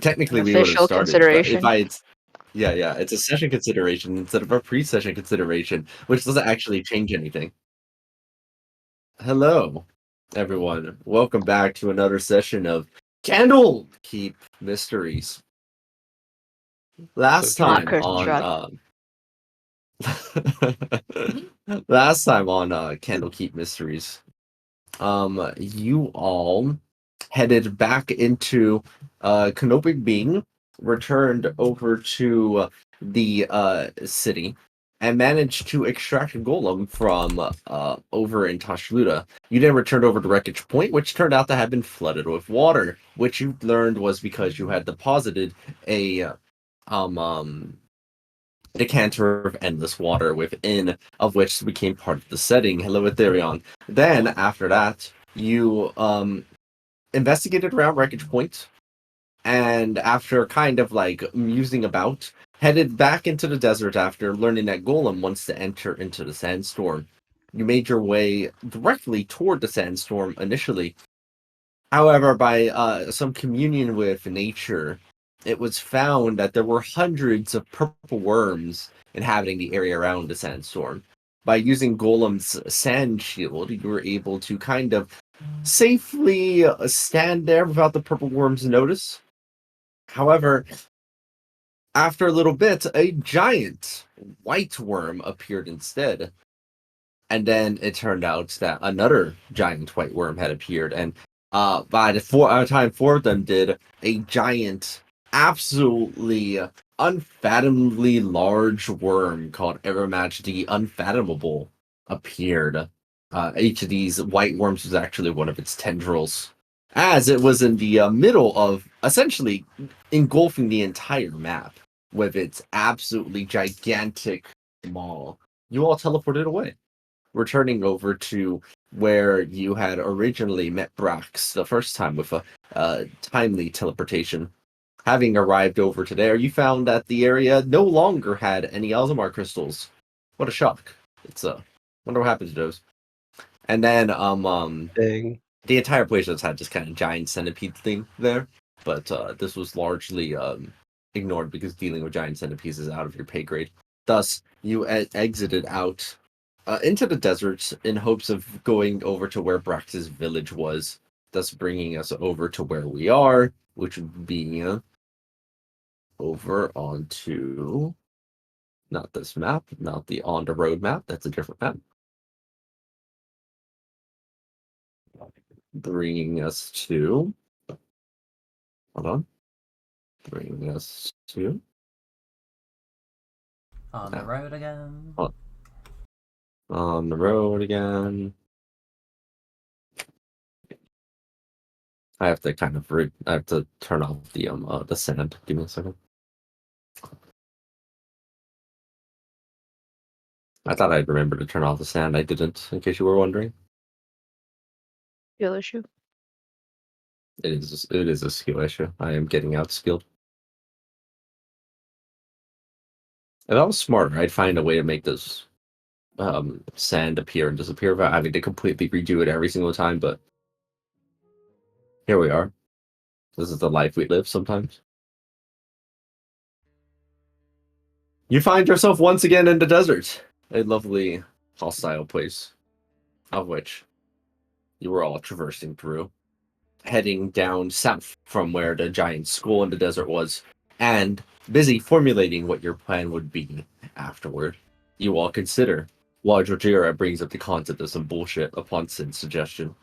Technically, An we would have official started, but if consideration. I yeah, it's a session consideration instead of a pre-session consideration, which doesn't actually change anything. Hello, everyone. Welcome back to another session of Candlekeep Mysteries. So Last time Marcus true. on truck. last time on Candlekeep Mysteries, you all headed back into Canopic Being, returned over to the city, and managed to extract a golem from over in Tashluda. You then returned over to Wreckage Point, which turned out to have been flooded with water, which you learned was because you had deposited a um um decanter of endless water within, of which became part of the setting. Hello, Ethereon. Then after that, you investigated around Wreckage Point, and after kind of like musing about, headed back into the desert after learning that Golem wants to enter into the sandstorm. You made your way directly toward the sandstorm initially. However, by some communion with nature, it was found that there were hundreds of purple worms inhabiting the area around the sandstorm. By using Golem's sand shield, you were able to kind of safely stand there without the purple worms notice. However, after a little bit, a giant white worm appeared instead. And then it turned out that another giant white worm had appeared, and by the time four of them did, a giant, absolutely unfathomably large worm called Aromatch the Unfathomable appeared. Each of these white worms was actually one of its tendrils, as it was in the middle of essentially engulfing the entire map with its absolutely gigantic maw. You all teleported away, returning over to where you had originally met Brax the first time with a timely teleportation. Having arrived over to there, you found that the area no longer had any Alzamar crystals. What a shock! It's wonder what happened to those. And then Dang. the entire place just had this kind of giant centipede thing there, but this was largely ignored because dealing with giant centipedes is out of your pay grade. Thus, you exited out into the deserts in hopes of going over to where Brax's village was, thus bringing us over to where we are, which would be over onto not this map, not the on the road map. That's a different map. Bringing us to. Hold on. Bringing us to. On the road again. On the road again. I have to kind of I have to turn off the sand. Give me a second. I thought I'd remember to turn off the sand. I didn't, in case you were wondering. Skill issue. It is a skill issue. I am getting outskilled. If I was smarter, I'd find a way to make this sand appear and disappear without having to completely redo it every single time, but here we are. This is the life we live sometimes. You find yourself once again in the desert. A lovely, hostile place, of which you were all traversing through, heading down south from where the giant school in the desert was, and busy formulating what your plan would be afterward. You all consider, while Jojira brings up the concept of some bullshit upon Sid's suggestion.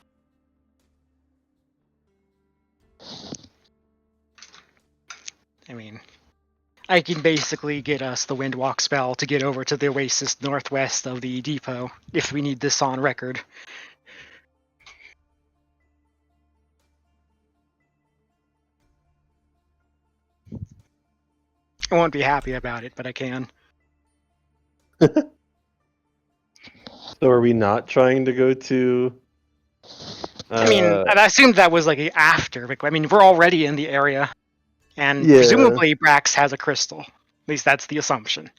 I mean, I can basically get us the Windwalk spell to get over to the oasis northwest of the depot if we need this on record. I won't be happy about it, but I can. So are we not trying to go to? I mean, I assumed that was like after. I mean, we're already in the area, and Yeah. presumably Brax has a crystal. At least that's the assumption.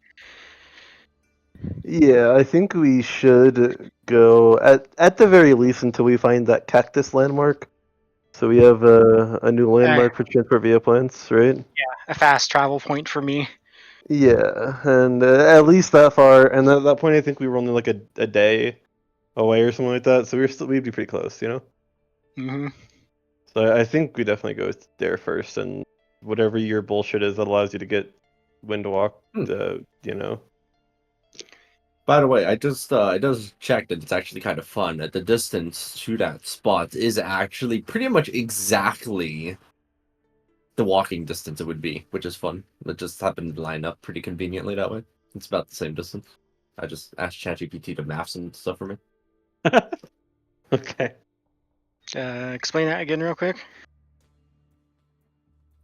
Yeah, I think we should go at the very least until we find that cactus landmark. So we have a new landmark for transport via plants, right? A fast travel point for me. Yeah, and at least that far. And at that point, I think we were only like a day away or something like that. So we'd be pretty close, you know. Hmm. So I think we definitely go there first, and whatever your bullshit is that allows you to get Windwalk, you know. By the way, I just checked that it's actually kind of fun. That the distance to that spot is actually pretty much exactly the walking distance it would be, which is fun. It just happened to line up pretty conveniently that way. It's about the same distance. I just asked ChatGPT to maps and stuff for me. Okay. Explain that again real quick.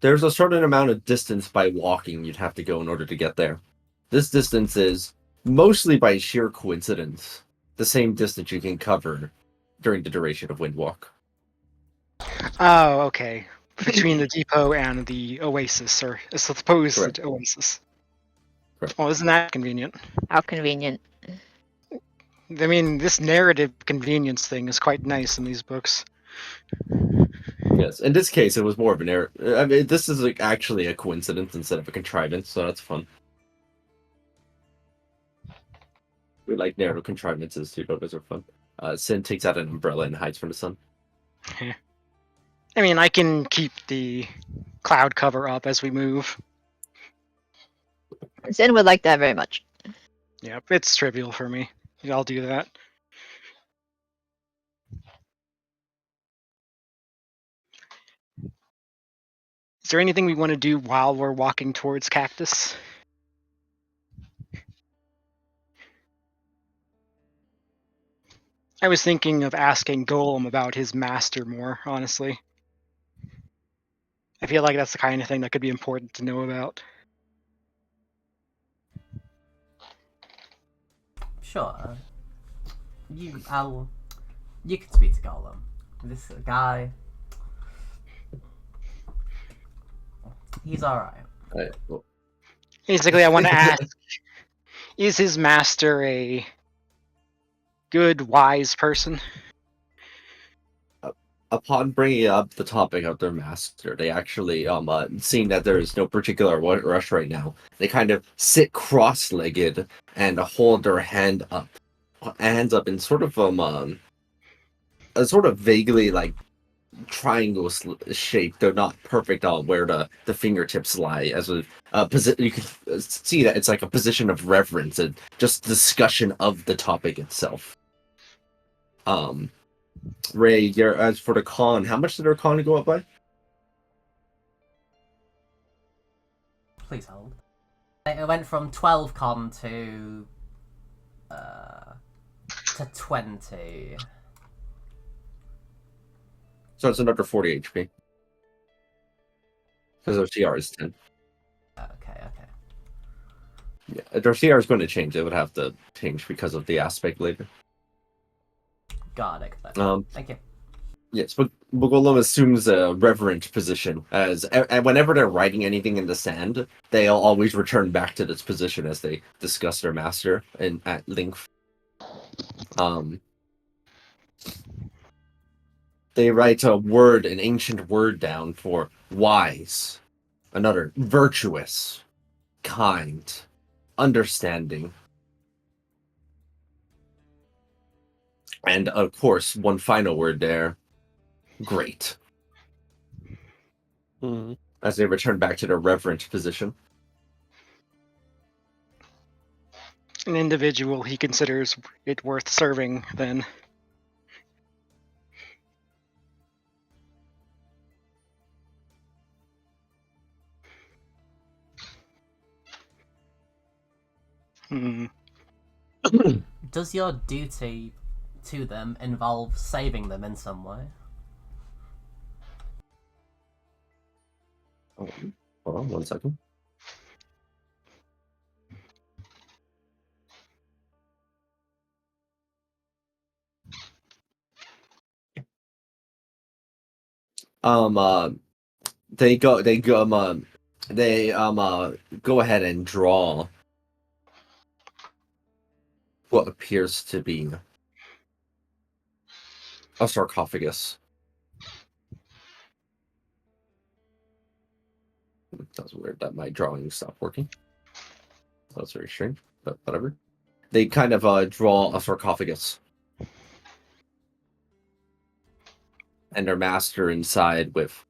There's a certain amount of distance by walking you'd have to go in order to get there. This distance is, mostly by sheer coincidence, the same distance you can cover during the duration of Windwalk. Oh, okay. Between the depot and the oasis, or supposed Correct. oasis. Correct. Well, isn't that convenient? How convenient. I mean, this narrative convenience thing is quite nice in these books. Yes, in this case, it was more of an error. I mean, this is like actually a coincidence instead of a contrivance, so that's fun. We like narrative contrivances too; those are fun. Sin takes out an umbrella and hides from the sun. I mean, I can keep the cloud cover up as we move. Zen would like that very much. Yep, it's trivial for me. I'll do that. Is there anything we want to do while we're walking towards Cactus? I was thinking of asking Golem about his master more, honestly. I feel like that's the kind of thing that could be important to know about. Sure. You can speak to Golem. This guy, he's alright. Well, Basically, I want to ask, is his master a good, wise person? upon bringing up the topic of their master, they actually, seeing that there is no particular rush right now, they kind of sit cross-legged and hold their hands up in sort of a sort of vaguely like triangle shape. They're not perfect on where the fingertips lie. As a you can see that it's like a position of reverence and just discussion of the topic itself. Ray, as for the con, how much did our con go up by? Please hold. It went from 12 con to 20. So it's another 40 HP. Because our CR is 10. Okay. Yeah, their CR is going to change. It would have to change because of the aspect later. Got it. Thank you. Yes, but Golem assumes a reverent position, as and whenever they're writing anything in the sand, they'll always return back to this position as they discuss their master and at length. They write an ancient word down for wise, another virtuous, kind, understanding, and of course, one final word there, great. As they return back to their reverent position. An individual he considers it worth serving, then. Does your duty to them involve saving them in some way? Hold on 1 second. They go ahead and draw what appears to be a sarcophagus. That's weird that my drawing stopped working. That's very strange, but whatever. They kind of draw a sarcophagus. And their master inside with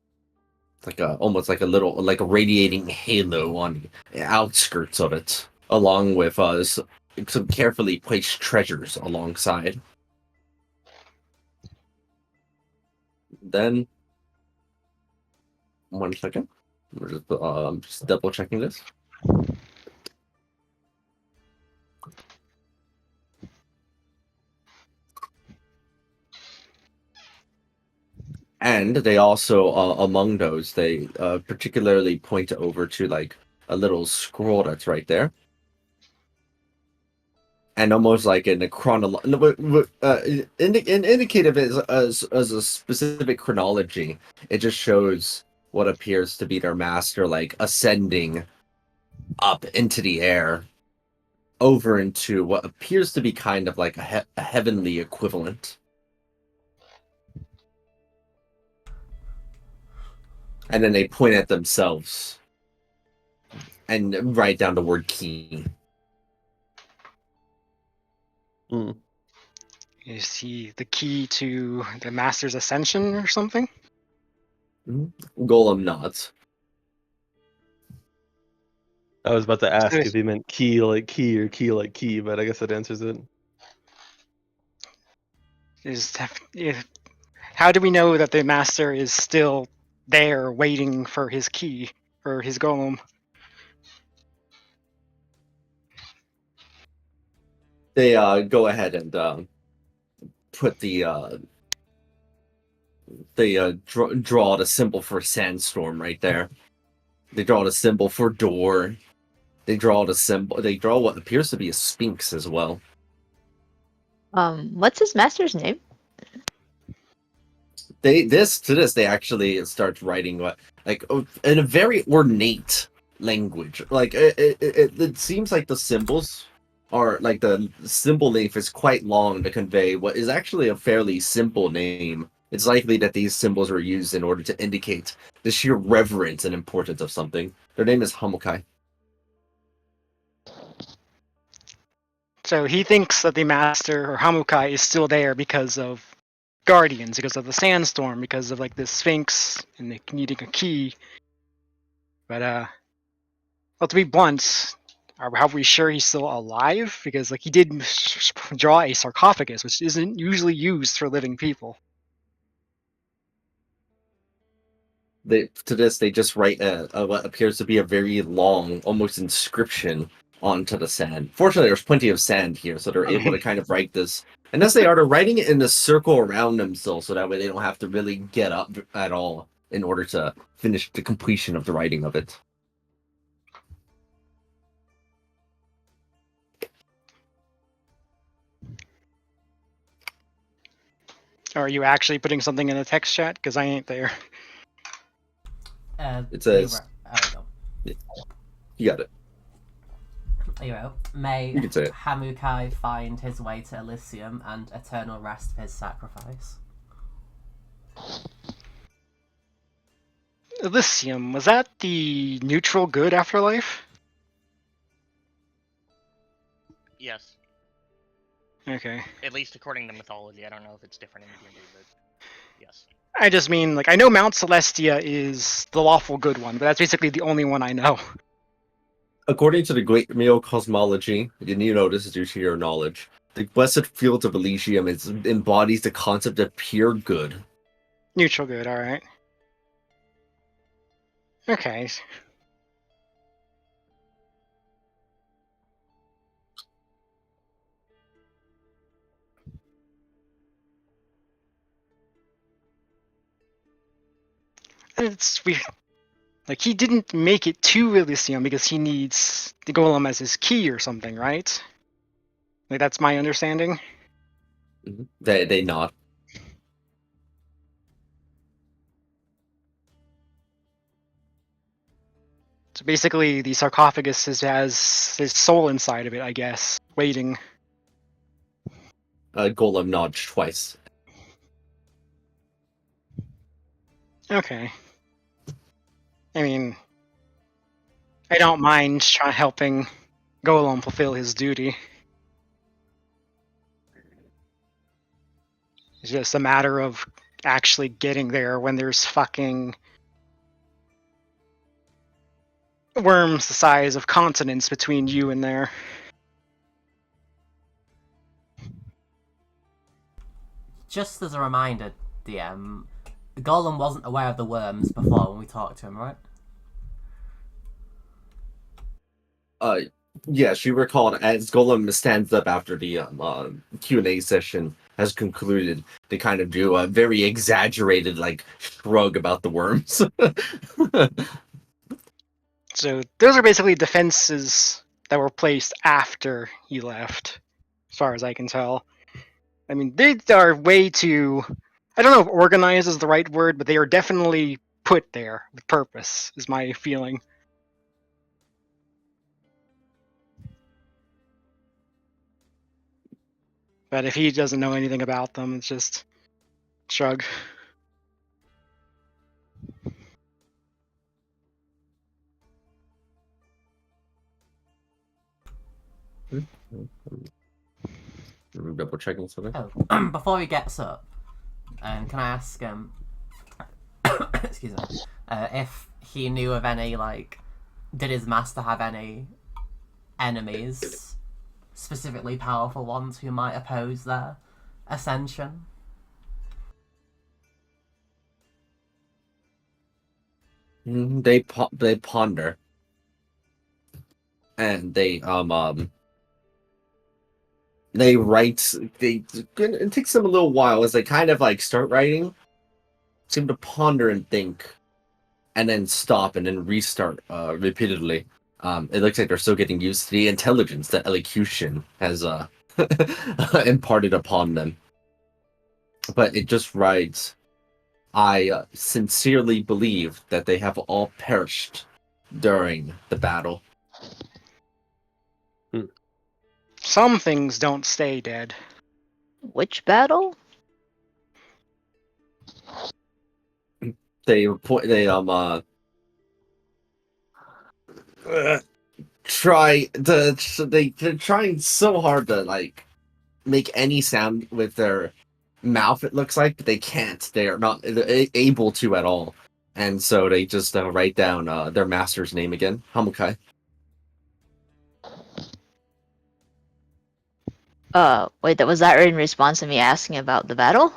like a almost like a little like a radiating halo on the outskirts of it, along with some carefully placed treasures alongside. Then, 1 second, I'm just double checking this. And they also, among those, they particularly point over to like a little scroll that's right there, and almost like in a indicative as a specific chronology. It just shows what appears to be their master, like ascending up into the air, over into what appears to be kind of like a heavenly equivalent. And then they point at themselves and write down the word key. Is he the key to the Master's ascension or something? Golem nods. I was about to ask Serious- if he meant key like key or key like key, but I guess that answers it. How do we know that the Master is still there waiting for his key, or his golem? They go ahead and put draw the symbol for sandstorm right there. They draw the symbol for door. They draw what appears to be a sphinx as well. What's his master's name? They actually start writing what like in a very ornate language. Like it seems like the symbols are like the symbol name is quite long to convey what is actually a fairly simple name. It's likely that these symbols were used in order to indicate the sheer reverence and importance of something. Their name is Hamukai. So he thinks that the Master, or Hamukai, is still there because of Guardians, because of the sandstorm, because of like the Sphinx and the needing a key. But well, to be blunt, are we sure he's still alive? Because like he did draw a sarcophagus, which isn't usually used for living people. They just write what appears to be a very long, almost inscription onto the sand. Fortunately, there's plenty of sand here, so they're able to kind of write this. And as they are, they're writing it in a circle around themselves, so that way they don't have to really get up at all in order to finish the completion of the writing of it. Are you actually putting something in the text chat? Because I ain't there. It says- Oh, You got it. you go. May You can say it. Hamukai find his way to Elysium and eternal rest for his sacrifice. Elysium, was that the neutral good afterlife? Yes, Okay. at least according to mythology. I don't know if it's different in D&D, but yes. I just mean, like, I know Mount Celestia is the lawful good one, but that's basically the only one I know. According to the Great Meal cosmology, and you know this is due to your knowledge, the blessed fields of Elysium embodies the concept of pure good. Neutral good, alright. Okay. It's weird. Like, he didn't make it to Elysium because he needs the golem as his key or something, right? Like, that's my understanding. They nod. So basically, the sarcophagus has his soul inside of it, I guess, waiting. Golem nods twice. Okay. I mean, I don't mind helping Golem fulfill his duty. It's just a matter of actually getting there when there's fucking worms the size of continents between you and there. Just as a reminder, DM, Golem wasn't aware of the worms before when we talked to him, right? Yes, you recall as Golem stands up after the Q&A session has concluded, they kind of do a very exaggerated like shrug about the worms. So those are basically defenses that were placed after he left, as far as I can tell. I mean, they are way too... I don't know if organized is the right word, but they are definitely put there with purpose, is my feeling. But if he doesn't know anything about them, it's just shrug. Double checking something. Oh, before he gets up, can I ask excuse me, if he knew of any, like, did his master have any enemies, specifically powerful ones who might oppose their ascension? They ponder, and they write. It takes them a little while as they kind of like start writing, seem to ponder and think, and then stop and then restart repeatedly. It looks like they're still getting used to the intelligence that elocution has imparted upon them. But it just writes, I sincerely believe that they have all perished during the battle. Some things don't stay dead. Which battle? They they're trying so hard to like make any sound with their mouth, it looks like, but they can't. They are not able to at all, and so they just write down their master's name again, Hamukai. Wait, was that in response to me asking about the battle?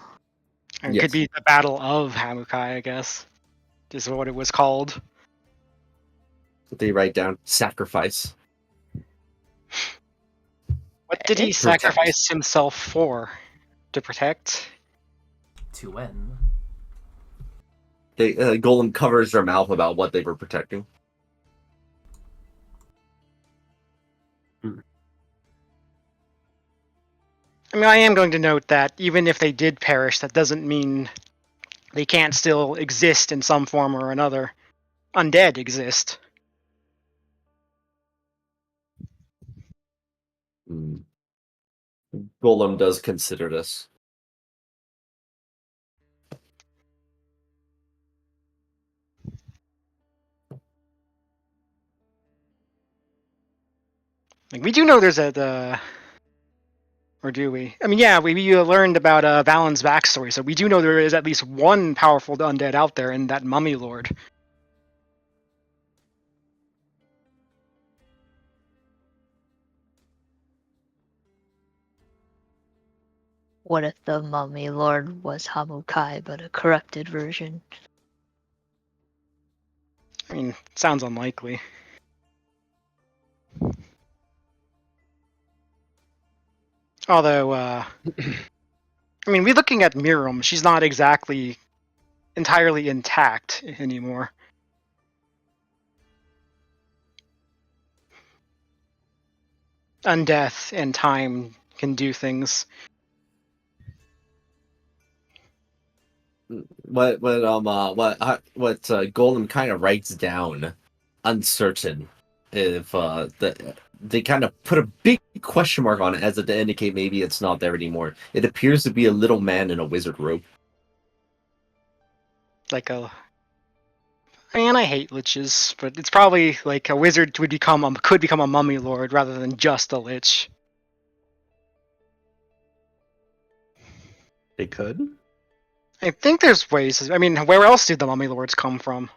It Yes. could be the Battle of Hamukai, I guess, is what it was called. They write down sacrifice. What did he Protect. sacrifice himself for? To protect? To win. They Golem covers their mouth about what they were protecting. I mean, I am going to note that even if they did perish, that doesn't mean they can't still exist in some form or another. Undead exist. Golem does consider this. Like, we do know there's a... Or do we? I mean, yeah, we learned about Valen's backstory, so we do know there is at least one powerful undead out there in that Mummy Lord. What if the Mummy Lord was Hamukai, but a corrupted version? I mean, sounds unlikely. Although, I mean, we're looking at Miriam. She's not exactly entirely intact anymore. Undeath and time can do things. What Golem kind of writes down, uncertain if they kind of put a big question mark on it as to indicate maybe it's not there anymore. It appears to be a little man in a wizard robe. Like a... And I hate liches, but it's probably like a wizard could become a mummy lord rather than just a lich. They could. I think there's ways. I mean, where else did the mummy lords come from?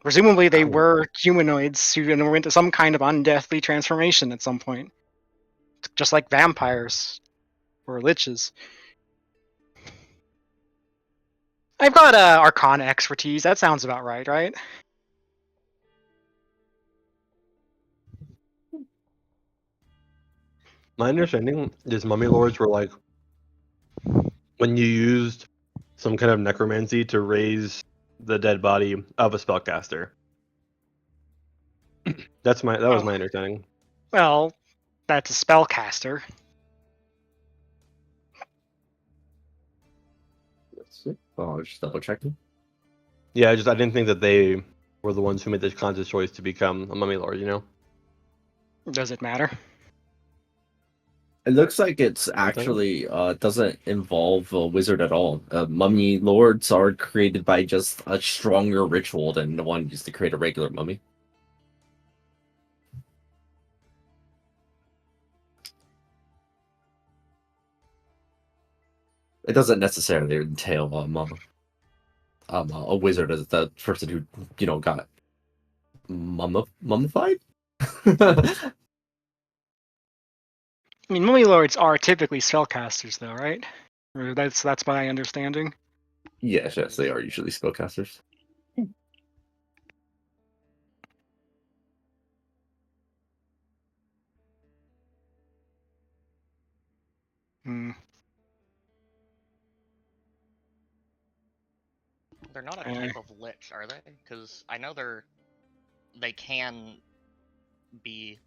Presumably, they were humanoids who went into some kind of undeathly transformation at some point, just like vampires or liches. I've got Arcana expertise. That sounds about right, right? My understanding is mummy lords were like when you used some kind of necromancy to raise the dead body of a spellcaster. That was my understanding. Well, that's a spellcaster. Let's see. Oh, just double checking. Yeah, I didn't think that they were the ones who made the conscious choice to become a mummy lord. You know. Does it matter? It looks like it's actually doesn't involve a wizard at all. Mummy lords are created by just a stronger ritual than the one used to create a regular mummy. It doesn't necessarily entail a wizard as the person who got mummified. I mean, mummy lords are typically spellcasters, though, right? Or that's my understanding. Yes, they are usually spellcasters. Hmm. They're not a type of lich, are they? Because I know they can be,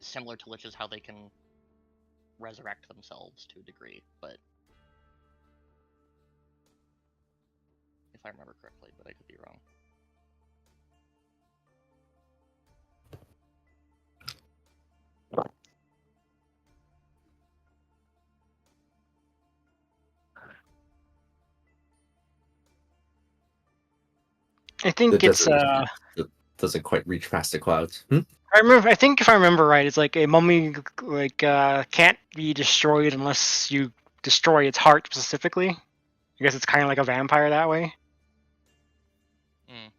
similar to liches, how they can resurrect themselves to a degree, but if I remember correctly, but I could be wrong. I think it's It doesn't quite reach past the clouds. I think if I remember right, it's like a mummy can't be destroyed unless you destroy its heart specifically. I guess it's kind of like a vampire that way. Mm.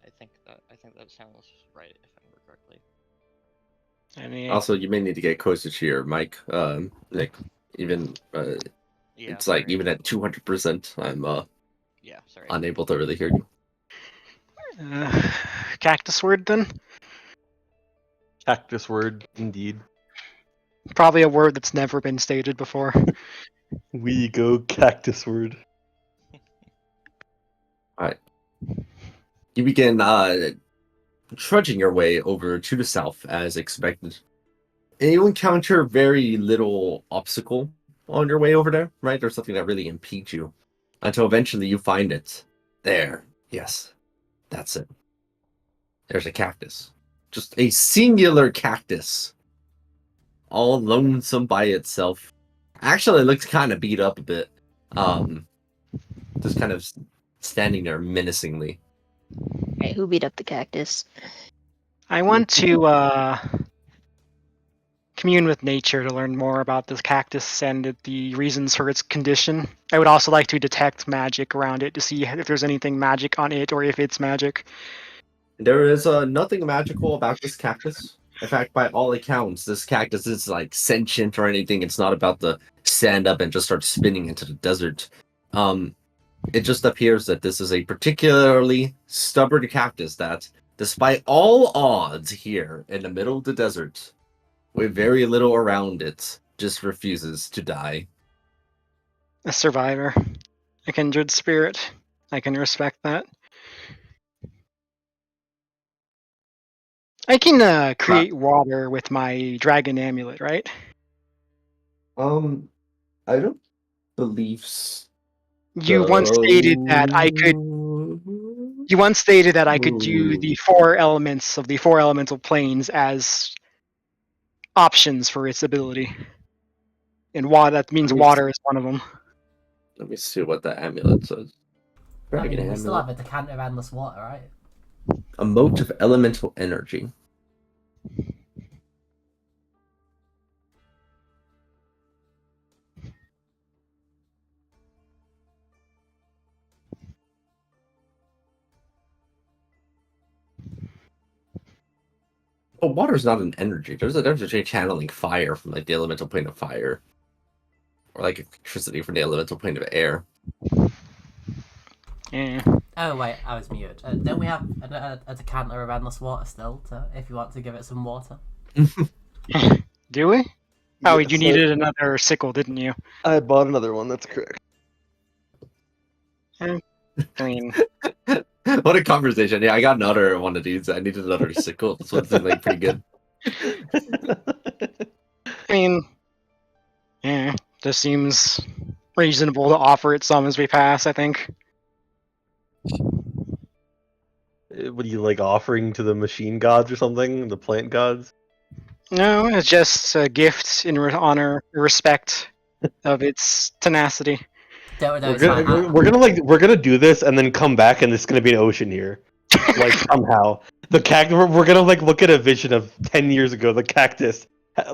I think that sounds right if I remember correctly. I mean, Also, you may need to get closer to your mic. Like even Yeah, it's like sorry. even at 200%, I'm Yeah, sorry. unable to really hear you. cactus word then? Cactus word, indeed. Probably a word that's never been stated before. We go cactus word. All right. You begin trudging your way over to the south as expected. And you encounter very little obstacle on your way over there, right? There's something that really impedes you until eventually you find it. There. Yes. That's it. There's a cactus. Just a singular cactus. All lonesome by itself. Actually, it looks kind of beat up a bit. Just kind of standing there menacingly. Hey, who beat up the cactus? I want to commune with nature to learn more about this cactus and the reasons for its condition. I would also like to detect magic around it to see if there's anything magic on it or if it's magic. There is nothing magical about this cactus. In fact, by all accounts, this cactus is like sentient or anything. It's not about to stand up and just start spinning into the desert. It just appears that this is a particularly stubborn cactus that, despite all odds here in the middle of the desert, with very little around it, just refuses to die. A survivor. A kindred spirit. I can respect that. I can create water with my dragon amulet, right? I don't believe so. You once stated that I could. You once stated that I could do the 4 elements of the 4 elemental planes as options for its ability, and that means water is one of them. Let me see what the amulet says. I mean, we Dragon still amulet. have a decanter of endless water, right? A mote of elemental energy. Well, water's not an energy. There's a difference between channeling fire from like the elemental plane of fire, or like electricity from the elemental plane of air. Yeah. Oh wait, I was muted. Don't we have a decanter of endless water still? If you want to give it some water. Do we? Oh, Yes, you needed another sickle, didn't you? I bought another one. That's correct. I mean, What a conversation! Yeah, I got another one of these. I needed another sickle. This one's like pretty good. Yeah, just seems reasonable to offer it some as we pass, I think. What do you like offering to the machine gods or something? The plant gods? No, it's just a gift in honor, respect of its tenacity. Don't We're it's fine. gonna do this and then come back and there's gonna be an ocean here, like somehow the cactus. We're gonna like look at a vision of 10 years ago. The cactus,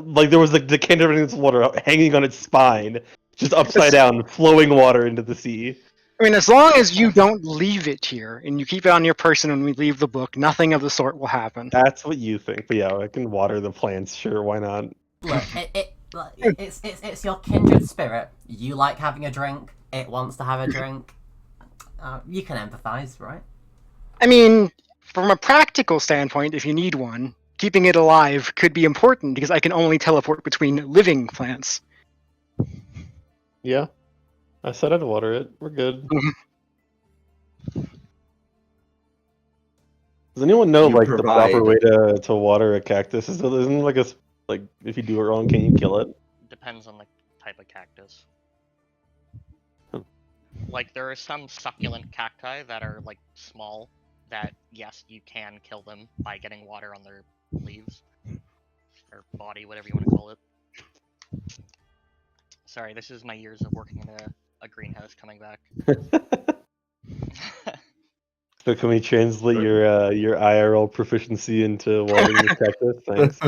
like there was like the decanter of its water hanging on its spine, just upside down, flowing water into the sea. I mean, as long as you don't leave it here and you keep it on your person when we leave the book, nothing of the sort will happen. That's what you think, but yeah, I can water the plants. Sure, why not? Look, it's your kindred spirit. You like having a drink. It wants to have a drink. You can empathize, right? I mean, from a practical standpoint, if you need one, keeping it alive could be important because I can only teleport between living plants. Yeah, I said I'd water it. We're good. Does anyone know You like the proper provide- way to water a cactus? Isn't like like if you do it wrong, can you kill it? Depends on the type of cactus. Hmm. Like there are some succulent cacti that are like small that yes, you can kill them by getting water on their leaves or body, whatever you want to call it. Sorry, this is my years of working in a greenhouse coming back. So can we translate your IRL proficiency into watering the cactus? Thanks.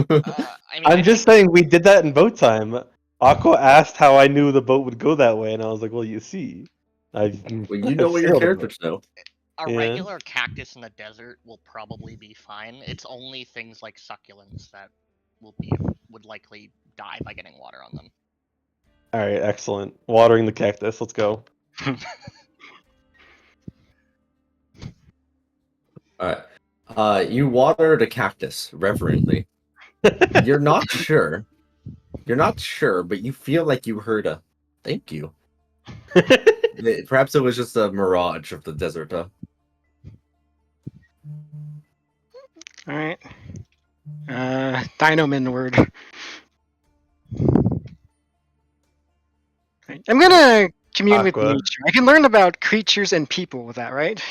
I mean, I'm just saying we did that in boat time. Aqua asked how I knew the boat would go that way, and I was like, "Well, you see, Well, you know what your sailed a characters know. a yeah. regular cactus in the desert will probably be fine. It's only things like succulents that would likely die by getting water on them. All right, excellent. Watering the cactus. Let's go. All right. You water the cactus reverently. You're not sure. You're not sure, but you feel like you heard a thank you. Perhaps it was just a mirage of the desert. Alright. Dinoman word. I'm gonna commune with Aqua. nature. I can learn about creatures and people with that, right?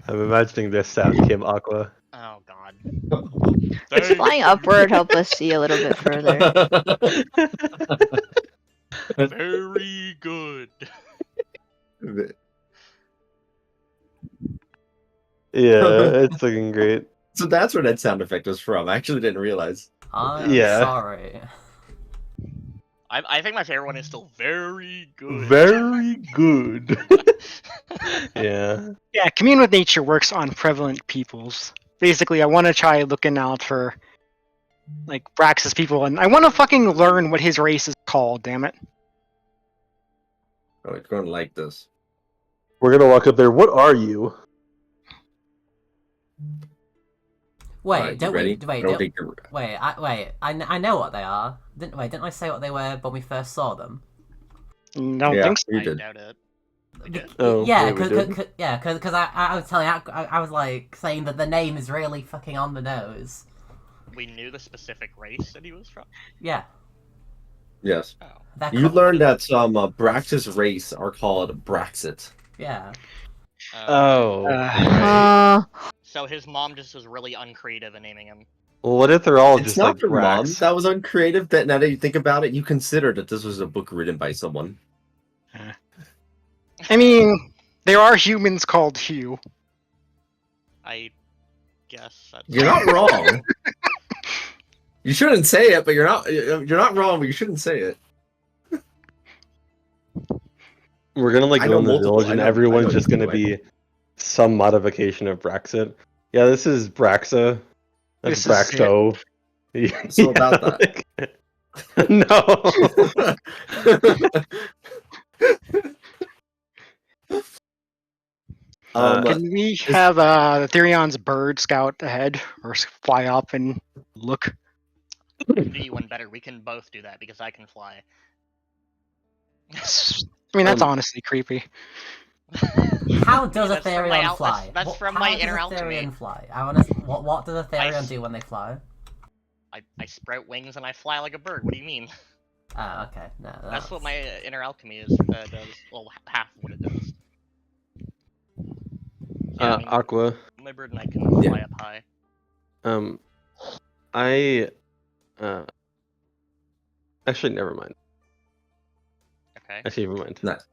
I'm imagining this sound, Kim Aqua. Oh god. It's flying upward help us see a little bit further. Very good. Yeah, it's looking great. So that's where that sound effect was from. I actually didn't realize. I'm Yeah. sorry. I think my favorite one is still very good. Very good. Yeah. Yeah, commune with nature works on prevalent peoples. Basically, I want to try looking out for, like, Brax's people, and I want to fucking learn what his race is called, damn it. Oh, it's going like this. We're gonna walk up there. What are you? Wait, Alright, you don't ready? we? Wait, I don't don't, think you're... wait. I know what they are. Didn't I say what they were when we first saw them? Don't Yeah. think so. You I did. doubt it. We did. Oh, Yeah, wait, we did? because I was telling I was like saying that the name is really fucking on the nose. We knew the specific race that he was from. Yeah, Yes. Oh. they're You learned that some Brax's race are called Braxit. Yeah. Oh. Uh, So his mom just was really uncreative in naming him. Well, what if they're all It's just not like your mom Brax? that was uncreative. That now that you think about it, you consider that this was a book written by someone. I mean, There are humans called Hugh. I guess that's. You're not wrong. You shouldn't say it, but you're not wrong, but you shouldn't say it. We're gonna like I go know in the multiple- village, I and know- I everyone's know just you gonna do, be some modification of Braxit. Yeah, this is Braxa. That's This is it. Braxo. So about that. No. Can we have Therion's bird scout ahead or fly up and look? I can do you one better. We can both do that because I can fly. I mean, that's Um, honestly creepy. How does a That's from my Therion fly? that's from my inner How does a alchemy. Therion fly? I want to. What does a Therion s- do when they fly? I sprout wings and I fly like a bird. What do you mean? Oh, okay. No, That's what my inner alchemy is. Does well half of what it does. Yeah, I mean, Aqua. my bird and I can fly up high. I actually never mind. Okay. Actually, never mind. Nice.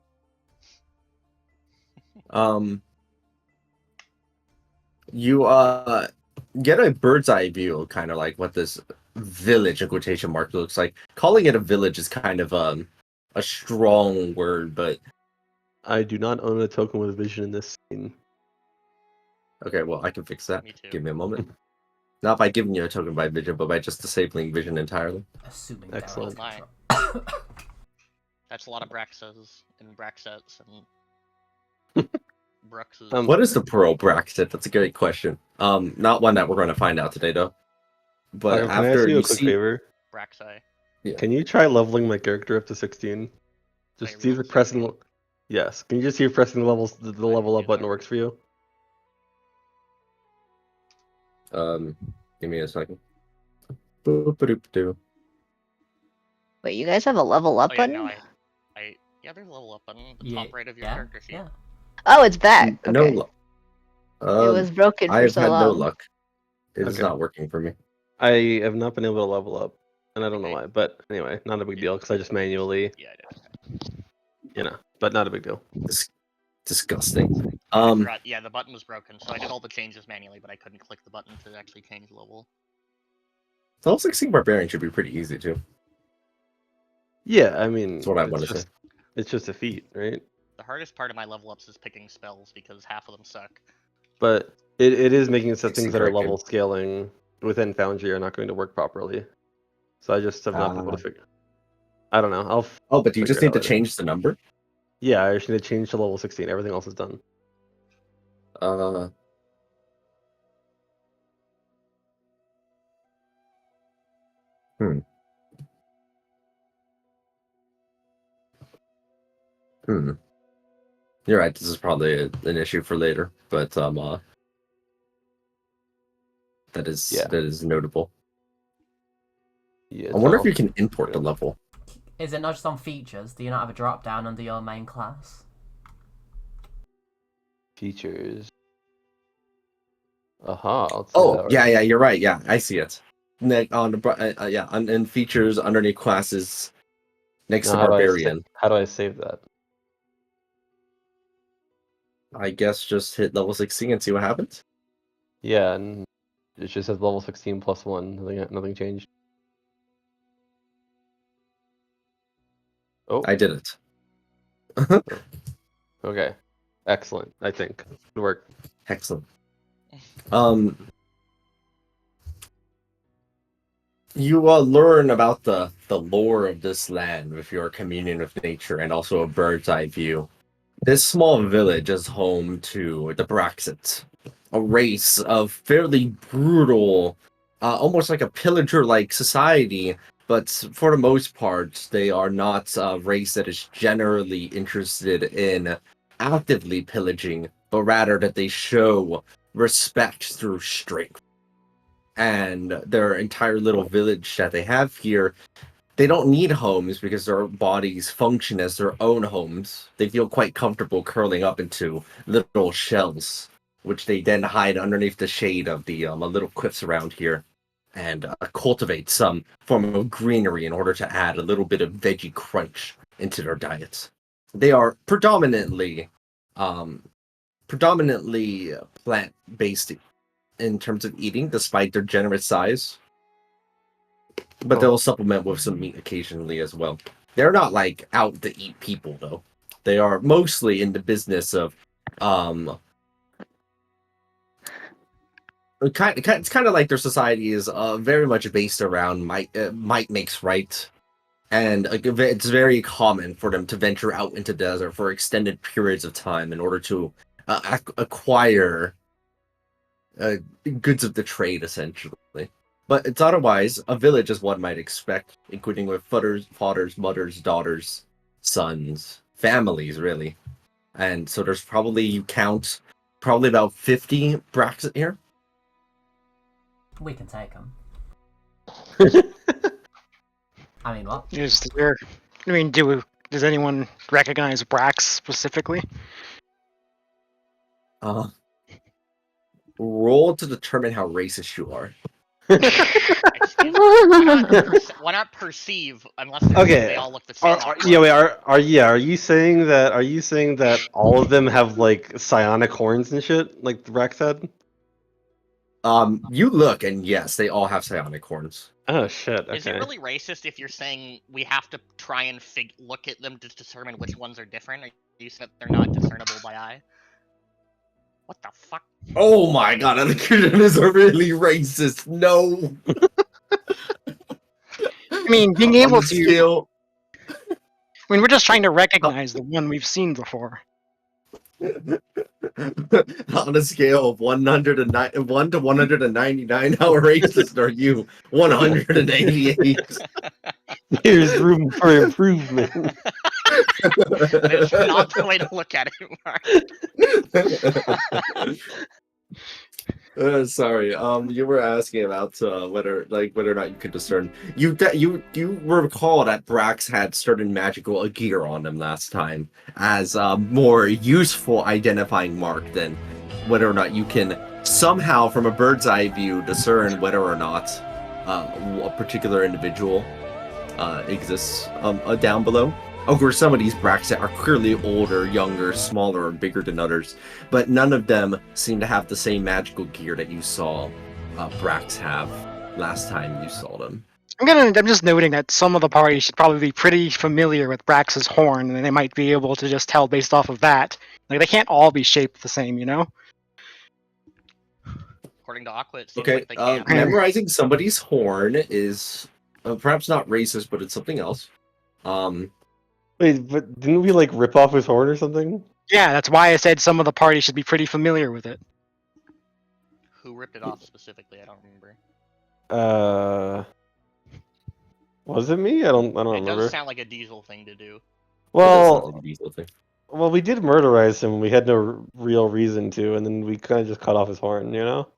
You get a bird's eye view, kind of like what this village in quotation marks looks like. Calling it a village is kind of a strong word, but I do not own a token with vision in this scene. okay, well I can fix that. Me too. Give me a moment. Not by giving you a token by vision, but by just disabling vision entirely. Assuming Excellent. Therion Oh control. That's a lot of Braxas and Braxets and Bruxes. What is the Pearl Braxet? That's a great question. Not one that we're going to find out today, though. But Aqua, can I ask after you a you quick see, favor? Braxi. Can you try leveling my character up to 16? Just Wait, see if really? pressing. Yes. Can you just see if pressing the level up do button that. works for you? give me a second. Boop-a-doop-doo. Wait, you guys have a level up Oh yeah, button? no, yeah, there's a level up button at the top right of your character sheet. Yeah. Oh, it's back. Okay. No luck. It was broken for I've so had no long. luck. It is Okay. not working for me. I have not been able to level up, and I don't know Okay. why. But anyway, not a big deal because I just manually, Yeah, I did. but not a big deal. Disgusting. I forgot. Yeah, the button was broken, so I did all the changes manually, but I couldn't click the button to actually change the level. Level 16 Barbarian should be pretty easy too. Yeah, I mean, That's what I it's want to just, say. It's just a feat, right? The hardest part of my level ups is picking spells because half of them suck. But it is making it so Makes you things that are correct, level scaling within Foundry are not going to work properly. So I just have not been able to figure. I don't know. Oh, but you just figure need it to out later. change the number? Yeah, I just need to change to level 16. Everything else is done. Hmm. You're right. This is probably an issue for later, but that is notable. Yeah, I wonder if you can import the level. Is it not just on features? Do you not have a drop down under your main class? Features. Aha. Let's see Oh, that yeah, right. yeah, you're right. Yeah, I see it. On the in features underneath classes next Now, to Barbarian. how do I save that? I guess just hit level 16 and see what happens. Yeah, and it just says level 16 plus 1. Nothing changed. Oh, I did it. okay. Excellent, I think. Good work. Excellent. You learn about the lore of this land with your communion with nature and also a bird's eye view. This small village is home to the Braxits, a race of fairly brutal, almost like a pillager-like society, but for the most part, they are not a race that is generally interested in actively pillaging, but rather that they show respect through strength. And their entire little village that they have here, they don't need homes because their bodies function as their own homes. They feel quite comfortable curling up into little shells, which they then hide underneath the shade of the little cliffs around here and cultivate some form of greenery in order to add a little bit of veggie crunch into their diets. They are predominantly predominantly plant-based in terms of eating, despite their generous size. But they'll supplement with some meat occasionally as well. They're not like out to eat people though. They are mostly in the business of it's kind of like their society is very much based around might makes right, and it's very common for them to venture out into the desert for extended periods of time in order to acquire goods of the trade, essentially. But it's otherwise a village as one might expect, including with fathers, mothers, daughters, sons, families, really. And so there's probably, you count, probably about 50 Braxton here. We can take them. I mean, what? Is there? I mean, does anyone recognize Brax specifically? Roll to determine how racist you are. Why not perceive unless Okay. they all look the same? Are you saying that all of them have like psionic horns and shit, like Rex said? You look, and yes, they all have psionic horns. Oh shit. Okay. Is it really racist if you're saying we have to try and look at them to determine which ones are different? Are you saying that they're not discernible by eye? What the fuck? Oh my god, Electrocution is a really racist. No. I mean, being On able the to. scale, I mean, we're just trying to recognize the one we've seen before. on a scale of 1 to 199, how racist are you? 188. There's room for improvement. That's not the way to look at it, Mark. Sorry. You were asking about whether or not you could discern. You recall that Brax had certain magical gear on him last time as a more useful identifying mark than whether or not you can somehow, from a bird's eye view, discern whether or not a particular individual exists down below. Of course, some of these Brax are clearly older, younger, smaller, and bigger than others, but none of them seem to have the same magical gear that you saw Brax have last time you saw them. I'm just noting that some of the party should probably be pretty familiar with Brax's horn, and they might be able to just tell based off of that. Like, they can't all be shaped the same, you know? According to Aqua, it seems Okay, like they can. memorizing somebody's horn is perhaps not racist, but it's something else. Wait, but didn't we like rip off his horn or something? Yeah, that's why I said some of the party should be pretty familiar with it. Who ripped it off specifically? I don't remember. Was it me? I don't It remember. does sound like a Diesel thing to do. Well, we did murderize him. We had no real reason to, and then we kind of just cut off his horn. You know.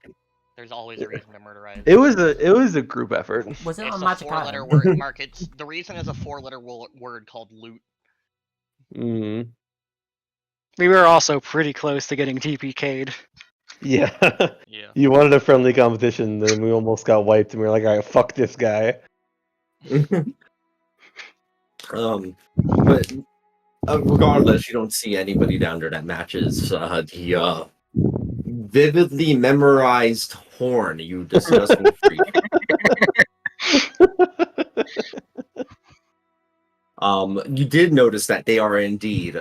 There's always a reason to murderize. It was a group effort. Was it It's a a magic four-letter item? word, Mark. The reason is a four-letter word called loot. Mm. We were also pretty close to getting TPK'd. Yeah. Yeah. You wanted a friendly competition, then we almost got wiped, and we were like, all right, fuck this guy. But regardless, you don't see anybody down there that matches the vividly memorized horn you discussed with Freak. You did notice that they are indeed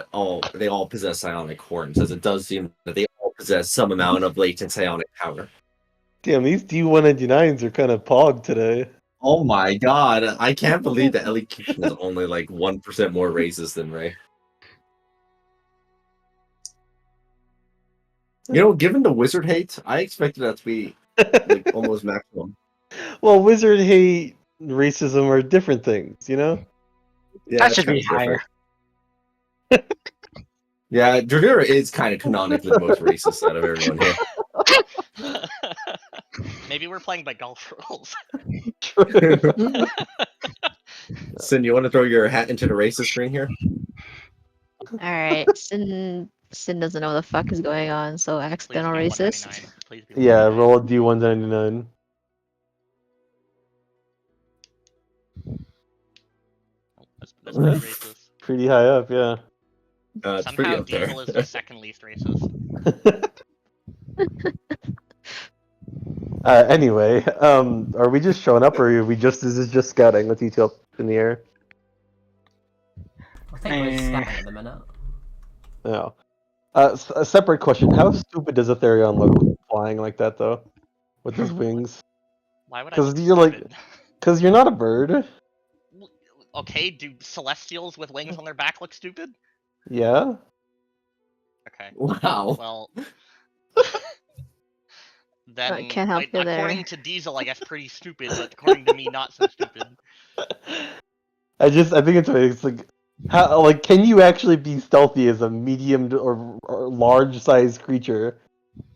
they all possess psionic horns, as it does seem that they all possess some amount of latent psionic power. Damn, these D199s are kind of pog today. Oh my god, I can't believe that Elocution is only like 1% more racist than Ray. You know, given the wizard hate, I expected that to be like almost maximum. Well, wizard hate, racism are different things, you know? Yeah, That it's should be kinda higher. different. Yeah, Dradura is kind of canonically the most racist out of everyone here. Maybe we're playing by golf rules. Sin, you want to throw your hat into the racist ring here? Alright, Sin doesn't know what the fuck is going on, so Please accidental be racist. 199. Please be Yeah, 199. roll a D199. That's pretty racist. Pretty high up, yeah. It's pretty Somehow up there. Diesel is the second least racist. Anyway, are we just showing up, or are we just is this just scouting with you two up in the air? I think we're scouting at the minute. No. A separate question: how stupid does Aetherion look flying like that, though, with his wings? Why would I 'Cause look you're like- stupid? Because you're not a bird. Okay, do celestials with wings on their back look stupid? Yeah. Okay. Wow. Well, I then can't help you according there. to Diesel, I guess pretty stupid, but according to me, not so stupid. I think it's like, how like can you actually be stealthy as a medium or large sized creature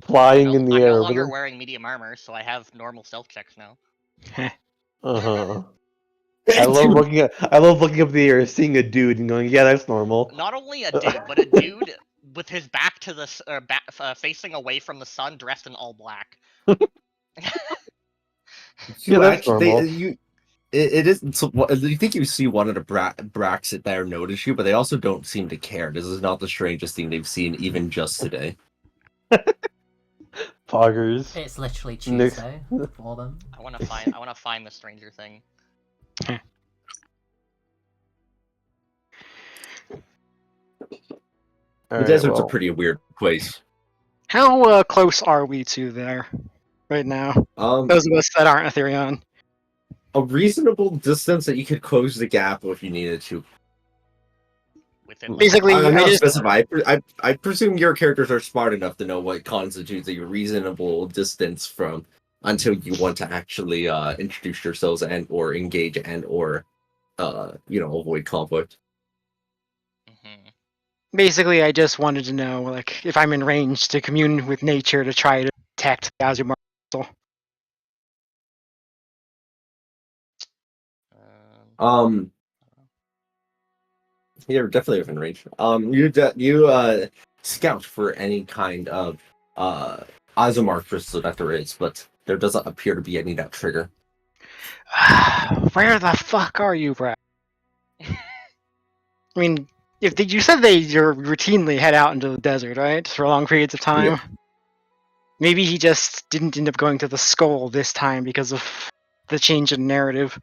flying in the I'm air no over longer them? wearing medium armor, so I have normal stealth checks now. Uh huh. I love looking up the air, seeing a dude, and going, "Yeah, that's normal." Not only a dude, but a dude with his back to the facing away from the sun, dressed in all black. Yeah, that's actually, normal. it isn't. So, you think you see one of the Brax sit there notice you, but they also don't seem to care. This is not the strangest thing they've seen, even just today. Poggers. It's literally Next- Tuesday for them. I want to find the stranger thing. The Alright, desert's a well, pretty weird place. How close are we to there right now? Those of us that aren't Ethereon. A reasonable distance that you could close the gap if you needed to. Within like, Basically, I'm I not just specify. I presume your characters are smart enough to know what constitutes a reasonable distance from until you want to actually introduce yourselves and or engage and or avoid conflict. basically I just wanted to know like if I'm in range to commune with nature to try to detect the Azumarill crystal. You're definitely within range. You scout for any kind of Azumar crystal that there is, but there doesn't appear to be any that trigger. Where the fuck are you, Brad? I mean, you said they routinely head out into the desert, right, for long periods of time. Yeah. Maybe he just didn't end up going to the skull this time because of the change in narrative.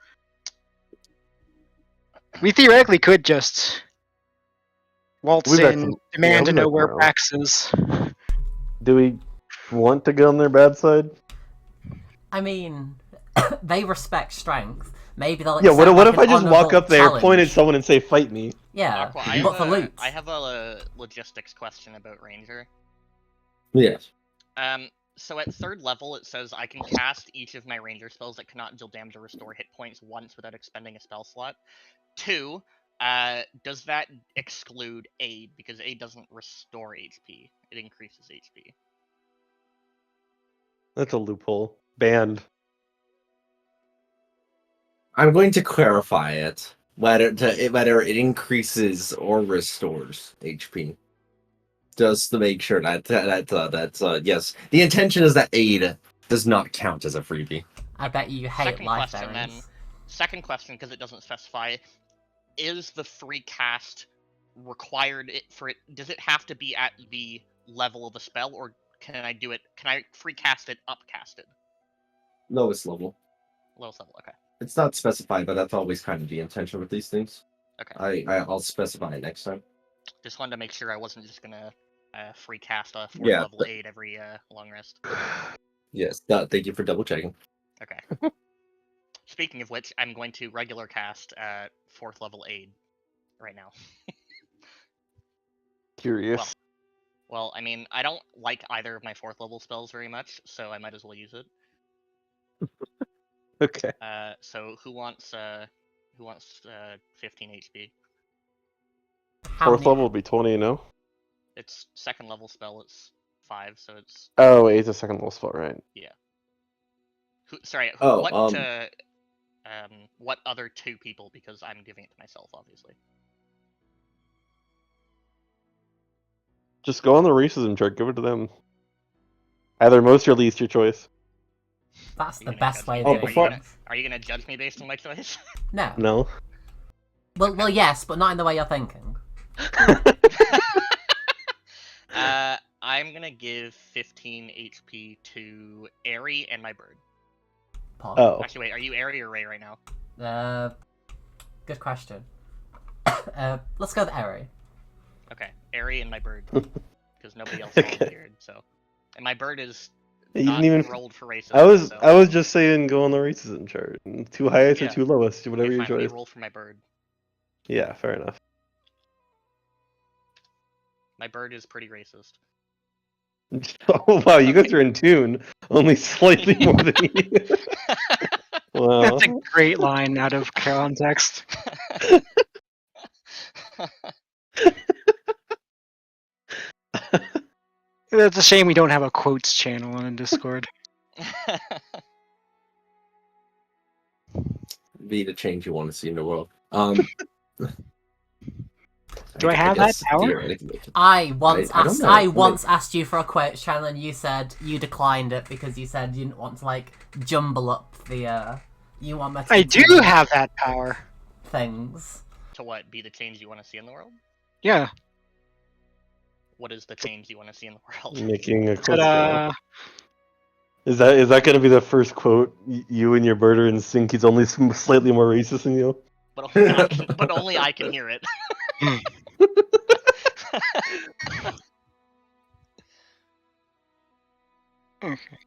We theoretically could just waltz We'll be back in, from- demand yeah, to we'll be know back where tomorrow. Prax is. Do we want to go on their bad side? I mean, they respect strength. Maybe they'll Yeah. accept, What like, if I an just walk honourable up there, point challenge. at someone, and say, "Fight me"? Yeah, Aqua, I but for have loot. I have a logistics question about Ranger. Yes. So at 3rd level, it says I can cast each of my Ranger spells that cannot deal damage or restore hit points once without expending a spell slot. 2, does that exclude Aid? Because Aid doesn't restore HP; it increases HP. That's a loophole. Banned. I'm going to clarify it. Whether it increases or restores HP. Just to make sure that yes, the intention is that aid does not count as a freebie. I bet you hate Second life question, then. berries. Second question, because it doesn't specify, is the free cast required for it? Does it have to be at the level of the spell, or can I do it? Can I free cast it upcasted? Lowest level. Lowest level, okay. It's not specified, but that's always kind of the intention with these things. Okay. I'll specify it next time. Just wanted to make sure I wasn't just gonna free cast a 4th Yeah. level aid every long rest. Yes. Thank you for double checking. Okay. Speaking of which, I'm going to regular cast 4th level aid right now. Curious. Well, I mean, I don't like either of my 4th level spells very much, so I might as well use it. Okay. So who wants 15 HP? How 4th many? level would be 20, no? It's 2nd level spell. It's 5, so it's Oh, wait, it's a 2nd level spell, right? what other 2 people? Because I'm giving it to myself, obviously. Just go on the racism chart, give it to them. Either most or least, your choice. That's Are you the gonna best judge way me? of Oh, doing before- it. Are you gonna judge me based on my choice? No. No. Well, yes, but not in the way you're thinking. I'm gonna give 15 HP to Airy and my bird. Pog. Oh. Actually, wait, are you Airy or Ray right now? Good question. Let's go with Eri. Okay, Airy and my bird, because nobody else volunteered. So, and my bird is You not didn't even. rolled for racism. I So. was just saying go on the racism chart. Two highest or Yeah. two lowest, whatever Okay, your fine, let me choice. roll for my bird. Yeah, fair enough. My bird is pretty racist. Oh wow, you guys are in tune. Only slightly more than you. Wow. That's a great line out of context. It's a shame we don't have a quotes channel on Discord. Be the change you want to see in the world. Do I have that power? theoretically. I once I don't asked. know. I once asked you for a quotes channel, and you said you declined it because you said you didn't want to like jumble up the. You want me to I be do too have that power. things. To what? Be the change you want to see in the world? Yeah. What is the change you want to see in the world? Making a quote Ta-da! channel. Is that going to be the first quote? You and your bird are in sync. He's only slightly more racist than you. But only I can hear it. Okay.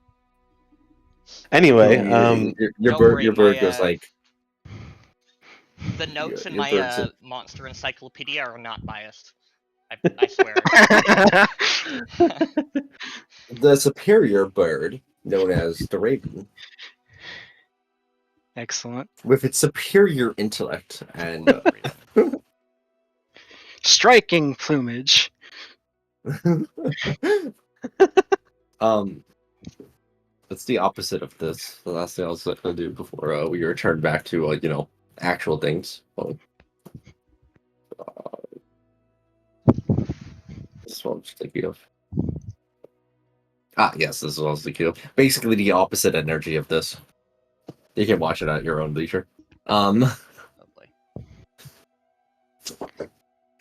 Anyway, your Don't bird worry, your bird my, goes like the notes in your my bird's a- monster encyclopedia are not biased. I swear. the superior bird, known as the raven, Excellent. with its superior intellect and Striking plumage. that's the opposite of this. The last thing I was gonna do before we return back to actual things. Well, this is what I'm just thinking of. Yes, this is what I was thinking of. Basically, the opposite energy of this. You can watch it at your own leisure. Oh boy.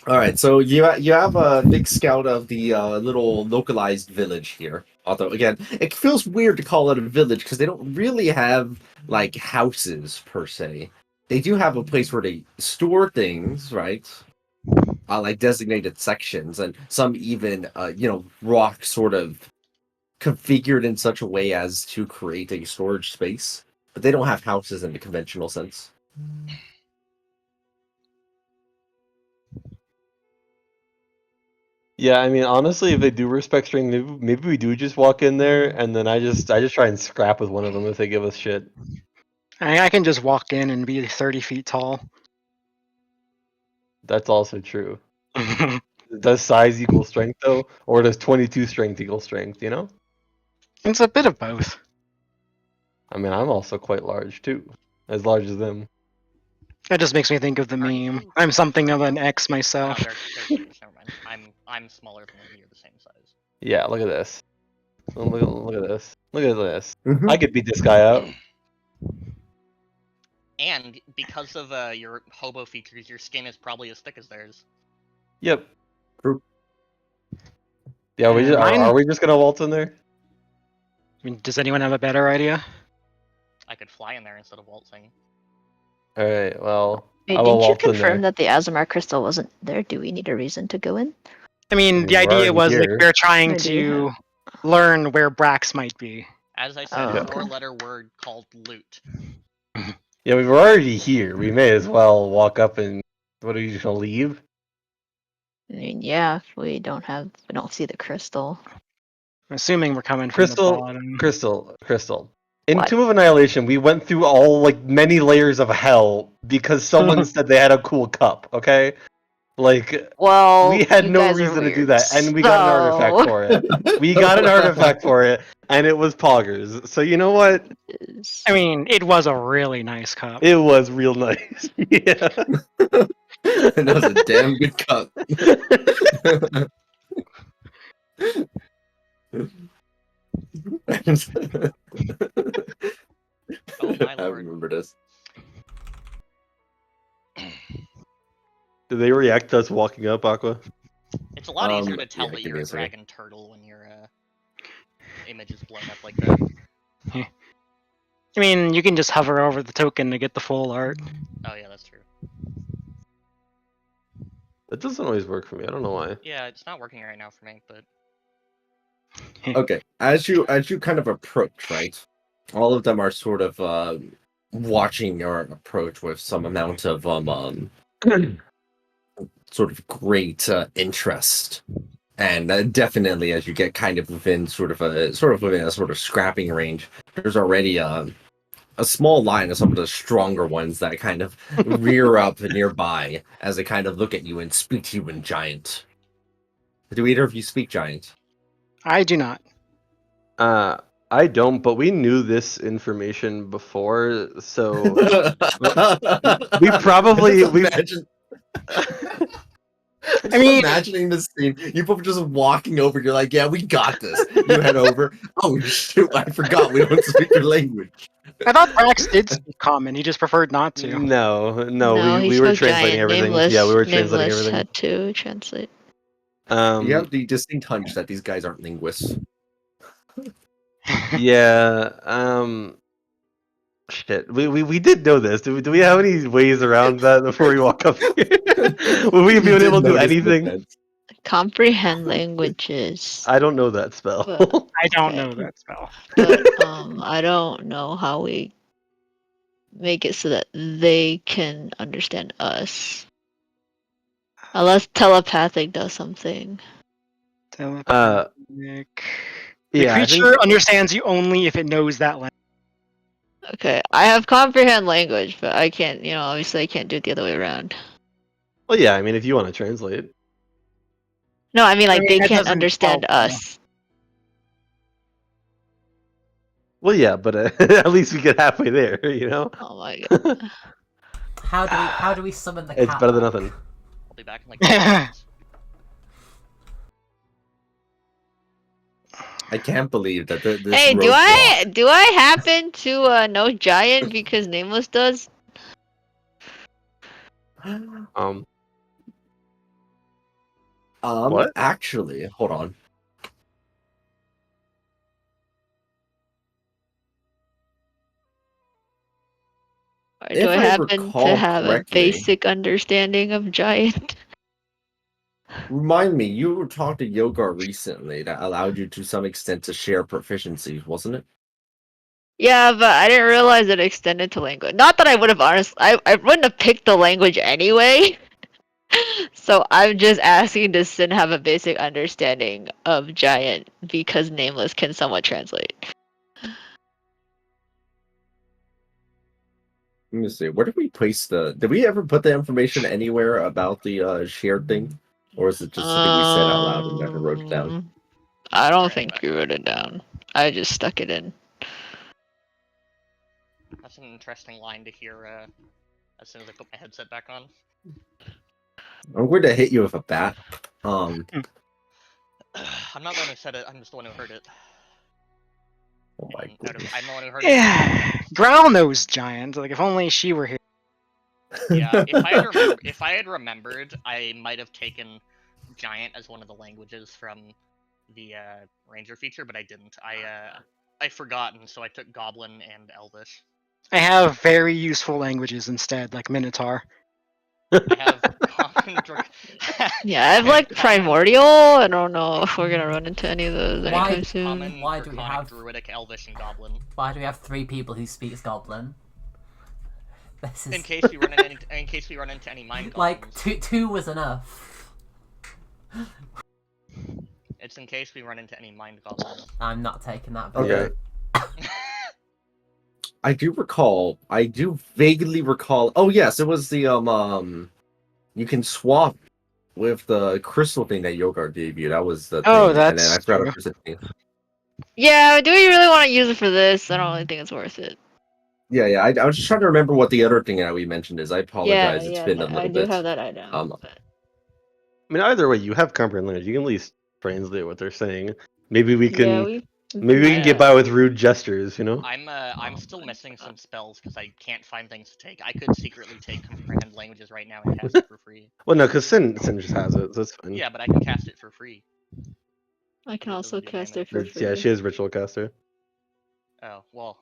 All right, so you have a big scout of the little localized village here. Although again, it feels weird to call it a village because they don't really have like houses per se. They do have a place where they store things, right? Like designated sections, and some even rock sort of configured in such a way as to create a storage space. But they don't have houses in the conventional sense. yeah, I mean, honestly, if they do respect strength, maybe we do just walk in there, and then I just try and scrap with one of them if they give us shit. I can just walk in and be 30 feet tall. That's also true. Does size equal strength though, or does 22 strength equal strength? You know? It's a bit of both. I mean, I'm also quite large too, as large as them. That just makes me think of the Aren't meme. you I'm something of an triple? X No, myself. they're twos. Never mind. I'm smaller than them. You're the same size. Yeah, look at this. Look at this. Look at this. Mhm. I could beat this guy up. And because of your hobo features, your skin is probably as thick as theirs. Yep. True. Yeah, Mine- are we just gonna waltz in there? I mean, does anyone have a better idea? I could fly in there instead of waltzing. All right. Well, Wait, I will didn't you waltz in confirm there. that the Azamar crystal wasn't there? Do we need a reason to go in? I mean, the We're idea already was like here. we're trying Or do you to learn where Brax might be. As I said, Oh, a okay. four-letter word called loot. Yeah, we were already here. We may as well walk up and. What are you just gonna leave? I mean, yeah, if we don't see the crystal. I'm assuming we're coming from Crystal, the bottom. Crystal. In What? Tomb of Annihilation, we went through all like many layers of hell because someone said they had a cool cup. Okay, like Well, we had you no guys are reason to do weird. that, and we got an artifact So- for it. We got an artifact for it, and it was Poggers. So you know what? I mean, it was a really nice cup. It was real nice. Yeah. That was a damn good cut. Oh my I lord. remember this. Did they react to us walking up, Aqua? It's a lot easier to tell yeah, that give you're me a a second. dragon turtle when your image is blown up like that. I mean, you can just hover over the token to get the full art. Oh yeah, that's true. That doesn't always work for me. I don't know why. Yeah, it's not working right now for me, but Okay, as you kind of approach, right? All of them are sort of watching your approach with some amount of sort of great interest, and definitely as you get kind of within sort of a scrapping range, there's already a small line of some of the stronger ones that kind of rear up nearby as they kind of look at you and speak to you in Giant. Do either of you speak Giant? I do not. I don't, but we knew this information before, so we probably Just we. imagine. I mean, Imagining this scene, you both just walking over. You're like, "Yeah, we got this." You head over. Oh shoot! I forgot we don't speak your language. I thought Brax did speak common. He just preferred not to. No, No, he we were spoke translating giant. everything. Nameless, Yeah, we were translating nameless everything. had to translate. You have the distinct hunch that these guys aren't linguists. Yeah. Shit. We did know this. Do we have any ways around that before we walk up here? Will we be You did able to do notice the anything? fence. Comprehend languages. I don't know that spell. But, I don't okay. know that spell. But I don't know how we make it so that they can understand us. Unless telepathic does something. Telepathic. The Yeah, I creature understands you only if it knows that language. Okay, I have comprehend language, but I can't, obviously I can't do it the other way around. Well, yeah. I mean, if you want to translate. No, I mean like they that can't doesn't understand help, us. Well, yeah, but at least we get halfway there. Oh my god. How do we summon the cat? It's better than back? nothing. I'll be back in like 10 minutes. I can't believe that this Hey, roadblock. do I happen to know giant because nameless does? What? Actually, hold on. Or If do I I happen to recall have a correctly- basic understanding of giant? Remind me, you talked to Yogar recently that allowed you to some extent to share proficiencies, wasn't it? Yeah, but I didn't realize it extended to language. Not that I would have I wouldn't have picked the language anyway. So I'm just asking to Sin have a basic understanding of giant because nameless can somewhat translate. Let me see. Where did we place did we ever put the information anywhere about the shared thing? Or is it just something we said out loud and never wrote it down? I don't Right, think but- you wrote it down. I just stuck it in. That's an interesting line to hear as soon as I put my headset back on. I'm going to hit you with a bat. I'm not the one who said it, I'm just the one who heard it. Oh my And goodness. I'm the one who heard it. Yeah, Growl knows giant. Like if only she were here. Yeah, if I had remembered, I might have taken giant as one of the languages from the ranger feature, but I didn't. I forgotten, so I took goblin and elvish. I have very useful languages instead, like Minotaur. I have common. Yeah, I have like primordial. I don't know if we're gonna run into any of those Why- anytime soon. Common, Why do we draconic, have- druidic, elvish, and goblin. Why do we have 3 people who speaks Goblin? This is In case we run into any mind goblins. like two was enough. It's in case we run into any mind goblins. I'm not taking that. Okay. I do vaguely recall. Oh yes, it was the you can swap with the crystal thing that Yogar gave you. That was the thing. Oh, And then that's I forgot true. what was it. Yeah, do we really want to use it for this? I don't really think it's worth it. Yeah. I was just trying to remember what the other thing that we mentioned is. I apologize. It's been a little I bit. do have that item. but- I mean, either way, you have comprehend language. You can at least translate what they're saying. Maybe we can. Yeah, we Maybe we can get by with rude gestures, you know? I'm still missing some spells because I can't find things to take. I could secretly take comprehend languages right now and cast it for free. Well, no, because Sin just has it, so that's fine. Yeah, but I can cast it for free. I can It also doesn't do cast it damage. for free. Yeah, she is ritual caster. Oh well,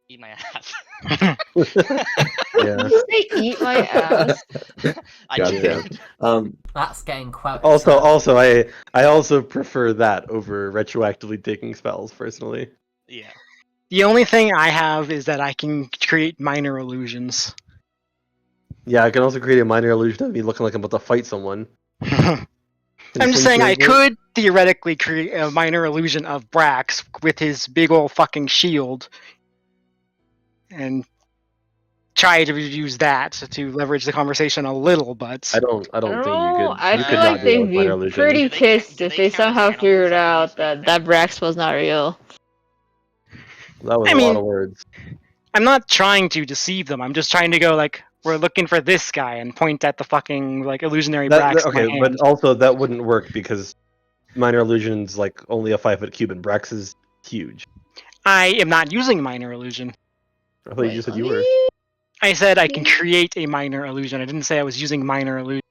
eat my ass. Yeah. Did you say eat my ass? I Goddamn. did. That's getting quoted. Also, I also prefer that over retroactively taking spells personally. Yeah. The only thing I have is that I can create minor illusions. Yeah, I can also create a minor illusion of me looking like I'm about to fight someone. I'm just saying I could theoretically create a minor illusion of Brax with his big ol' fucking shield and try to use that to leverage the conversation a little, but I don't think you know. could. I You feel could like not do that with they'd minor be illusion. pretty Do they pissed do if they they count as somehow animals? figured Like, can you out speak that with that animals? Brax was not real. That was I a lot mean, of words. I'm not trying to deceive them. I'm just trying to go like, we're looking for this guy and point at the fucking like illusionary Brax in my Okay, but hand. also that wouldn't work because minor illusion's like only a 5-foot cube and Brax is huge. I am not using minor illusion. I thought you just said let you were. me- I said I can create a minor illusion. I didn't say I was using minor illusion.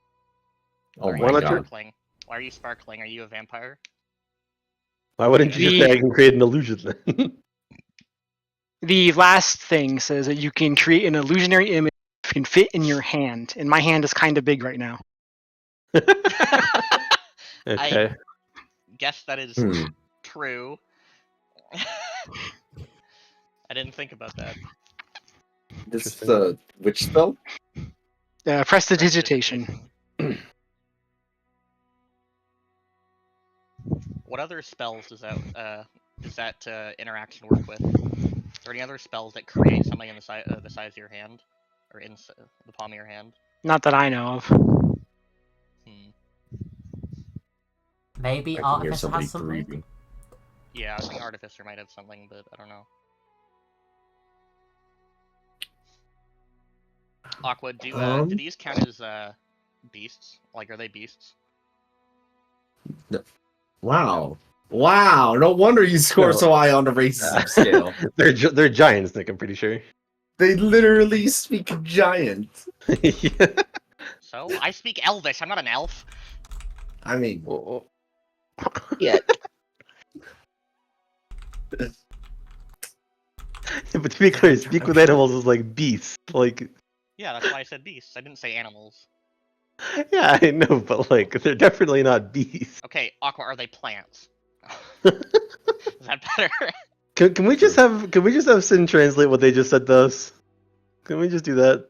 Oh Why my are you not your- god. sparkling? Why are you sparkling? Are you a vampire? Why wouldn't you just say I can create an illusion then? The last thing says that you can create an illusionary image that can fit in your hand, and my hand is kind of big right now. Okay. Guess that is Hmm. true. I didn't think about that. This Interesting. which spell? Prestidigitation. What other spells does that interaction work with? Are there any other spells that create something in the size of your hand, or in the palm of your hand? Not that I know of. Hmm. Maybe I can hear Artificer somebody has something. breathing. Yeah, I think Artificer might have something, but I don't know. Aqua, do these count as beasts? Like, are they beasts? Wow. Wow. No wonder you score No. so high on the racism scale. They're giants, Nick. I'm pretty sure. They literally speak giant. Yeah. So I speak Elvish. I'm not an elf. I mean, Well, Yeah. but to be clear, speak with animals is like beasts. Like, Yeah, that's why I said beasts. I didn't say animals. yeah, I know, but like, they're definitely not beasts. Okay, Aqua, are they plants? Is that better? Can we just have Sin translate what they just said to us? Can we just do that?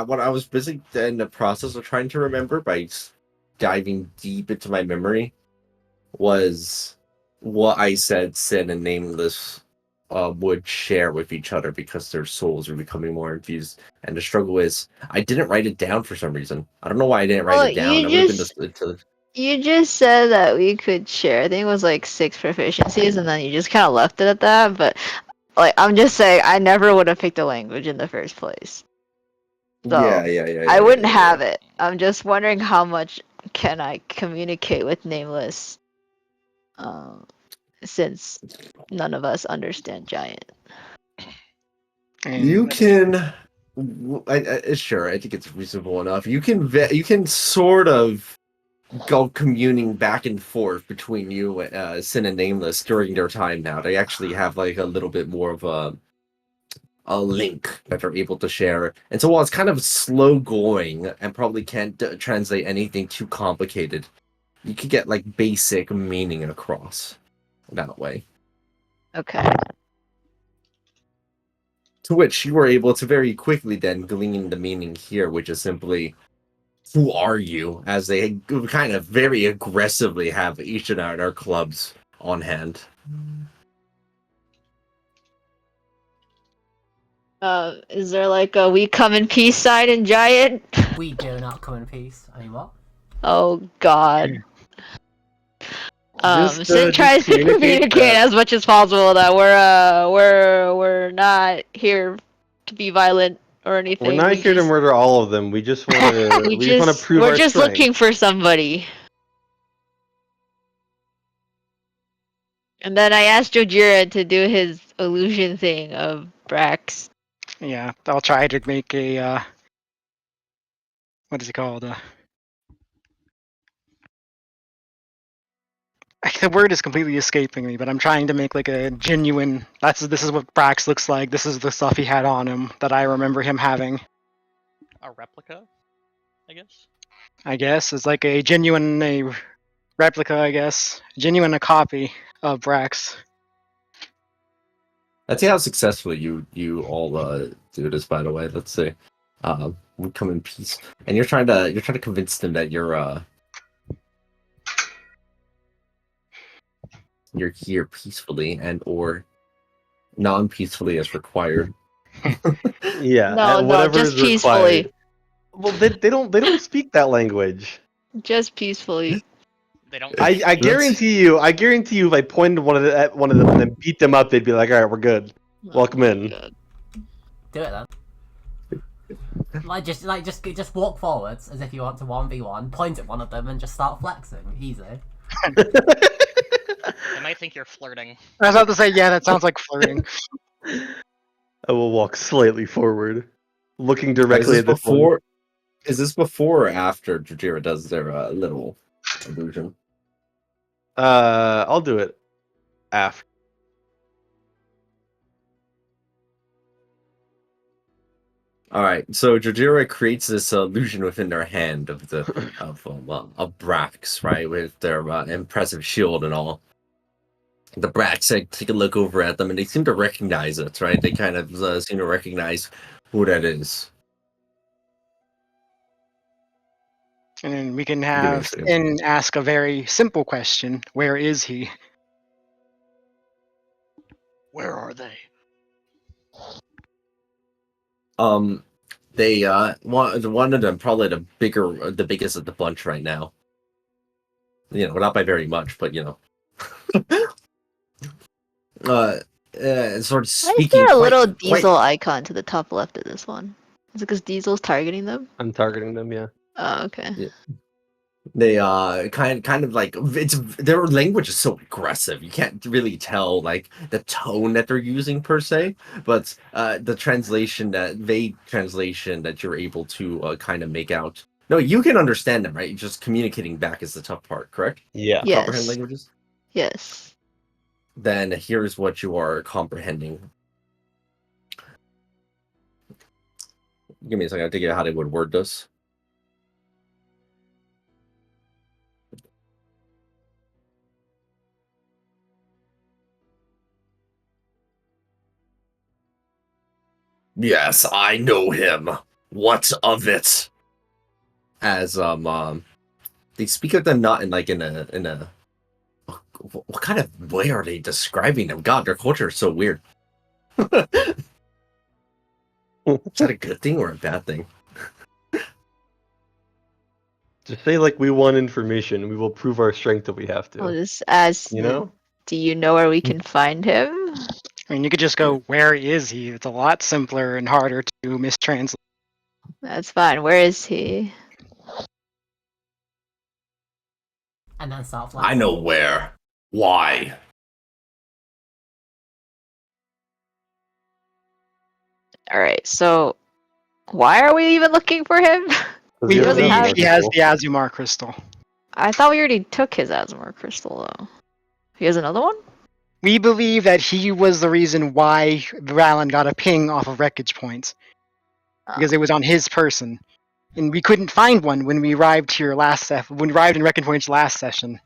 what I was busy in the process of trying to remember by diving deep into my memory was what I said Sin and Nameless would share with each other because their souls are becoming more infused. And the struggle is, I didn't write it down for some reason. I don't know why I didn't write Well, it down. That would have been you just said that we could share. I think it was like 6 proficiencies, and then you just kind of left it at that. But like, I'm just saying, I never would have picked a language in the first place. So yeah. I wouldn't have it. I'm just wondering how much can I communicate with Nameless, since none of us understand giant. You And can, sure. I think it's reasonable enough. You can sort of go communing back and forth between you, Sin and Nameless during their time now. They actually have like a little bit more of a link that they're able to share. And so while it's kind of slow going and probably can't translate anything too complicated, you could get like basic meaning across that way. Okay. To which you were able to very quickly then glean the meaning here, which is simply, who are you? As they kind of very aggressively have each of their clubs on hand. Is there like a we come in peace side in giant? We do not come in peace. I mean, what? Oh God. Just Sin tries to communicate that- as much as possible that we're not here to be violent or anything. We're not We here to just- murder all of them. We just want to. we just want to prove we're our just strength. looking for somebody. And then I asked Jojira to do his illusion thing of Brax. Yeah, I'll try to make a what is it called? The word is completely escaping me, but I'm trying to make like a genuine. This is what Brax looks like. This is the stuff he had on him that I remember him having. A replica, I guess. I guess it's like a replica. I guess a copy of Brax. Let's see how successfully you all do this. By the way, let's see. We come in peace, and you're trying to convince them that you're here peacefully and or non-peacefully as required. Yeah, No, no, whatever just is required. peacefully. Well, they don't speak that language. Just peacefully. They don't. I speak guarantee you, if I pointed at one of them and then beat them up, they'd be like, "All right, we're good. Welcome Oh my in." God. Do it then. Just walk forwards as if you want to 1v1, point at one of them and just start flexing. Easy. They might think you're flirting. I was about to say, yeah, that sounds like flirting. I will walk slightly forward, looking Is directly this at this one. before? Is this before or after Jojira does their little illusion? I'll do it after. All right, so Jojira creates this illusion within their hand of Brax, right, with their impressive shield and all. The Brax take a look over at them, and they seem to recognize it, right? They kind of seem to recognize who that is. And then we can me a have second. Finn ask a very simple question: where is he? Where are they? They one of them probably the biggest of the bunch right now. You know, not by very much, but you know. Sort of Why is speaking there a little quite Diesel icon to the top left of this one? Is it because Diesel's targeting them? I'm targeting them. Yeah. Oh, okay. Yeah. They kind of like their language is so aggressive. You can't really tell like the tone that they're using per se, but the vague translation that you're able to kind of make out. No, you can understand them, right? Just communicating back is the tough part, correct? Yeah. Comprehend Yes. languages. Yes. Then here's what you are comprehending. Give me a second. I'll take out how they would word this. Yes, I know him. What of it? As they speak of them not in like in a what kind of way are they describing them? God, their culture is so weird. Is that a good thing or a bad thing? Just say like we want information. We will prove our strength if we have I'll to. just ask. You know? Do you know where we can find him? I mean, you could just go, "Where is he?" It's a lot simpler and harder to mistranslate. That's fine. Where is he? And then start flexing. I know where. Why? All right. So, why are we even looking for him? 'Cause We he doesn't doesn't have- believe he has the Azumar crystal. I thought we already took his Azumar crystal though. He has another one? We believe that he was the reason why Rallen got a ping off of wreckage points because it was on his person, and we couldn't find one when we arrived here when we arrived in wreckage points last session.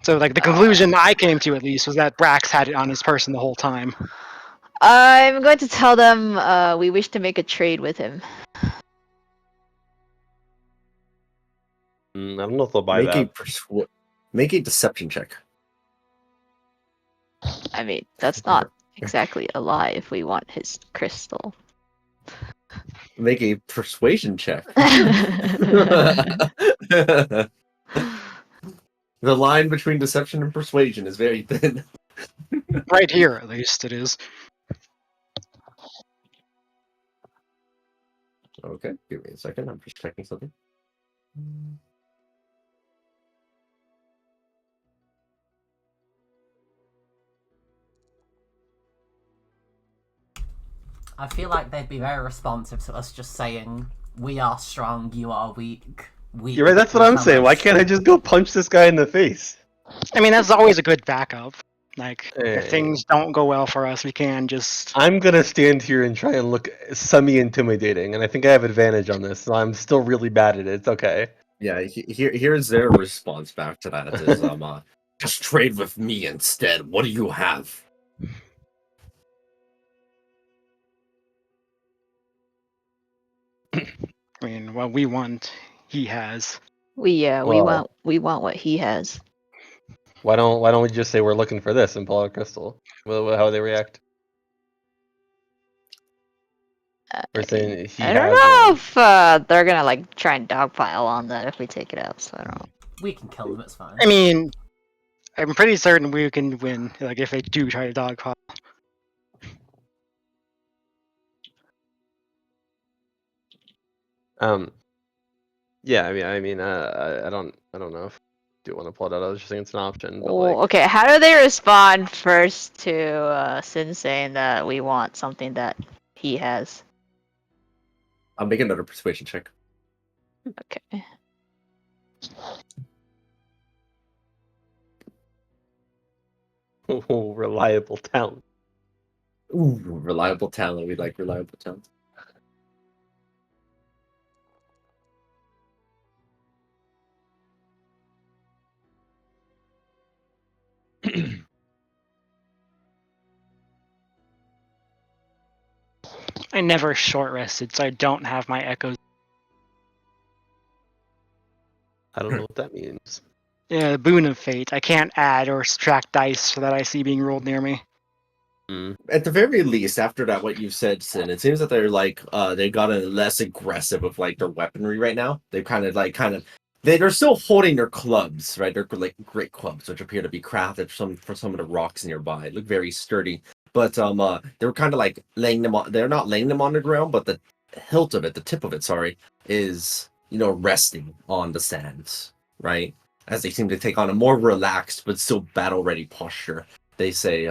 So, like, the conclusion I came to, at least, was that Brax had it on his person the whole time. I'm going to tell them we wish to make a trade with him. I don't know if they'll buy that. Make a deception check. I mean, that's not exactly a lie if we want his crystal. Make a persuasion check. The line between deception and persuasion is very thin. Right here, at least, it is. Okay, give me a second. I'm just checking something. I feel like they'd be very responsive to us just saying, "We are strong, you are weak." Weak. You're right. That's what I'm tell saying. Why us. can't I just go punch this guy in the face? I mean, that's always a good backup. Like, if Hey. things don't go well for us, we can just. I'm gonna stand here and try and look semi-intimidating, and I think I have advantage on this. So I'm still really bad at it. It's okay. Yeah, here's their response back to that is just trade with me instead. What do you have? I mean, what we want, he has. We Well- we want what he has. Why don't we just say we're looking for this and pull out a crystal? How would they react? We're saying he I don't has know one. if they're gonna like try and dogpile on that if we take it out. So I don't know. We can kill them. It's fine. I mean, I'm pretty certain we can win. Like, if they do try to dogpile. Yeah. I don't know if I do want to pull it out. I was just saying it's an option, but Well, like, okay, how do they respond first to Sin saying that we want something that he has? I'll make another persuasion check. Okay. reliable talent. Ooh, reliable talent. We like reliable talent. I never short rested, so I don't have my echoes. I don't know what that means. Yeah, the boon of fate. I can't add or subtract dice that I see being rolled near me. At the very least, after that, what you said, Sin, it seems that they're like they gotten less aggressive with like their weaponry right now. They've they're still holding their clubs, right? They're like great clubs, which appear to be crafted for some of the rocks nearby. They look very sturdy. But they're kind of like laying them on. They're not laying them on the ground, but the hilt of it, the tip of it, sorry, is resting on the sands, right? As they seem to take on a more relaxed but still battle ready posture. They say,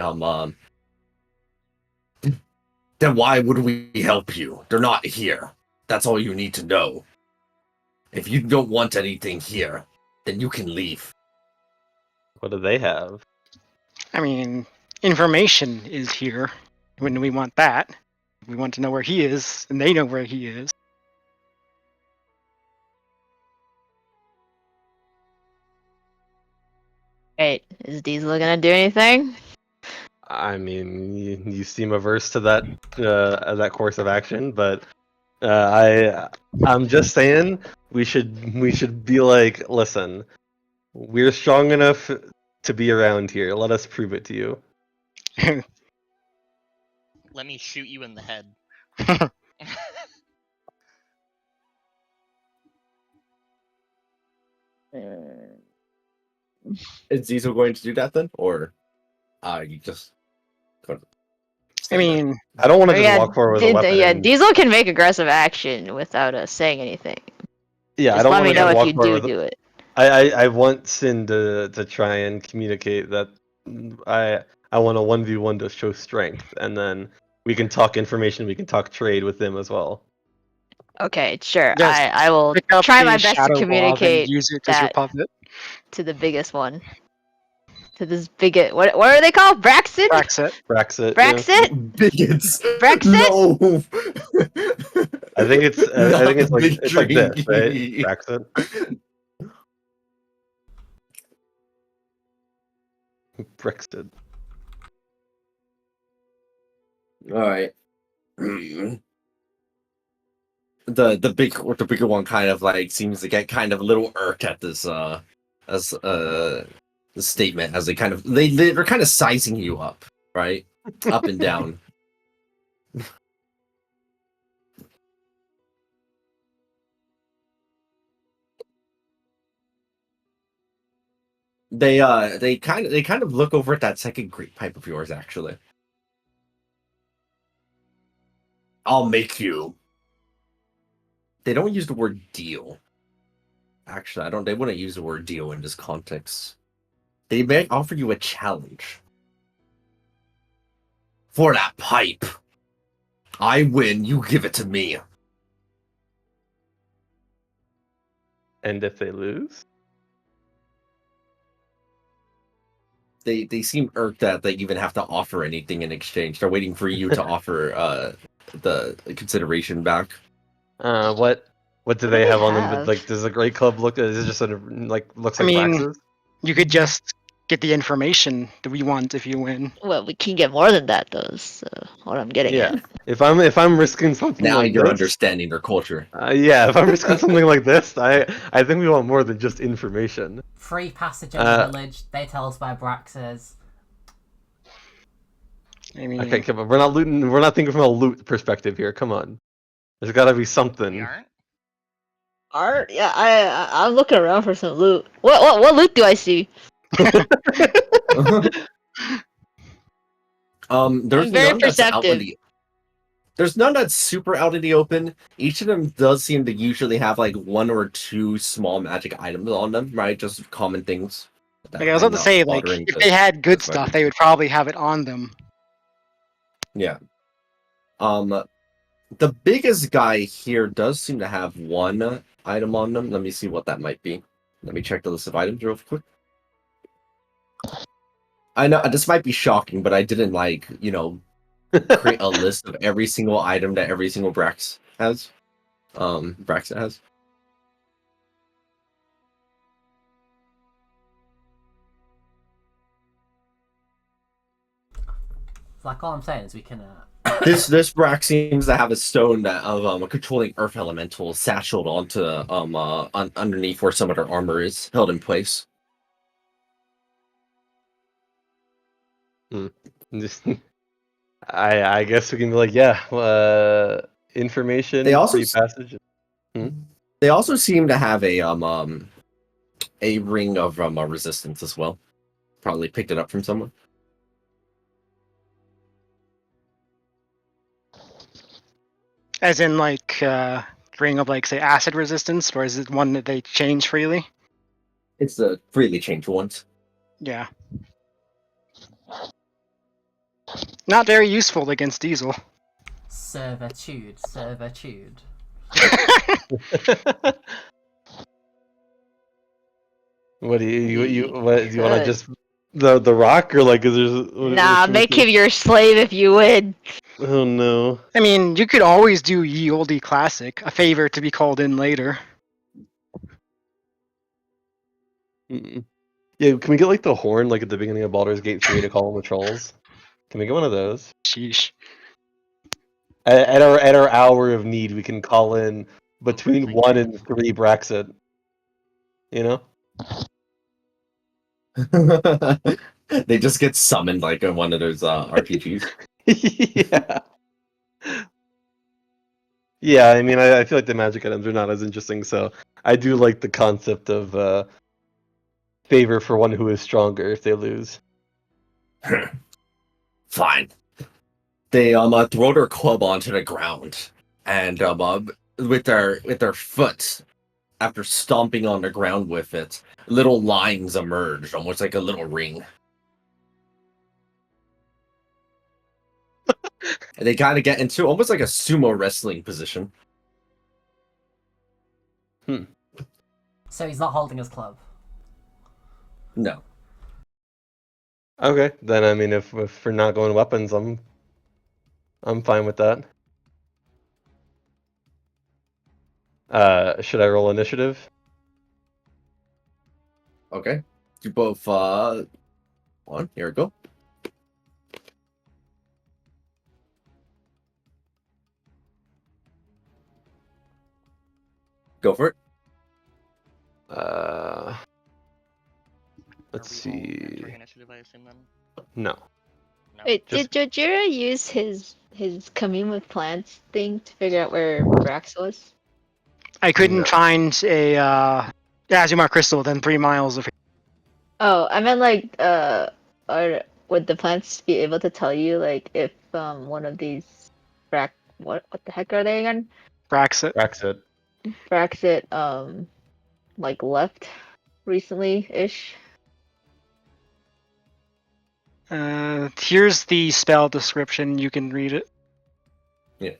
then why would we help you? They're not here. That's all you need to know. If you don't want anything here, then you can leave. What do they have? I mean, information is here. When we want that, we want to know where he is, and they know where he is. Wait, is Diesel gonna do anything? I mean, you seem averse to that course of action, but I'm just saying we should be like, listen, we're strong enough to be around here. Let us prove it to you. Let me shoot you in the head. Is Zizo going to do that then? Or you just go to I stand there? mean, I don't want to Oh, just yeah, walk forward with a weapon. yeah, and- Diesel can make aggressive action without us saying anything. yeah, I Just don't let want me to know just if walk you forward do with. it. I want Sin to try and communicate that I want a 1v1 to show strength, and then we can talk information. We can talk trade with them as well. Okay, sure. Yes, I will pick up try the my best to shadow blob and communicate use it as your that puppet. to the biggest one. To this bigot. What are they called? Braxton? Braxit. Braxit. Braxit? Bigots. Brexit? No. I think it's Not like big it's like this, right? drinky. Braxit. Brexit. All right. The bigger one kind of like seems to get kind of a little irked at this as the statement as they're kind of sizing you up, right? Up and down. They kind of look over at that second great pipe of yours actually. I'll make you. They don't use the word deal. Actually, I don't. They wouldn't use the word deal in this context. They may offer you a challenge for that pipe. I win. You give it to me. And if they lose? They seem irked that they even have to offer anything in exchange. They're waiting for you to offer the consideration back. What do do they they have on them? have? Like, does the Great Club look? Is it just sort of like looks I like mean, Brax's? you could just get the information that we want if you win. Well, we can get more than that, though. So what I'm getting Yeah. at. If I'm risking something Now like you're this, understanding their culture. yeah. If I'm risking something like this, I think we want more than just information. Free passage of the Uh, village. They tell us where Brax is. I mean, Okay, come on. We're not looting. We're not thinking from a loot perspective here. Come on. There's got to be We something. aren't. Art? Yeah, I'm looking around for some loot. What loot do I see? There's I'm very none that's out in perceptive. the. There's none that's super out in the open. Each of them does seem to usually have like one or two small magic items on them, right? Just common things. That like I was might about to not say, bother like him if to they had good specify. stuff, they would probably have it on them. Yeah. The biggest guy here does seem to have one item on them. Let me see what that might be. Let me check the list of items real quick. I know this might be shocking, but I didn't create a list of every single item that every single Brax has. Brax has. Like all I'm saying is we can. This Brax seems to have a stone that of controlling earth elemental satcheled onto underneath where some of their armor is held in place. I guess we can be like, yeah, information, They also free passage. they also seem to have a ring of resistance as well. Probably picked it up from someone. As in, like, ring of, like, say, acid resistance, or is it one that they change freely? It's the freely changed ones. Yeah. Not very useful against Diesel. Servitude. What do you We what do you want to could. just the rock or like is there Nah, should we make do? him your slave if you win. Oh no. I mean, you could always do Ye Olde Classic, a favor to be called in later. Mm-mm. Yeah, can we get like the horn like at the beginning of Baldur's Gate 3 to call on the trolls? Can we get one of those? Sheesh. At our hour of need, we can call in between 1 and 3 Braxit. You know? They just get summoned like in one of those RPGs. Yeah. Yeah, I mean, I feel like the magic items are not as interesting, so I do like the concept of favor for one who is stronger if they lose. Fine. They throw their club onto the ground, and with their foot, after stomping on the ground with it, little lines emerge, almost like a little ring. And they kind of get into almost like a sumo wrestling position. So he's not holding his club. No. Okay, then I mean, if we're not going weapons, I'm fine with that. Should I roll initiative? Okay. You both one. Here we go. Go for it. Let's Are we all see. entering initiative, I assume then? No. No. Wait, Just- did Jojira use his commune with plants thing to figure out where Brax was? I couldn't No. find a Azumar crystal within 3 miles of here. Oh, I meant like or would the plants be able to tell you like if one of these what the heck are they again? Braxit. Braxit. Braxit like left recently ish. Here's the spell description. You can read it. Yeah.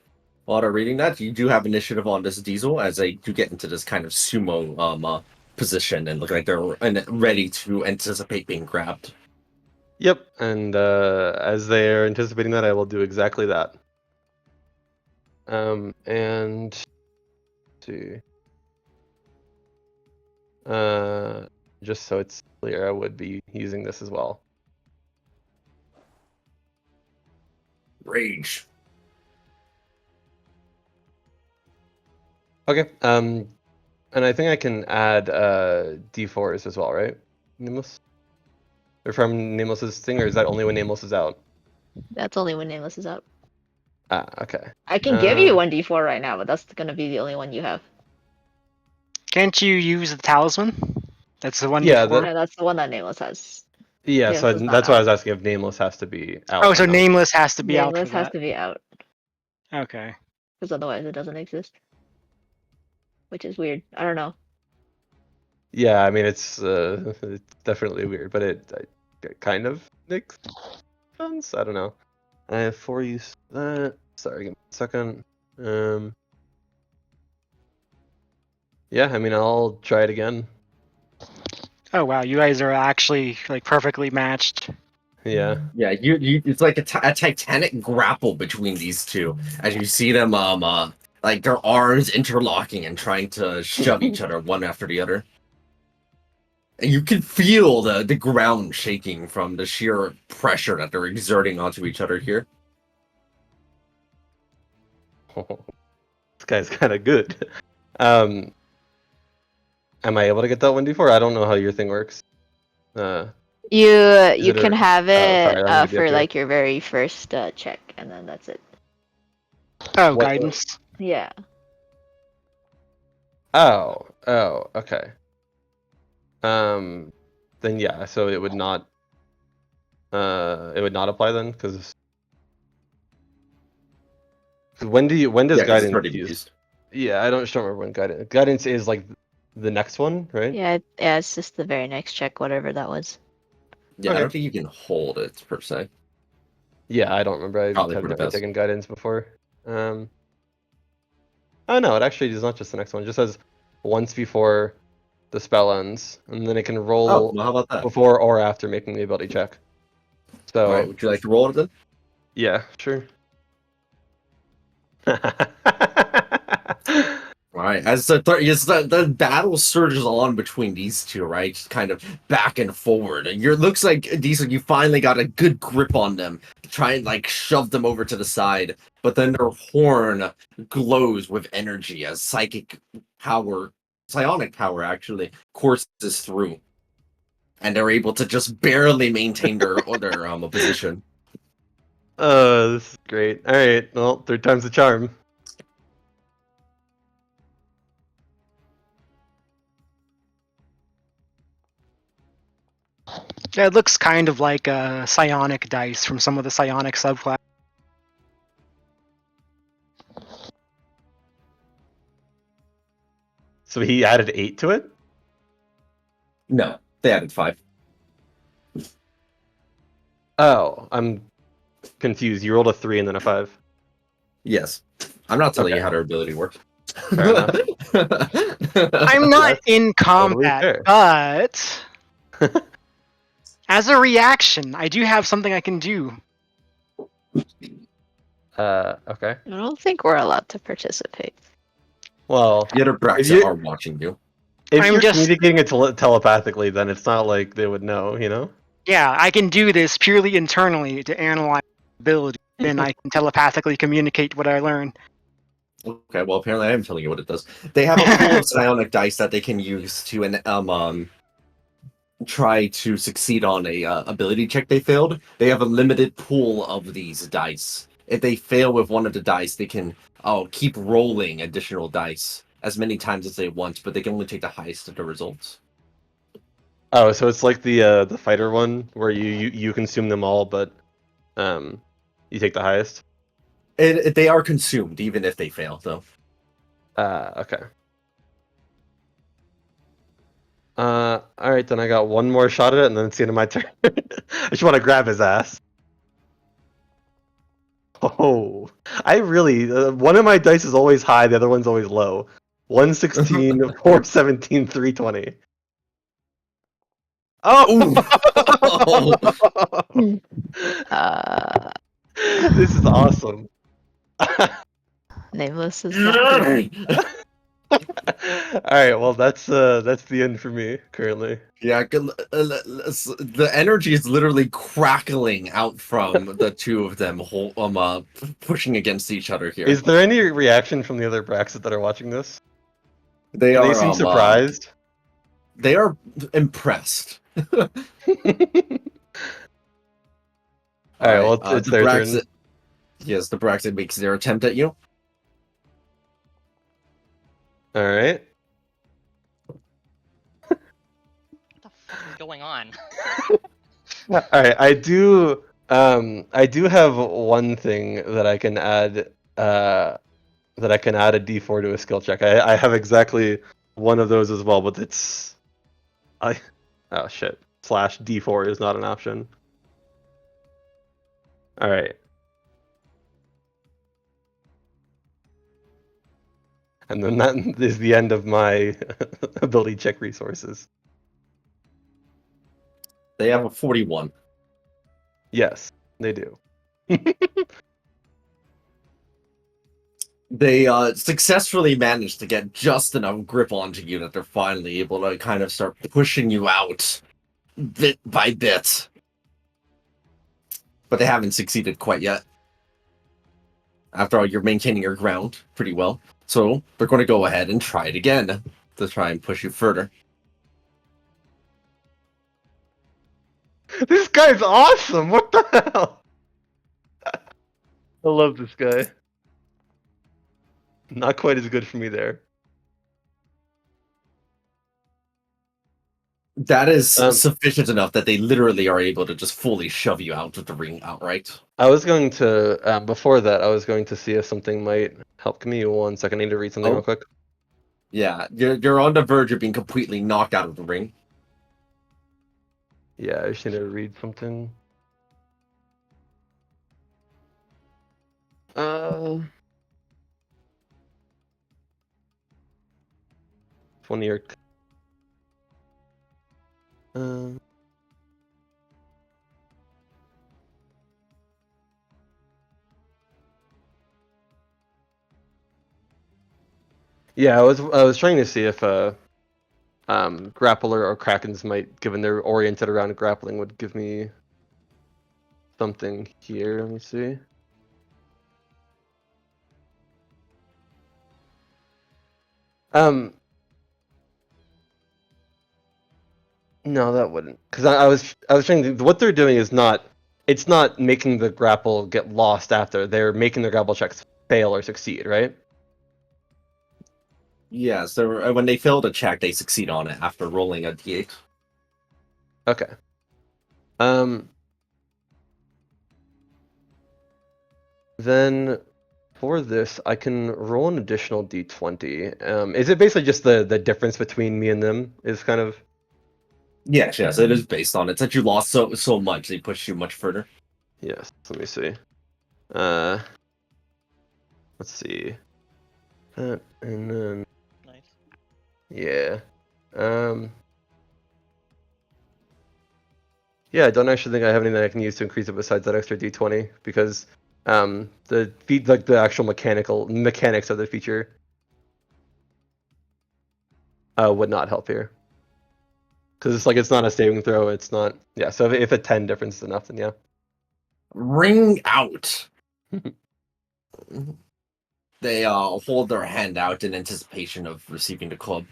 while they're reading that, you do have initiative on this Diesel as they do get into this kind of sumo position and look like they're ready to anticipate being grabbed. Yep, and as they are anticipating that, I will do exactly that. And let's see. Just so it's clear, I would be using this as well. Rage. Okay. And I think I can add D4s as well, right? Nameless? Or from Nameless's thing, or is that only when Nameless is out? That's only when Nameless is out. Ah, okay. I can give you 1d4 right now, but that's gonna be the only one you have. Can't you use the talisman? That's the one Yeah, before. Yeah, that's the one that Nameless has. Yeah, Nameless so is not that's why I out. was asking if Nameless has to be out. Oh, or so not. Nameless has to be out for Nameless has that. to be out, Okay. because otherwise it doesn't exist. Which is weird. I don't know. Yeah, I mean it's definitely weird, but it kind of makes sense. I don't know. I have 4 use that. Sorry, give me a second. Yeah, I mean I'll try it again. Oh wow, you guys are actually like perfectly matched. Yeah. Yeah, you it's like a titanic grapple between these two as you see them like their arms interlocking and trying to shove each other one after the other. And you can feel the ground shaking from the sheer pressure that they're exerting onto each other here. This guy's kind of good. Am I able to get that 1d4? I don't know how your thing works. You it can a- have oh, it sorry, that would be up for here. like your very first check, and then that's it. Oh, What- guidance. Yeah. Oh, okay. Then yeah, so it would not apply then, because when does Yeah, 'cause it's guidance already use? used. Yeah, I don't remember when guidance is like the next one, right? Yeah, it's just the very next check, whatever that was. Yeah, I Okay. don't think you can hold it per se. Yeah, I don't remember. I've Probably for the never best. taken guidance before. Oh no, it actually is not just the next one. It just says once before the spell ends, and then it can Oh, roll well, how about that? before or after making the ability check. So All right, would you like to roll it then? yeah, sure. All right, as the battle surges on between these two, right? Just kind of back and forward, and it looks like you finally got a good grip on them to try and like shove them over to the side, but then their horn glows with energy as psionic power actually courses through, and they're able to just barely maintain their position. This is great. All right, well, third time's the charm. Yeah, it looks kind of like a psionic dice from some of the psionic subclass. So he added 8 to it. No, they added 5. Oh, I'm confused. You rolled a 3 and then a 5. Yes, I'm not telling Okay. you how their ability works. Fair enough. I'm not That's in totally combat, fair. but as a reaction, I do have something I can do. Okay. I don't think we're allowed to participate. Well, The other if Brax you are watching you. if I'm you're just- communicating it telepathically, then it's not like they would know, you know? Yeah, I can do this purely internally to analyze ability. Then I can telepathically communicate what I learned. Okay, well apparently I am telling you what it does. They have a pool of psionic dice that they can use to try to succeed on a ability check they failed. They have a limited pool of these dice. If they fail with one of the dice, they can keep rolling additional dice as many times as they want, but they can only take the highest of the results. Oh, so it's like the fighter one where you consume them all, but you take the highest. They are consumed even if they fail, though. Okay. All right, then I got one more shot at it, and then it's the end of my turn. I just want to grab his ass. Oh, I really one of my dice is always high, the other one's always low. 116, 417, 320. Oh! Ooh. Uh, This is awesome. nameless is that? All right, well that's the end for me currently. Yeah, the energy is literally crackling out from the two of them, pushing against each other here. Is there any reaction from the other Braxit that are watching this? They Do they are seem surprised? they are impressed. All right, well it's The their turn. Braxit. Yes, the Braxit makes their attempt at you. All right. What the fuck is going on? All right, I do have one thing that I can add that I can add a D4 to a skill check. I have exactly one of those as well, but it's oh shit. Slash D4 is not an option. All right. And then that is the end of my ability check resources. They have a 41. Yes, they do. They successfully managed to get just enough grip onto you that they're finally able to kind of start pushing you out bit by bit. But they haven't succeeded quite yet. After all, you're maintaining your ground pretty well. So they're going to go ahead and try it again to try and push you further. This guy's awesome! What the hell? I love this guy. Not quite as good for me there. That is sufficient enough that they literally are able to just fully shove you out of the ring outright. I was going to, before that, I was going to see if something might help. Give me 1 second. I need to read something real quick. Yeah, you're on the verge of being completely knocked out of the ring. Yeah, I just need to read something. One of your. Yeah, I was trying to see if grappler or krakens might, given they're oriented around grappling, would give me something here. Let me see. No, that wouldn't. Because I was trying to. What they're doing is not. It's not making the grapple get lost after. They're making their grapple checks fail or succeed, right? Yeah, so when they fail to check, they succeed on it after rolling a d8. Okay. Then for this, I can roll an additional d20. Is it basically just the difference between me and them is kind of? Yes, it is based on it. Since you lost so much, they pushed you much further. Yes. Let me see. Let's see. And then Nice. yeah. Yeah, I don't actually think I have anything I can use to increase it besides that extra d20 because the actual mechanics of the feature would not help here. Because it's not a saving throw, it's not. Yeah, so if a 10 difference is enough, then yeah. Ring out. They hold their hand out in anticipation of receiving the club.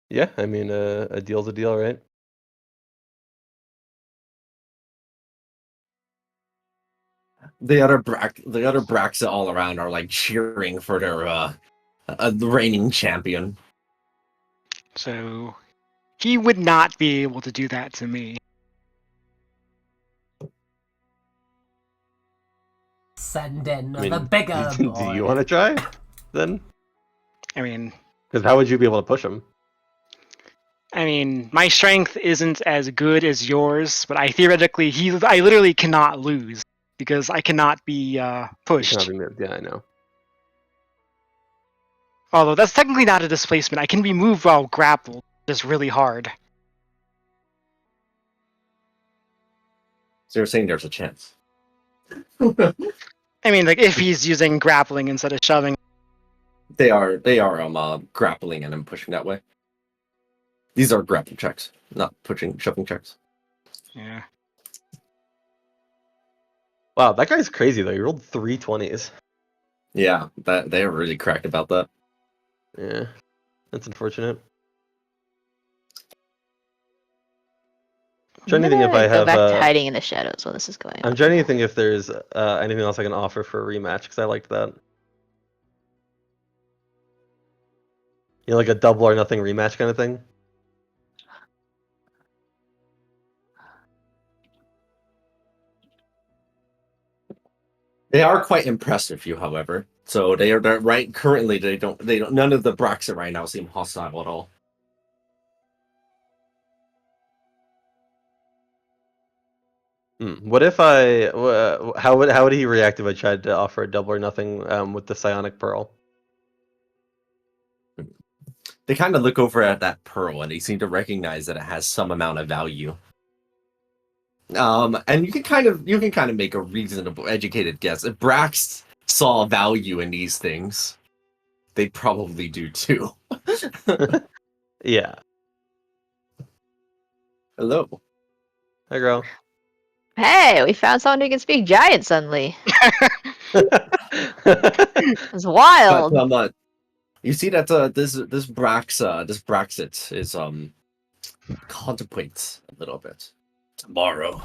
Yeah, I mean a deal's a deal, right? The other Braxa all around are like cheering for their the reigning champion. So he would not be able to do that to me. Send in I mean, the bigger boy. Do you want to try then? I mean, Because how would you be able to push him? my strength isn't as good as yours, but I literally cannot lose. because I cannot be You pushed. cannot be moved. Yeah, I know. Although that's technically not a displacement. I can be moved while grappled, just really hard. So you're saying there's a chance. I mean, like if he's using grappling instead of shoving. They are grappling and then pushing that way. These are grapple checks, not shoving checks. Yeah. Wow, that guy's crazy though. He rolled 3 20s. Yeah, that they are really cracked about that. Yeah, that's unfortunate. I'm Trying to think if gonna I go have. back to hiding in the shadows while this is going I'm on. trying to think if there's anything else I can offer for a rematch because I liked that. You know, like a double or nothing rematch kind of thing. They are quite impressed with you, however. So they're right currently. They don't. None of the Braxton right now seem hostile at all. What if how would he react if I tried to offer a double or nothing with the psionic pearl? They kind of look over at that pearl and they seem to recognize that it has some amount of value. And you can kind of make a reasonable, educated guess. If Brax saw value in these things, they probably do too. Yeah. Hello. Hi, girl. Hey, we found someone who can speak giant suddenly. It's But wild. you see that this Braxit is contemplates a little bit. Tomorrow.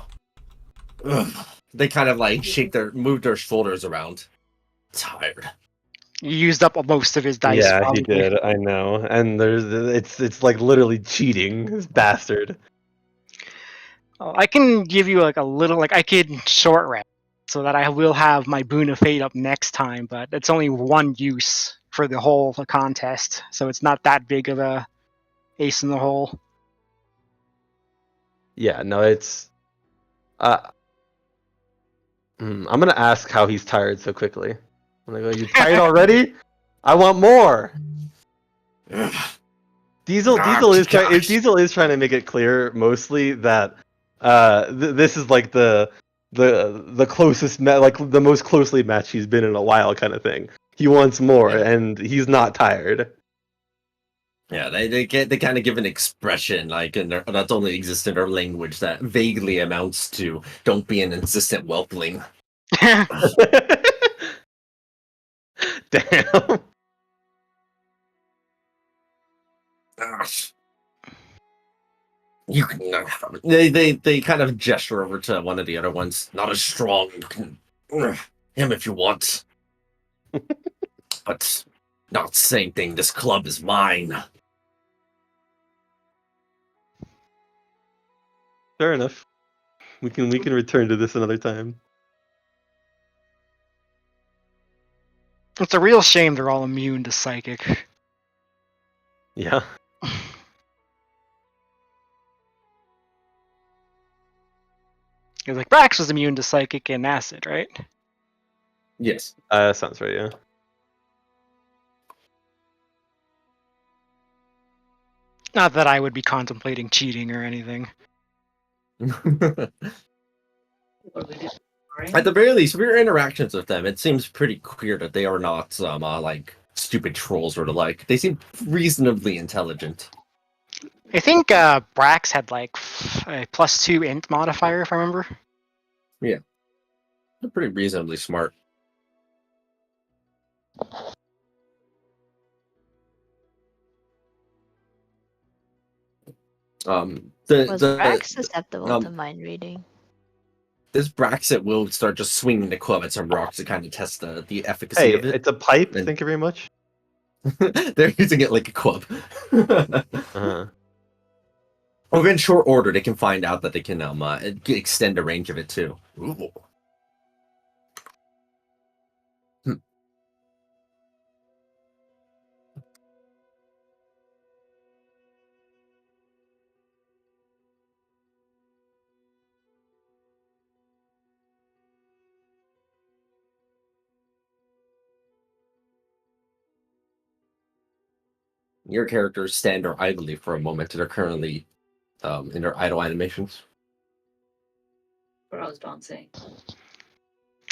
Ugh. They kind of like move their shoulders around. Tired. He used up most of his dice. Yeah, he probably. did. I know. And it's like literally cheating, this bastard. Oh, I can give you like a little, like I can short rest so that I will have my Boon of Fate up next time, but it's only one use for the whole contest, so it's not that big of a ace in the hole. Yeah, no, it's. I'm gonna ask how he's tired so quickly. I'm gonna go, you tired already? I want more. Ugh. Diesel is trying to make it clear mostly that this is like the closest like the most closely matched he's been in a while kind of thing. He wants more Yeah. and he's not tired. Yeah, they kind of give an expression like that only exists in their language that vaguely amounts to "Don't be an insistent whelpling." Damn. Ugh. You can. They kind of gesture over to one of the other ones. Not as strong. You can him if you want, but not same thing. This club is mine. Fair enough. We can return to this another time. It's a real shame they're all immune to psychic. Yeah. Because like Brax was immune to psychic and acid, right? Yes. Sounds right, yeah. Not that I would be contemplating cheating or anything. At the very least, with your interactions with them, it seems pretty clear that they are not like stupid trolls or the like. They seem reasonably intelligent. I think Brax had like a +2 int modifier, if I remember. They're pretty reasonably smart. Was Brax The susceptible to mind reading? this Braxit will start just swinging the club at some rocks to kind of test the efficacy Hey, of it. it's a pipe. And Thank you very much. they're using it like a club. Uh-huh. Within short order, they can find out that they can extend the range of it too. Ooh. Hmm. your characters stand there idly for a moment. They're currently in their idle animations. What I was dancing.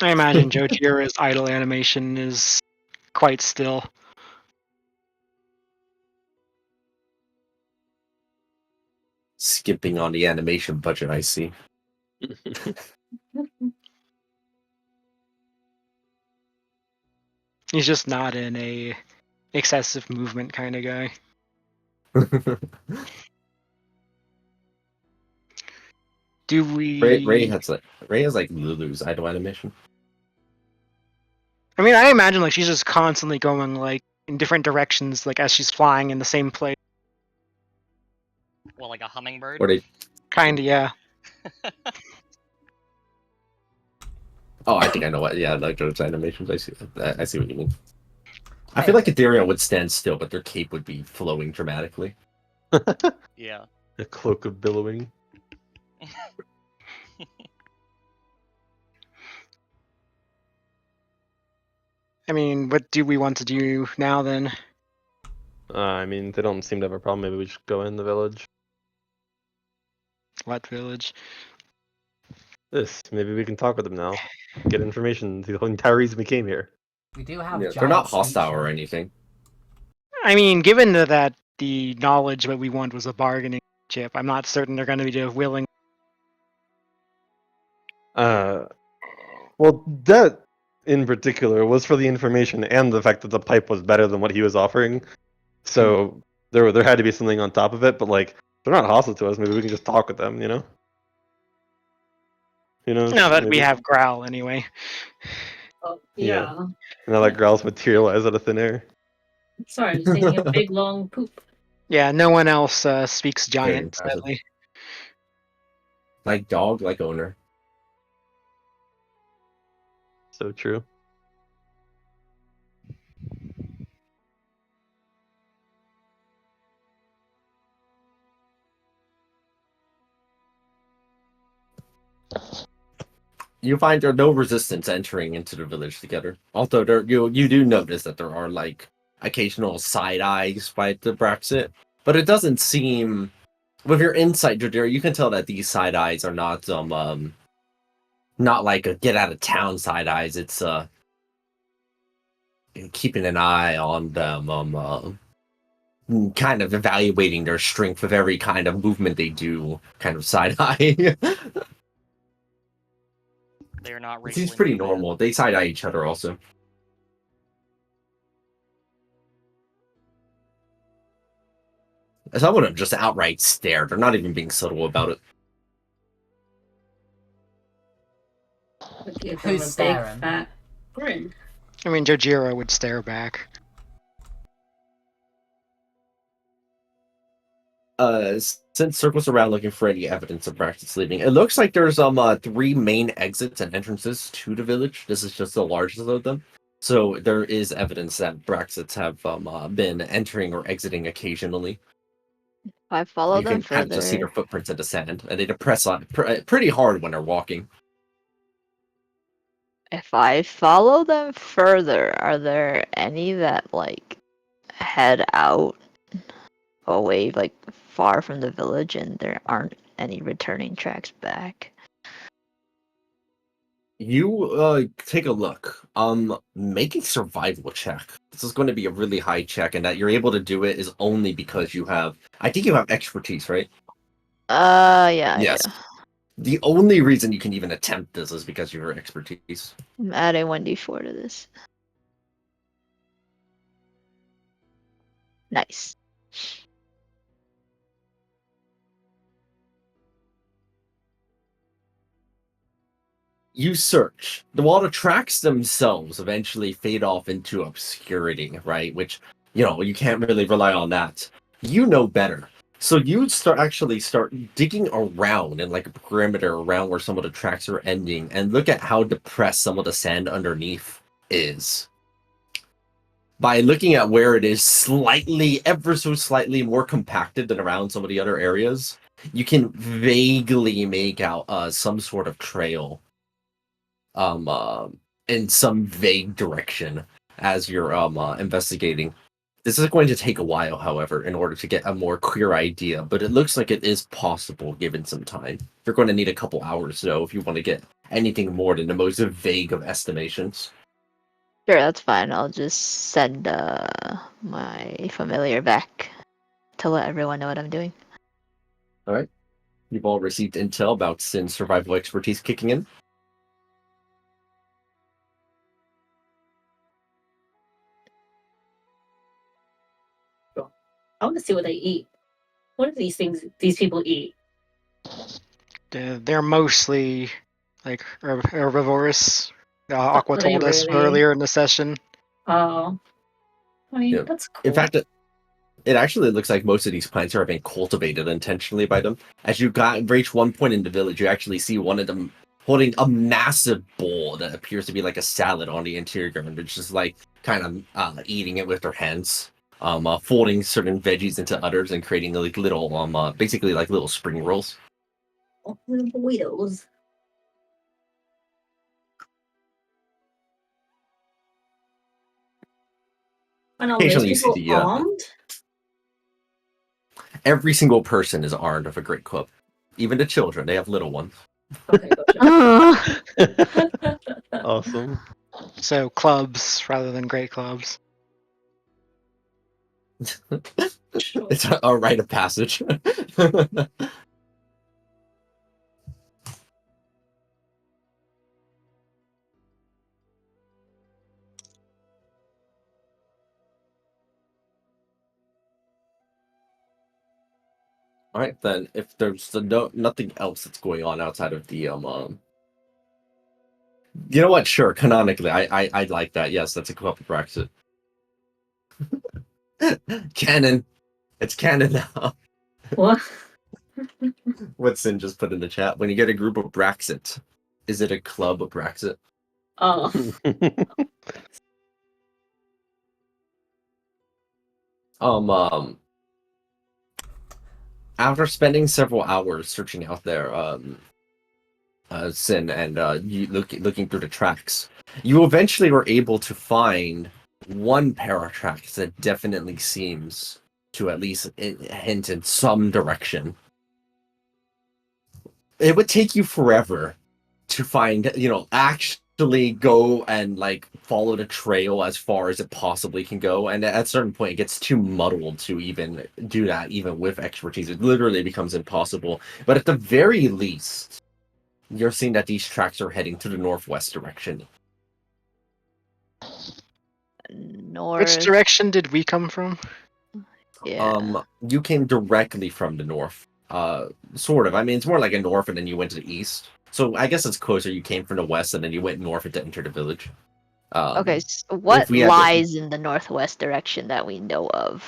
I imagine Jojira's idle animation is quite still. Skipping on the animation budget, I see. He's just not in a excessive movement kind of guy. Do we? Ray has like Lulu's idle animation. I mean, I imagine like she's just constantly going like in different directions, like as she's flying in the same place. Well, like a hummingbird. Or they Kinda, yeah. Oh, I think I know what. Yeah, like those animations. I see what you mean. I feel like Ethereum would stand still, but their cape would be flowing dramatically. Yeah. A cloak of billowing. I mean, what do we want to do now then? I mean, they don't seem to have a problem. Maybe we should go in the village. What village? This. Maybe we can talk with them now. Get information. The whole entire reason we came here. We do have. Yeah, they're not giant hostile or speech. anything. I mean, given that the knowledge that we want was a bargaining chip, I'm not certain they're going to be willing. Well, that in particular was for the information and the fact that the pipe was better than what he was offering. So there had to be something on top of it. But like, they're not hostile to us. Maybe we can just talk with them. You know. You know. Now that we maybe- have Growl anyway. Oh, Yeah. yeah. Now that growls materialize out of thin air. Sorry, I'm just taking a big long poop. Yeah, no one else speaks Very giant, impressive. sadly. Like dog, like owner. So true. You find there no resistance entering into the village together. Although you do notice that there are like occasional side eyes by the Brexit, but it doesn't seem. With your insight, Jadira, you can tell that these side eyes are not like a get out of town side eyes. It's keeping an eye on them, kind of evaluating their strength with every kind of movement they do, kind of side eye. They are not It racially seems pretty motivated. normal. They side eye each other also. Some of them just outright stare. They're not even being subtle about it. Would give them Who's a big staring? fat grin. I mean, Jojira would stare back. Since circles around looking for any evidence of practice leaving, it looks like there's 3 main exits and entrances to the village. This is just the largest of them. So there is evidence that Braxits have been entering or exiting occasionally. I follow You them can kind of just see their further. footprints in the sand, and they depress on pretty hard when they're walking. If I follow them further, are there any that like head out away, like far from the village, and there aren't any returning tracks back? You take a look. Make a survival check. This is going to be a really high check, and that you're able to do it is only because you have. I think you have expertise, right? Yeah, Yes. I do. The only reason you can even attempt this is because of your expertise. I'm adding 1d4 to this. Nice. You search. While the tracks themselves eventually fade off into obscurity, right? Which, you can't really rely on that. You know better. So you start digging around in like a perimeter around where some of the tracks are ending and look at how depressed some of the sand underneath is. By looking at where it is ever so slightly more compacted than around some of the other areas, you can vaguely make out some sort of trail in some vague direction as you're investigating. This is going to take a while, however, in order to get a more clear idea, but it looks like it is possible given some time. You're going to need a couple hours, though, if you want to get anything more than the most vague of estimations. Sure, that's fine. I'll just send my familiar back to let everyone know what I'm doing. All right. You've all received intel about Sin's survival expertise kicking in. I want to see what they eat. What do these people eat? They're mostly like herbivorous. Aqua Are they told us really? earlier in the session. Oh, I mean, Yeah. that's cool. In fact, it actually looks like most of these plants are being cultivated intentionally by them. As you reach one point in the village, you actually see one of them holding a massive bowl that appears to be like a salad on the interior, and they're just like kind of eating it with their hands, folding certain veggies into others and creating like little, basically like little spring rolls. Oh, little burritos. And all those Occasionally, you see people the armed. every single person is armed with a great club, even the children. They have little ones. Okay, gotcha. Awesome. So clubs rather than great clubs. Sure. It's a rite of passage. All right, then. If there's nothing else that's going on outside of the you know what? Sure, canonically, I like that. Yes, that's a club Brexit. Canon. It's canon now. What? What Sin just put in the chat. When you get a group of Brexit, is it a club of Brexit? Oh, After spending several hours searching out there, Sin, and you looking through the tracks, you eventually were able to find one pair of tracks that definitely seems to at least hint in some direction. It would take you forever to find, actually go and like follow the trail as far as it possibly can go. And at a certain point, it gets too muddled to even do that, even with expertise. It literally becomes impossible. But at the very least, you're seeing that these tracks are heading to the northwest direction. North. Which direction did we come from? Yeah. You came directly from the north. Sort of. I mean, it's more like a north, and then you went to the east. So I guess it's closer. You came from the west, and then you went north to enter the village. Okay, so what we had to- lies in the northwest direction that we know of?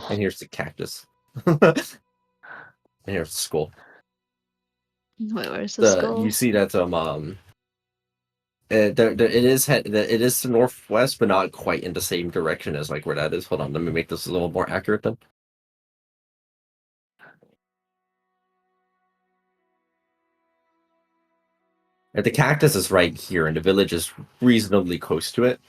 And here's the cactus. And here's the skull. Wait, where's the skull? You see that it is it is the northwest, but not quite in the same direction as like where that is. Hold on, let me make this a little more accurate then. If the cactus is right here and the village is reasonably close to it,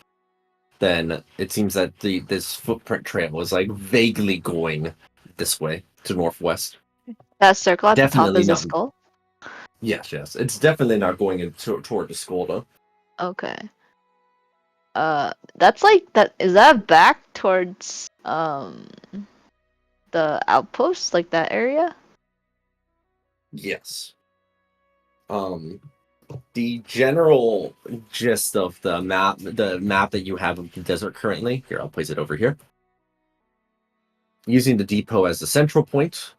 then it seems that this footprint trail is like vaguely going this way to northwest. That circle at the top Definitely is a not. skull? Yes. It's definitely not going toward the skull though. Okay. That's like that. Is that back towards the outpost, like that area? Yes. The general gist of the map that you have of the desert currently. Here, I'll place it over here. Using the depot as the central point.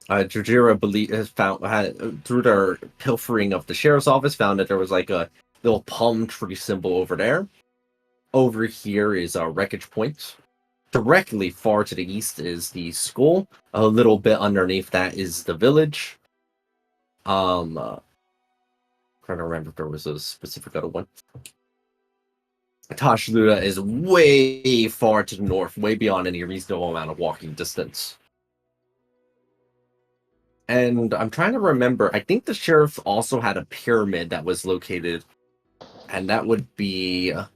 Jajira has found through their pilfering of the sheriff's office, found that there was like a little palm tree symbol over there. Over here is a wreckage point. Directly far to the east is the school. A little bit underneath that is the village. Trying to remember if there was a specific other one. Tashluda is way far to the north, way beyond any reasonable amount of walking distance. And I'm trying to remember. I think the sheriff also had a pyramid that was located, and that would be I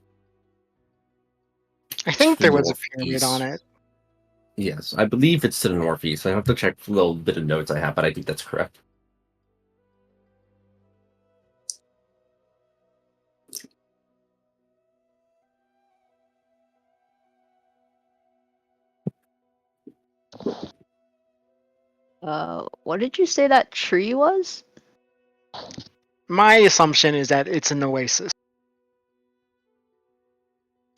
think to the there was a pyramid on northeast. it. Yes, I believe it's to the northeast. I have to check a little bit of notes I have, but I think that's correct. What did you say that tree was? My assumption is that it's an oasis.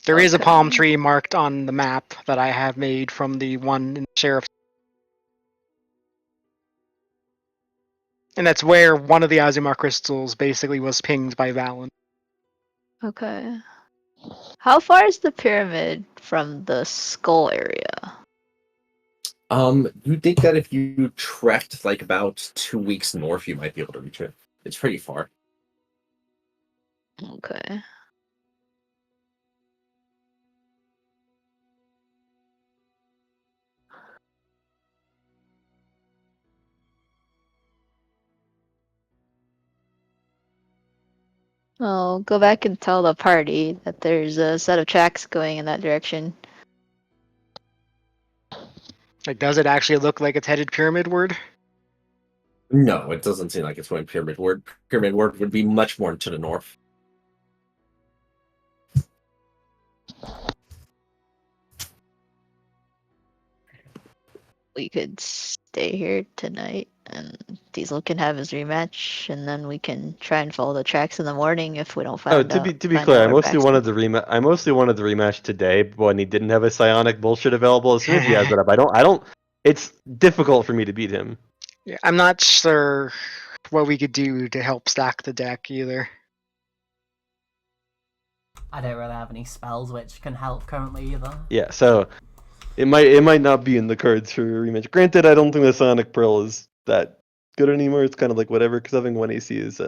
There is a Okay. palm tree marked on the map that I have made from the one in the sheriff's. And that's where one of the Azumar crystals basically was pinged by Valen. Okay. How far is the pyramid from the skull area? You think that if you trekked like about 2 weeks north, you might be able to reach it. It's pretty far. Okay. I'll go back and tell the party that there's a set of tracks going in that direction. Like, does it actually look like it's headed pyramidward? No, it doesn't seem like it's going pyramidward. Pyramidward would be much more to the north. We could stay here tonight and Diesel can have his rematch and then we can try and follow the tracks in the morning if we don't Oh, find to be find clear, out I where mostly Paxton- wanted the rematch. I mostly wanted the rematch today, but when he didn't have a psionic bullshit available, as soon as he has that up, I don't. It's difficult for me to beat him. Yeah, I'm not sure what we could do to help stack the deck either. I don't really have any spells which can help currently either. Yeah, so it might not be in the cards for a rematch. Granted, I don't think the Sonic Pearl is that good anymore. It's kind of like whatever, because having 1 AC is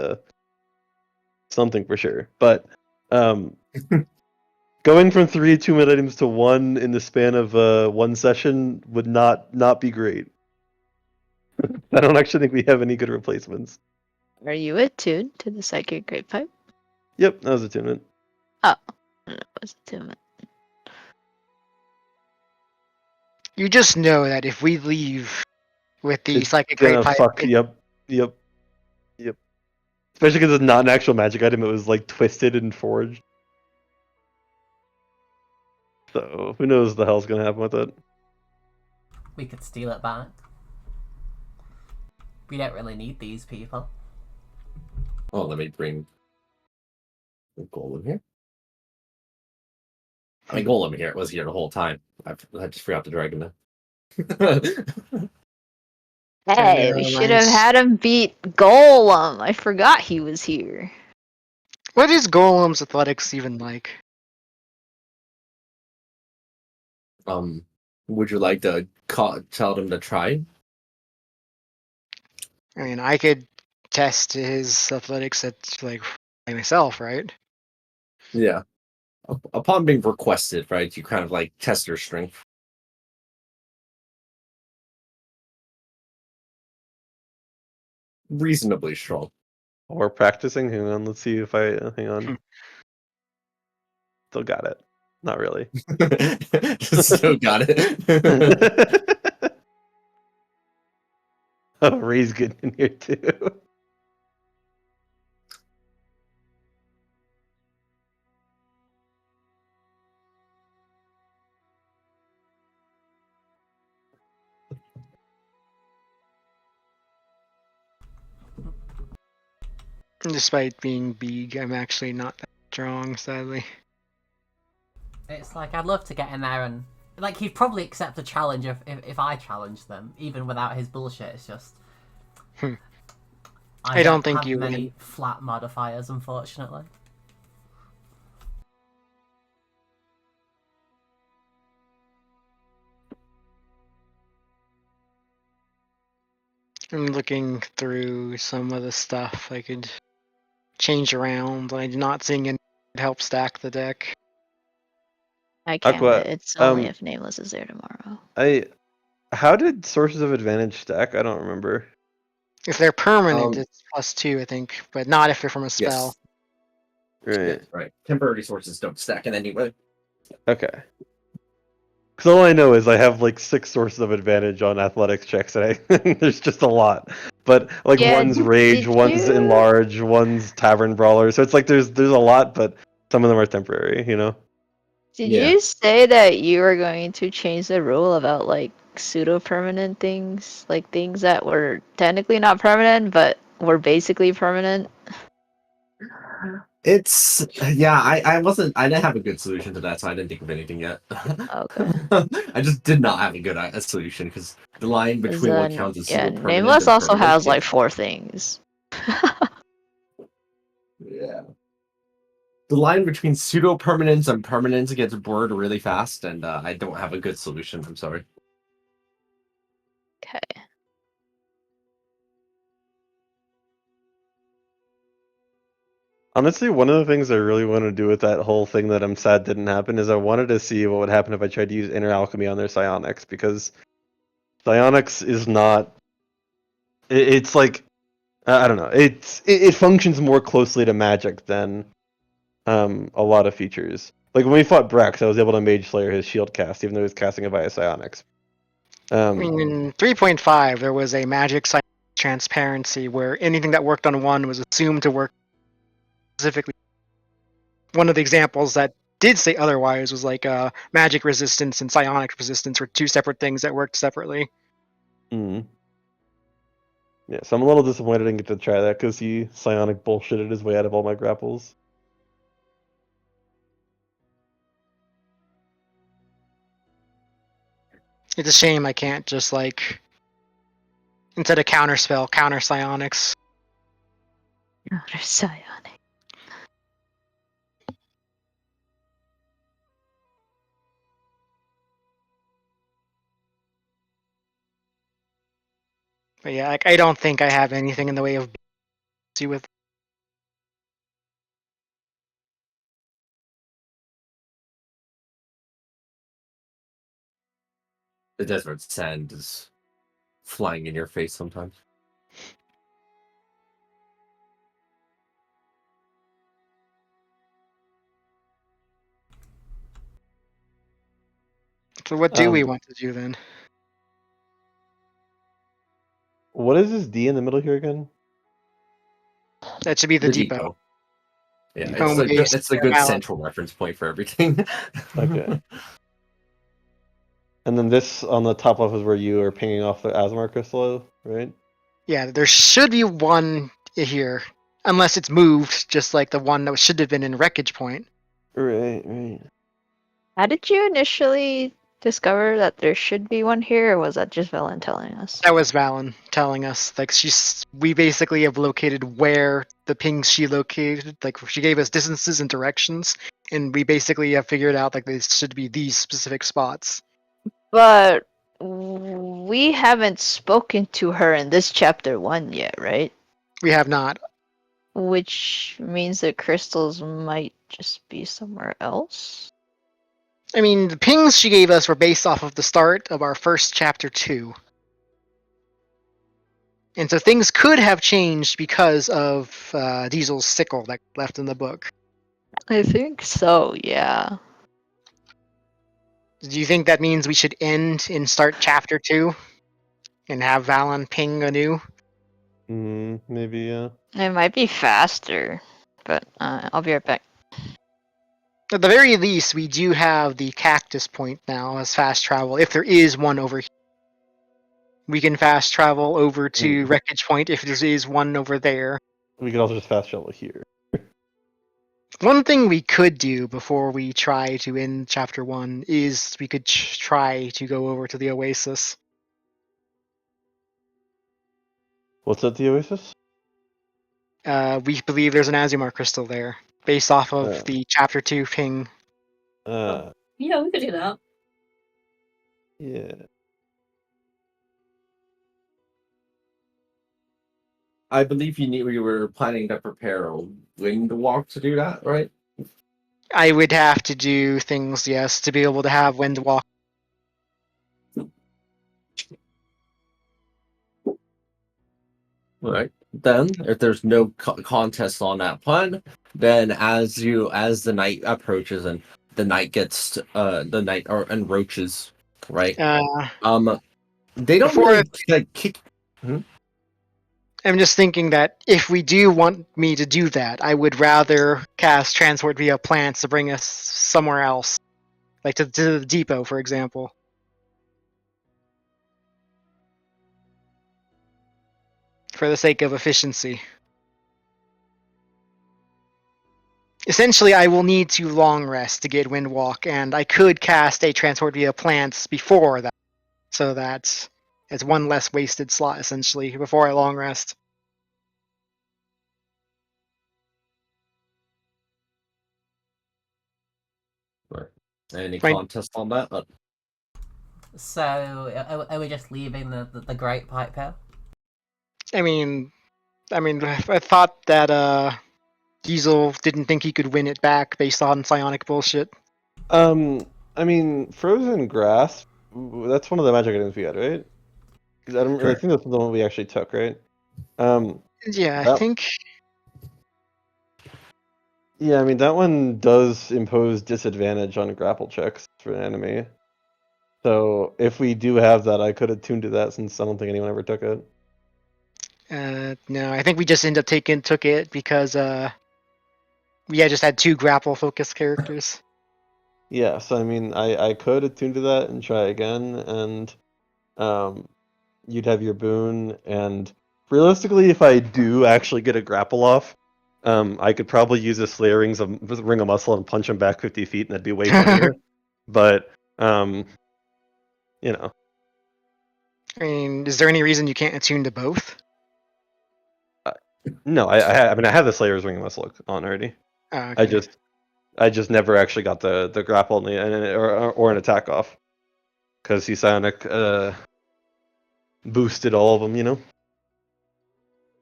something for sure. But going from 3 2-minute items to 1 in the span of 1 session would not be great. I don't actually think we have any good replacements. Are you attuned to the psychic great pipe? Yep, that was attunement. Oh, it was attunement. You just know that if we leave with the It's psychic gonna great pipe, fuck. Yep. Especially because it's not an actual magic item. It was like twisted and forged. So who knows what the hell's gonna happen with it? We could steal it back. We don't really need these people. Oh, let me bring the golem here. I mean, golem here. It was here the whole time. I just forgot the dragon. Hey, we should have had him beat Golem. I forgot he was here. What is Golem's athletics even like? Would you like to tell them to try? I mean, I could test his athletics at like by myself, right? Yeah. Upon being requested, right, you kind of like test their strength. Reasonably strong. We're practicing. Hang on. Let's see if I hang on. Still got it. Not really. Still got it. Oh, Ray's getting in here too. Despite being big, I'm actually not that strong, sadly. It's like I'd love to get in there and like he'd probably accept a challenge if I challenged them, even without his bullshit. It's just I don't think have you many would. flat modifiers, unfortunately. I'm looking through some of the stuff I could change around. I'm not seeing any that help stack the deck. I can't, Aqua, but it's only if Nameless is there tomorrow. how did Sources of Advantage stack? I don't remember. If they're permanent, Um, it's +2, I think, but not if they're from a spell. Yes. Right. Yeah, right. Temporary sources don't stack in any way. Okay. Because all I know is I have like 6 sources of advantage on athletics checks, and there's just a lot. But like Yeah, one's rage, did one's you enlarge, one's tavern brawler. So it's like there's a lot, but some of them are temporary. You know. did Yeah. you say that you were going to change the rule about like pseudo permanent things, like things that were technically not permanent but were basically permanent? It's yeah, I didn't have a good solution to that, so I didn't think of anything yet. Okay. I just did not have a good solution because the line Because between what counts as yeah, pseudo permanent Nameless and also permanent. has like 4 things. Yeah. The line between pseudo permanence and permanence gets blurred really fast, and I don't have a good solution. I'm sorry. Okay. Honestly, one of the things I really want to do with that whole thing that I'm sad didn't happen is I wanted to see what would happen if I tried to use inner alchemy on their psionics, because psionics is not. It's like I don't know. It functions more closely to magic than a lot of features. Like when we fought Brax, I was able to Mage Slayer his shield cast, even though he was casting it via psionics. I mean, in 3.5, there was a magic transparency where anything that worked on one was assumed to work specifically. One of the examples that did say otherwise was like magic resistance and psionic resistance were 2 separate things that worked separately. Mm. Yeah, so I'm a little disappointed I didn't get to try that because he psionic bullshitted his way out of all my grapples. It's a shame I can't just like instead of counterspell, counter psionics. Counter psionic. But yeah, I don't think I have anything in the way of see with. The desert sand is flying in your face sometimes. So what do we want to do then? What is this D in the middle here again? That should be the The depot. depot. Yeah, Depot. it's a good central reference point for everything. Okay. And then this on the top left is where you are pinging off the Asmar crystal, right? Yeah, there should be one here, unless it's moved, just like the one that should have been in Wreckage Point. Right. How did you initially discover that there should be one here, or was that just Velen telling us? That was Valen telling us. Like we basically have located where the pings she located. Like she gave us distances and directions, and we basically have figured out like there should be these specific spots. But we haven't spoken to her in this chapter 1 yet, right? We have not. Which means the crystals might just be somewhere else. I mean, the pings she gave us were based off of the start of our first chapter 2. And so things could have changed because of Diesel's sickle that left in the book. I think so, yeah. Do you think that means we should end and start chapter 2 and have Valen ping anew? Maybe, yeah. It might be faster, but I'll be right back. At the very least, we do have the cactus point now as fast travel. If there is one over here, we can fast travel over to Wreckage Point if there is one over there. We could also just fast travel here. One thing we could do before we try to end chapter 1 is we could try to go over to the Oasis. What's at the Oasis? We believe there's an Azumar crystal there, based off of the chapter 2 ping. Yeah, we could do that. Yeah. I believe we were planning to prepare a wind walk to do that, right? I would have to do things, yes, to be able to have wind walk. Right. Then, if there's no contest on that plan, then as the night approaches and the night gets the night or and roaches, right? Uh, They don't Before really like kick. I'm just thinking that if we do want me to do that, I would rather cast transport via plants to bring us somewhere else, like to the depot, for example, for the sake of efficiency. Essentially, I will need to long rest to get Windwalk, and I could cast a transport via plants before that, so that it's one less wasted slot essentially before I long rest. Right. Any Right. contest on that? So, are we just leaving the Great Pipe here? I mean, I thought that Diesel didn't think he could win it back based on psionic bullshit. I mean, frozen grass. That's one of the magic items we had, right? Because I don't really think that's the one we actually took, right? Yeah, I That- think. Yeah, I mean that one does impose disadvantage on grapple checks for an enemy. So if we do have that, I could have tuned to that since I don't think anyone ever took it. No, I think we just ended up took it because we just had two grapple focused characters. Yeah, so I mean, I could attune to that and try again, and you'd have your boon. And realistically, if I do actually get a grapple off, I could probably use a Slayer ring of muscle and punch him back 50 feet, and that'd be way funnier. But you know, I mean, is there any reason you can't attune to both? no, I mean I have the Slayer's ring of muscle on already. Oh, I okay. just never actually got the grapple or an attack off because he psionic boosted all of them, you know.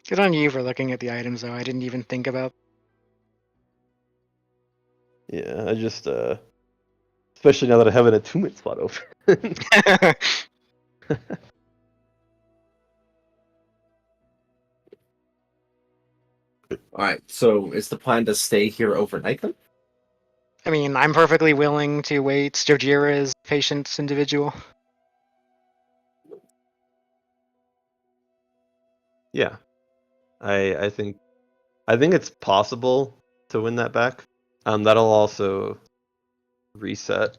Good on you for looking at the items, though. I didn't even think about. Yeah, I just especially now that I have an attunement spot open. All right. So is the plan to stay here overnight then? I mean, I'm perfectly willing to wait. Stojira is a patient individual. Yeah, I think it's possible to win that back. That'll also reset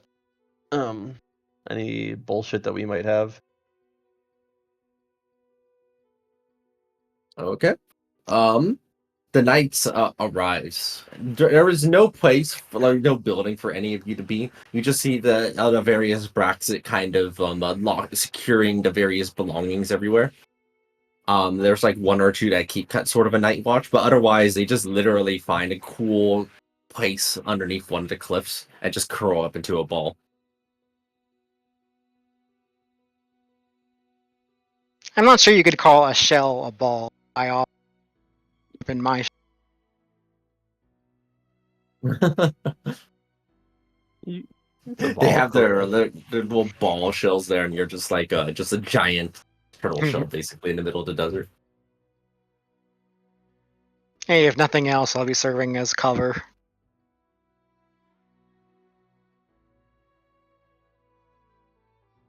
any bullshit that we might have. Okay. The knights arrives. There is no place, like no building for any of you to be. You just see the various brackets kind of securing the various belongings everywhere. There's like one or two that keep sort of a night watch, but otherwise they just literally find a cool place underneath one of the cliffs and just curl up into a ball. I'm not sure you could call a shell a ball. I open my. They have their little ball shells there, and you're just like just a giant turtle shell basically in the middle of the desert. Hey, if nothing else, I'll be serving as cover.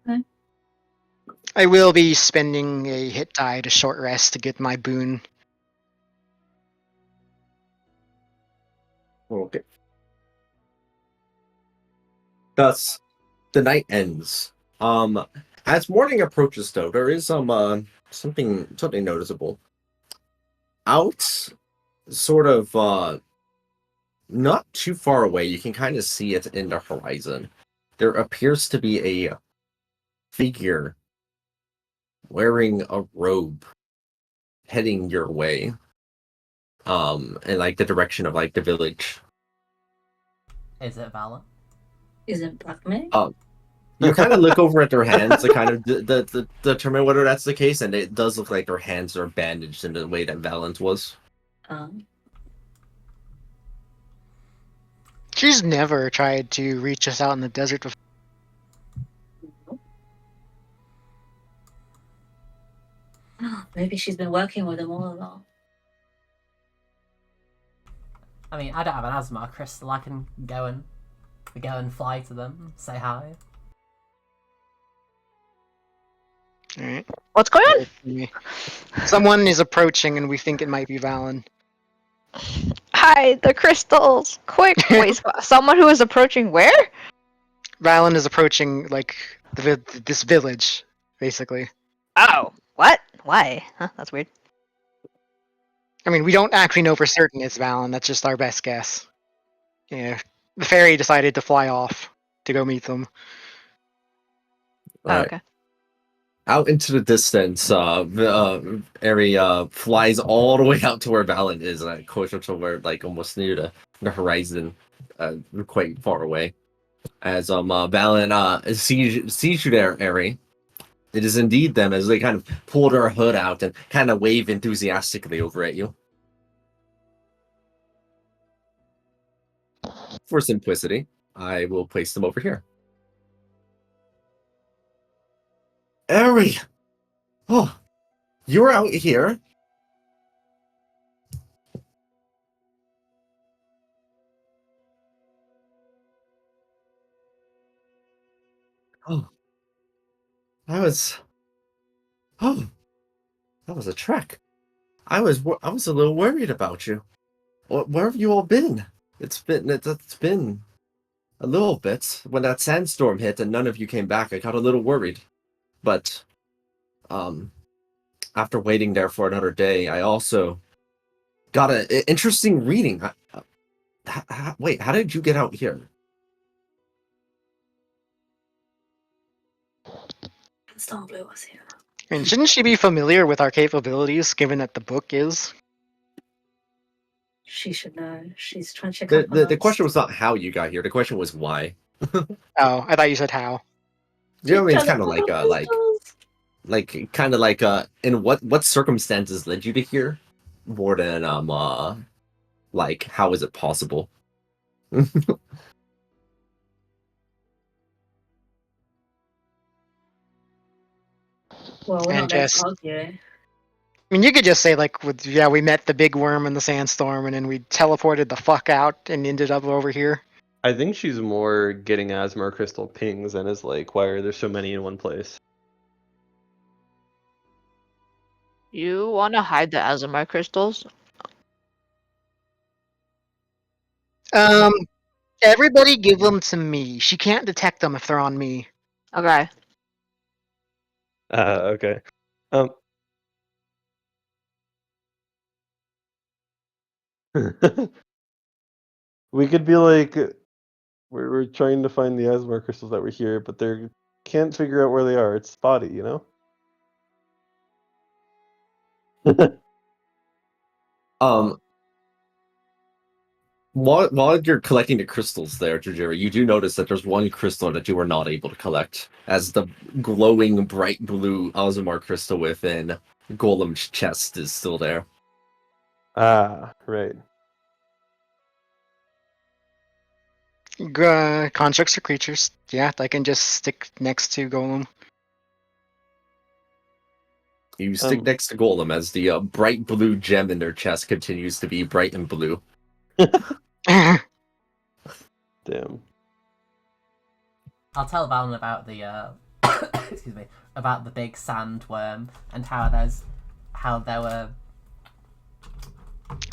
Okay. I will be spending a hit die to short rest to get my boon. Okay. Thus, the night ends. As morning approaches, though, there is something noticeable. Out, sort of not too far away, you can kind of see it in the horizon. There appears to be a figure wearing a robe heading your way. In like the direction of like the village. Is it Valor? Is it Blackman? You kind of look over at their hands to kind of determine whether that's the case, and it does look like their hands are bandaged in the way that Valent was. She's never tried to reach us out in the desert before. Maybe she's been working with them all along. I mean, I don't have an asthma crystal. I can go and fly to them, say hi. Alright. What's going on? Someone is approaching, and we think it might be Valen. Hi, the crystals! Quick! Wait, someone who is approaching where? Valen is approaching, like, this village, basically. Oh, what? Why? Huh, that's weird. I mean, we don't actually know for certain it's Valen. That's just our best guess. Yeah, the fairy decided to fly off to go meet them. Oh, okay. Out into the distance, Eri flies all the way out to where Valen is, closer to where, like, almost near the horizon, quite far away. As Valen sees you there, Eri. It is indeed them, as they kind of pull their hood out and kind of wave enthusiastically over at you. For simplicity, I will place them over here. Eri! Oh, you're out here? Oh, I was... Oh, that was a trek. I was a little worried about you. Where have you all been? It's been a little bit. When that sandstorm hit and none of you came back, I got a little worried. But after waiting there for another day, I also got an interesting reading. Wait, how did you get out here? Stormblue was here. I mean, shouldn't she be familiar with our capabilities, given that the book is? She should know. She's trying to check up on The us. question was not how you got here. The question was why. Oh, I thought you said how. You know what I mean? It's Trying kind to of check on crystals. in what circumstances led you to here, more than like how is it possible? Well, we're And not there just, to argue. I mean, you could just say like, yeah, we met the big worm in the sandstorm, and then we teleported the fuck out and ended up over here. I think she's more getting Asmar crystal pings and is like, why are there so many in one place? You want to hide the Azumar crystals? Everybody give them to me. She can't detect them if they're on me. Okay. Okay. Um. We could be like, we're trying to find the Asmar crystals that were here, but they can't figure out where they are. It's spotty, you know. Um, while you're collecting the crystals there, Jujiri, you do notice that there's one crystal that you were not able to collect, as the glowing bright blue Azumar crystal within Golem's chest is still there. Ah, right. Constructs are creatures. Yeah, I can just stick next to Golem. You stick next to Golem as the bright blue gem in their chest continues to be bright and blue. Damn. I'll tell Valen about the excuse me, about the big sandworm and how there were.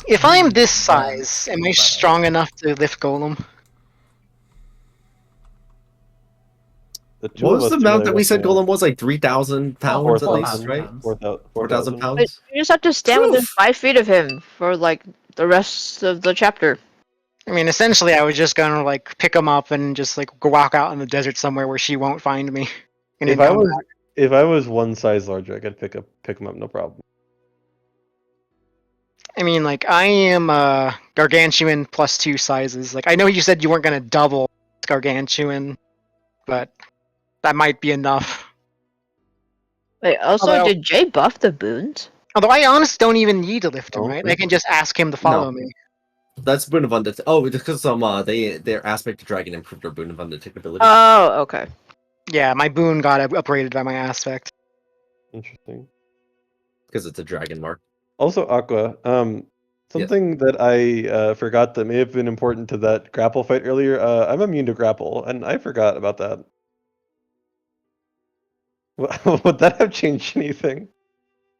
If I'm this size, am I strong enough to lift Golem? What What was the amount that we said Golem was? Like 3,000 pounds at least, 4,000 right? pounds. 4,000 But pounds? you just have to stand within Oof. 5 feet of him for like the rest of the chapter. I mean, essentially, I was just gonna like pick him up and just like go walk out in the desert somewhere where she won't find me. And If then I come was back. if I was one size larger, I could pick him up, no problem. I mean, like I am gargantuan +2 sizes. Like I know you said you weren't gonna double gargantuan, but that might be enough. Wait, also, Although- did Jay buff the boons? Although I honestly don't even need to lift him, Oh, right? really? I can just ask him to follow No. me. That's Boon of Undetectability. Oh, because their aspect to dragon improved their Boon of Undetectability. Oh, okay. Yeah, my boon got upgraded by my aspect. Interesting. because it's a dragon mark. Also, Aqua. Something that I forgot that may have been important to that grapple fight earlier. I'm immune to grapple, and I forgot about that. Would that have changed anything?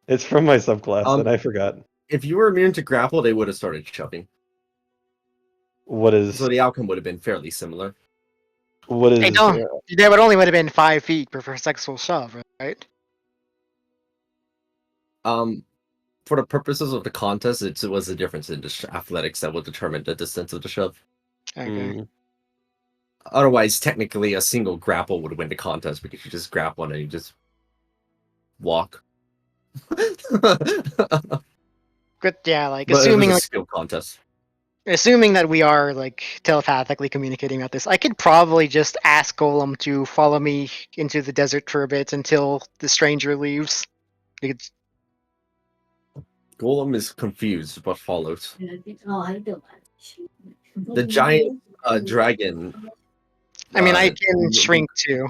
It's from my subclass, and I forgot. If you were immune to grapple, they would have started shoving. What is? So the outcome would have been fairly similar. What is? Hey, don't. That would only would have been 5 feet per successful shove, right? For the purposes of the contest, it was the difference in the athletics that would determine the distance of the shove. Okay. Otherwise, technically, a single grapple would win the contest because you just grab one and you just walk. Good. Yeah, like But assuming it was a like skill contest. assuming that we are like telepathically communicating about this, I could probably just ask Golem to follow me into the desert for a bit until the stranger leaves. It's- Golem is confused but follows. The The giant dragon. I mean, I can shrink too.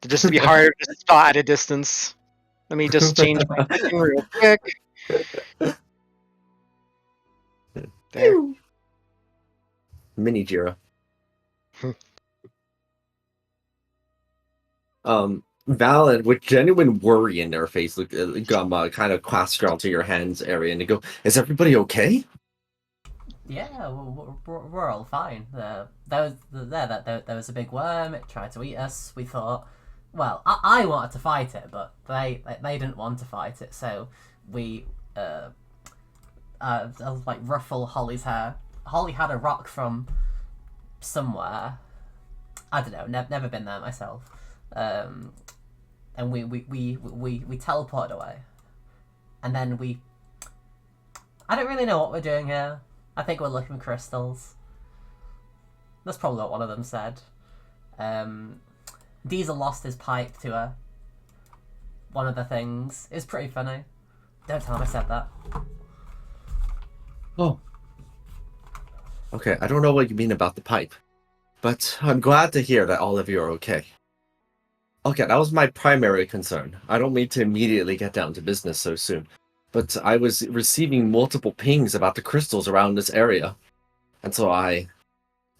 Just to be harder to spot at a distance. Let me just change my setting real quick. There. Mini Jira. Valid, with genuine worry in their face, look, kind of clasp around to your hands area, and they go, "Is everybody okay?" Yeah, we're all fine. There was a big worm. It tried to eat us. We thought, well, I wanted to fight it, but they didn't want to fight it. So we like ruffle Holly's hair. Holly had a rock from somewhere. I don't know. Never been there myself. And we teleported away, and then I don't really know what we're doing here. I think we're looking for crystals. That's probably what one of them said. Diesel lost his pipe to her. One of the things. It's pretty funny. Don't tell him I said that. Oh. Okay, I don't know what you mean about the pipe, but I'm glad to hear that all of you are okay. Okay, that was my primary concern. I don't mean to immediately get down to business so soon, but I was receiving multiple pings about the crystals around this area, and so I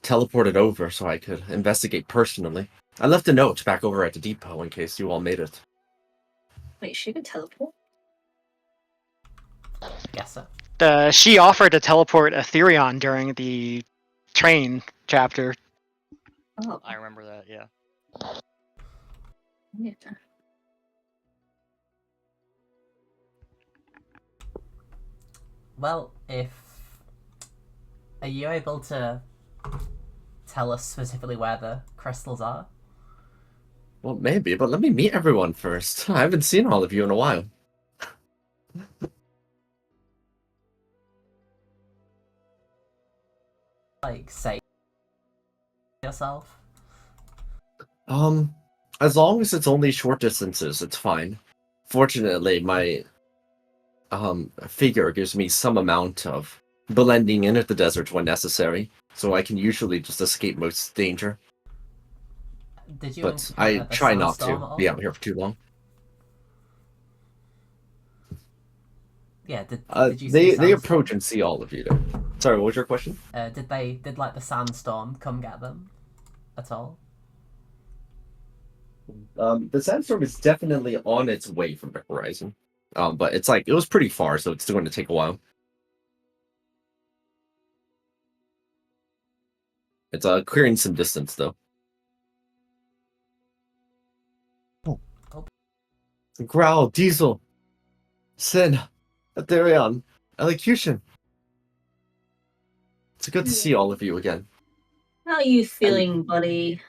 teleported over so I could investigate personally. I left a note back over at the depot in case you all made it. Wait, she could teleport? Guess so. She offered to teleport Ethereon during the train chapter. Oh, I remember that. Yeah. yeah. Well, are you able to tell us specifically where the crystals are? Well, maybe, but let me meet everyone first. I haven't seen all of you in a while. Like, say yourself? As long as it's only short distances, it's fine. Fortunately, my figure gives me some amount of blending in at the desert when necessary, so I can usually just escape most danger. Did you? But I the try not sandstorm to at all? be out here for too long. Yeah. Did you? See They the approach sandstorm? and see all of you there. Sorry, what was your question? Did like the sandstorm come get them at all? The sandstorm is definitely on its way from the horizon. But it's like it was pretty far, so it's still going to take a while. It's clearing some distance though. Oh. Growl, Diesel, Sin, Ethereon, Elocution. It's good to see all of you again. How are you feeling, buddy?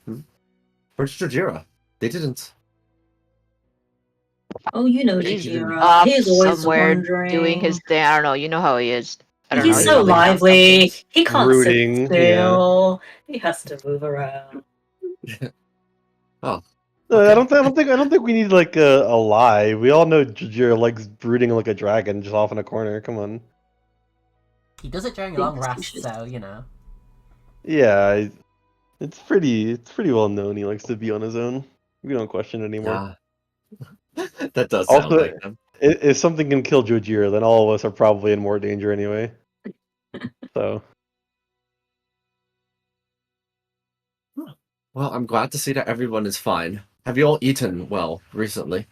Where's Jajira? They didn't. Oh, you know He's Jajira. up He's always somewhere wondering. doing his thing. I don't know. You know how he is. I don't know. He's He so always has lively. something. He can't Brooding, sit still. He has to move around. Oh. I Okay. don't think we need like a lie. We all know Jajira likes brooding like a dragon, just off in a corner. Come on. He does it during Think long rests, suspicious. so you know. Yeah, it's pretty well known. He likes to be on his own. We don't question it anymore. Yeah. That does sound Also, like them. if something can kill Jojira, then all of us are probably in more danger anyway. So Well, I'm glad to see that everyone is fine. Have you all eaten well recently?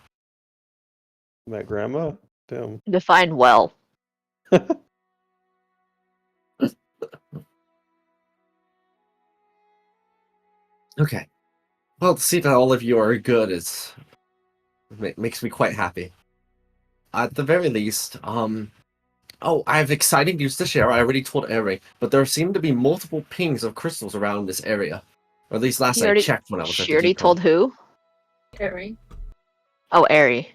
my grandma, damn. Define well. Okay. Well, to see that all of you are good is makes me quite happy. At the very least, oh, I have exciting news to share. I already told Eri, but there seem to be multiple pings of crystals around this area. Or at least last You I already, checked when I was at she the already depot. told who? Harry. Oh, Eri.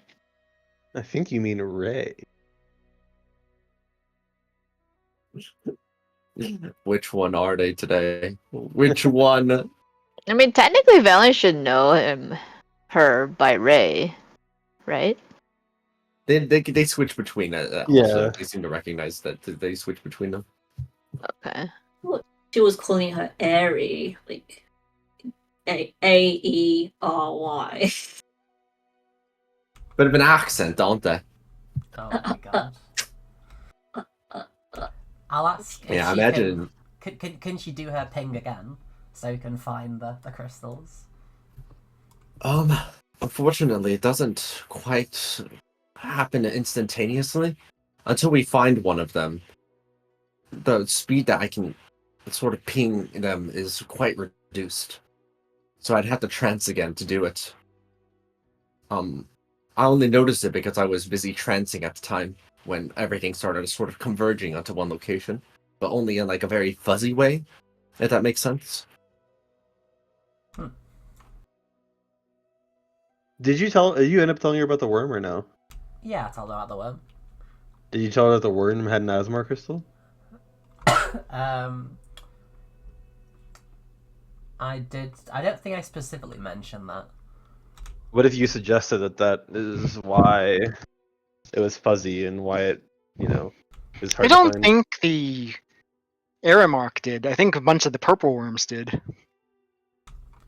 I think you mean Ray. Which one are they today? Which one? I mean, technically, Valen should know her by Ray, right? They switch between also. Yeah. They seem to recognize that they switch between them. Okay. She was calling her Airy, like Aery. Bit of an accent, don't they? Oh my god. I'll ask if Yeah, I she imagine. can she do her ping again so we can find the crystals? Unfortunately, it doesn't quite happen instantaneously until we find one of them. The speed that I can sort of ping them is quite reduced, so I'd have to trance again to do it. I only noticed it because I was busy trancing at the time when everything started sort of converging onto one location, but only in like a very fuzzy way, if that makes sense. Did you end up telling her about the worm or no? Yeah, I told her about the worm. Did you tell her that the worm had an Asmar crystal? Um, I did. I don't think I specifically mentioned that. What if you suggested that is why it was fuzzy and why it, is I hard to don't find? think the Aramark did. I think a bunch of the purple worms did.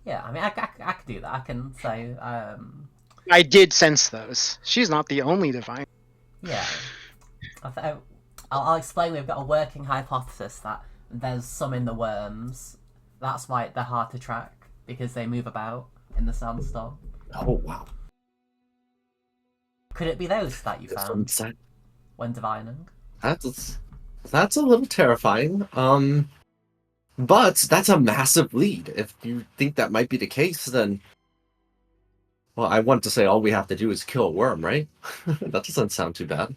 Yeah, I mean, I could do that. I can say, I did sense those. She's not the only divine. yeah. I'll explain. We've got a working hypothesis that there's some in the worms. That's why they're hard to track because they move about in the sandstorm. Oh wow! Could it be those that you found Sunset. when divining? That's a little terrifying. But that's a massive lead. If you think that might be the case, then well, I want to say all we have to do is kill a worm, right? That doesn't sound too bad.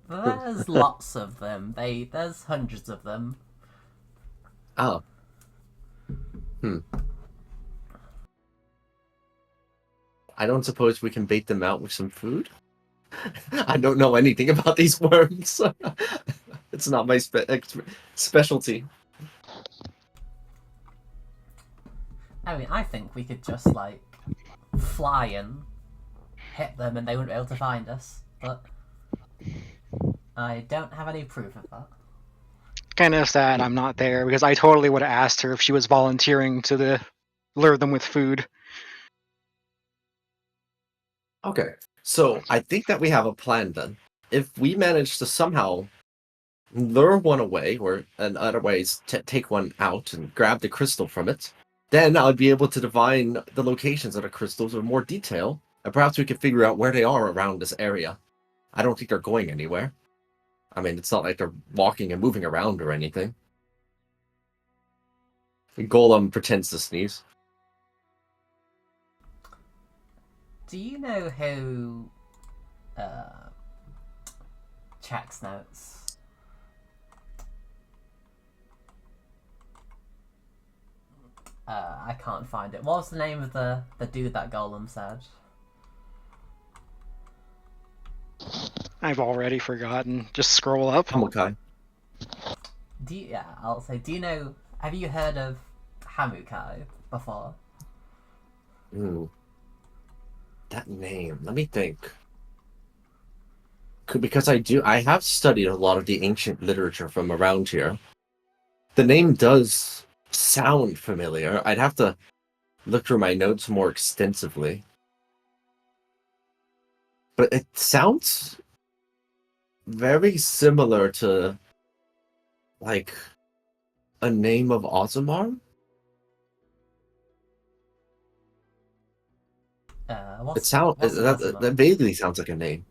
There's lots of them. There's hundreds of them. Oh. I don't suppose we can bait them out with some food? I don't know anything about these worms. It's not my specialty. I mean, I think we could just like fly and hit them, and they wouldn't be able to find us. But I don't have any proof of that. Kind of sad I'm not there because I totally would have asked her if she was volunteering to lure them with food. Okay, so I think that we have a plan then. If we manage to somehow lure one away, or in other ways take one out and grab the crystal from it, then I'd be able to divine the locations of the crystals in more detail, and perhaps we could figure out where they are around this area. I don't think they're going anywhere. I mean, it's not like they're walking and moving around or anything. Golem pretends to sneeze. Do you know who checks notes? I can't find it. What was the name of the dude that Golem said? I've already forgotten. Just scroll up. Hamukai. I'll say. Do you know? Have you heard of Hamukai before? Ooh. That name. Let me think. Because I have studied a lot of the ancient literature from around here. The name does sound familiar. I'd have to look through my notes more extensively. but it sounds very similar to like a name of Ozimar. What's That Ozma? vaguely sounds like a name.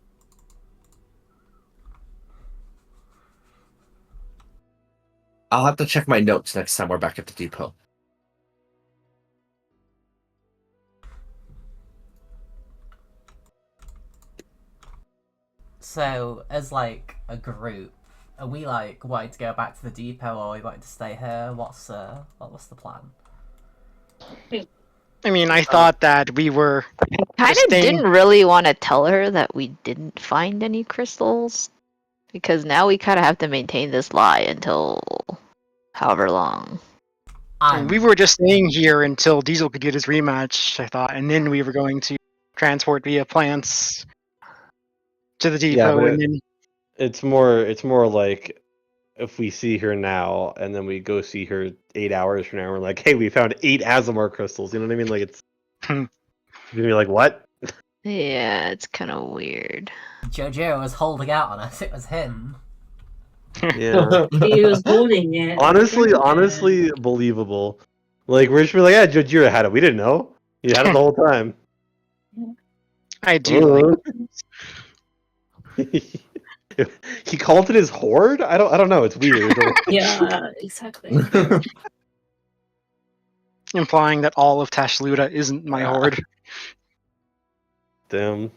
I'll have to check my notes next time we're back at the depot. So, as like a group, are we like wanting to go back to the depot, or are we wanting to stay here? What's the plan? I mean, I thought that we were Kind just of staying. didn't really want to tell her that we didn't find any crystals because now we kind of have to maintain this lie until however long. I mean, we were just staying here until Diesel could get his rematch, I thought, and then we were going to transport via plants to the Yeah, depot, but and then it's more like if we see her now and then we go see her 8 hours from now, we're like, hey, we found 8 Azamar crystals. You know what I mean? Like it's Hmm. you're gonna be like, what? Yeah, it's kind of weird. Jojo was holding out on us. It was him. Yeah. He was holding it. honestly believable. Like we're just be like, yeah, Jojira had it. We didn't know. He had it the whole time. I do like. He called it his horde? I don't know. It's weird. Yeah, exactly. Implying that all of Tashluda isn't my horde. Damn.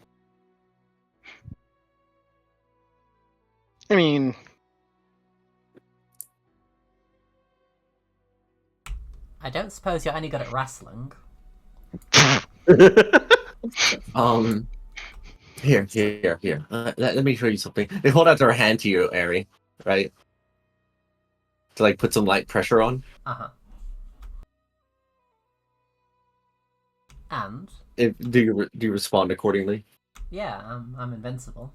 I mean, I don't suppose you're any good at wrestling. Here. Let me show you something. They hold out their hand to you, Ari, right? To like put some light pressure on. Uh-huh. And Do you respond accordingly? yeah, I'm invincible.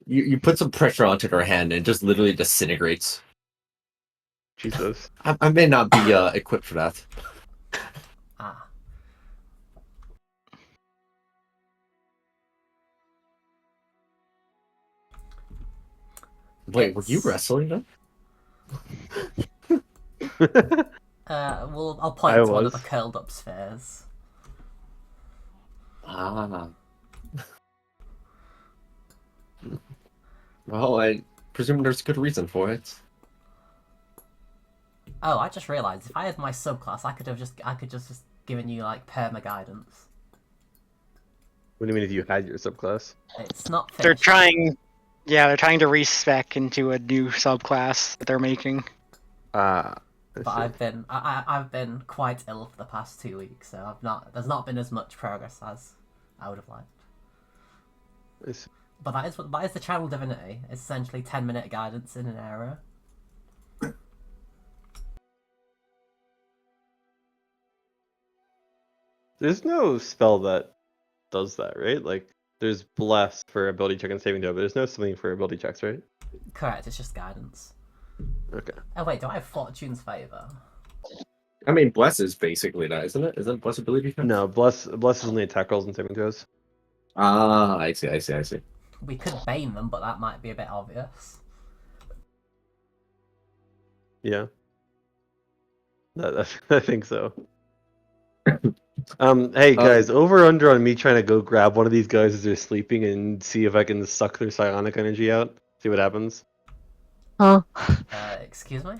You put some pressure onto their hand and it just literally disintegrates. Jesus. I may not be equipped for that. Ah. Wait, were you It's- wrestling them? I'll I point to one of the was. curled up spheres. Ah. Well, I presume there's a good reason for it. Oh, I just realised if I had my subclass, I could just given you like perma guidance. What do you mean if you had your subclass? It's not they're finished. trying. Yeah, they're trying to respec into a new subclass that they're making. Ah. But I've been quite ill for the past 2 weeks, so there's not been as much progress as I would have liked. But that is the channel divinity. It's essentially 10-minute guidance in an area. There's no spell that does that, right? Like there's bless for ability check and saving throw, but there's no something for ability checks, right? Correct, it's just guidance. Okay. Oh wait, do I have Fortune's Favor? I mean, bless is basically that, isn't it? Isn't bless ability check? No, bless is only attack rolls and saving throws. Ah, I see. We could Bane them, but that might be a bit obvious. Yeah. I think so. Hey guys, over under on me trying to go grab one of these guys as they're sleeping and see if I can suck their psionic energy out. See what happens. Huh? Excuse me?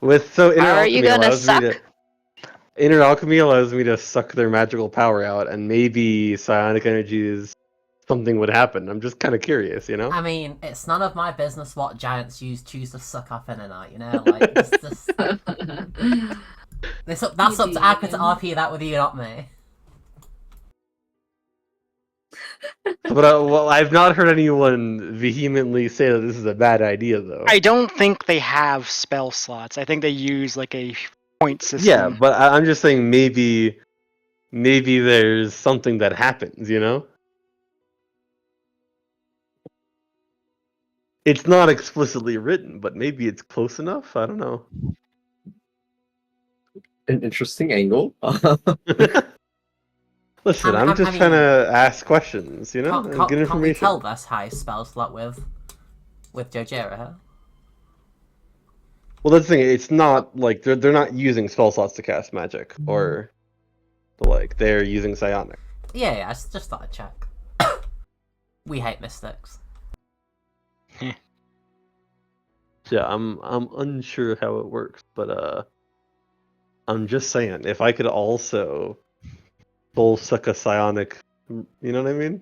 How are you gonna suck? Inner alchemy allows me to suck their magical power out, and maybe psionic energy is something would happen. I'm just kind of curious, you know. I mean, it's none of my business what giants choose to suck off in a night, you know? Like, that's up to Akka to RP that with you, not me. But I've not heard anyone vehemently say that this is a bad idea, though. I don't think they have spell slots. I think they use like a point system. Yeah, but I'm just saying maybe there's something that happens, you know? It's not explicitly written, but maybe it's close enough. I don't know. An interesting angle. Listen, I I'm mean- just I trying mean- to ask questions, you know, and get Can't we tell information. this high spell slot with Jojira here? Well, that's the thing. It's not like they're not using spell slots to cast magic, or like they're using psionic. Yeah, I just thought I'd check. We hate mystics. Yeah, I'm unsure how it works, but I'm just saying if I could also soul suck a psionic, you know what I mean?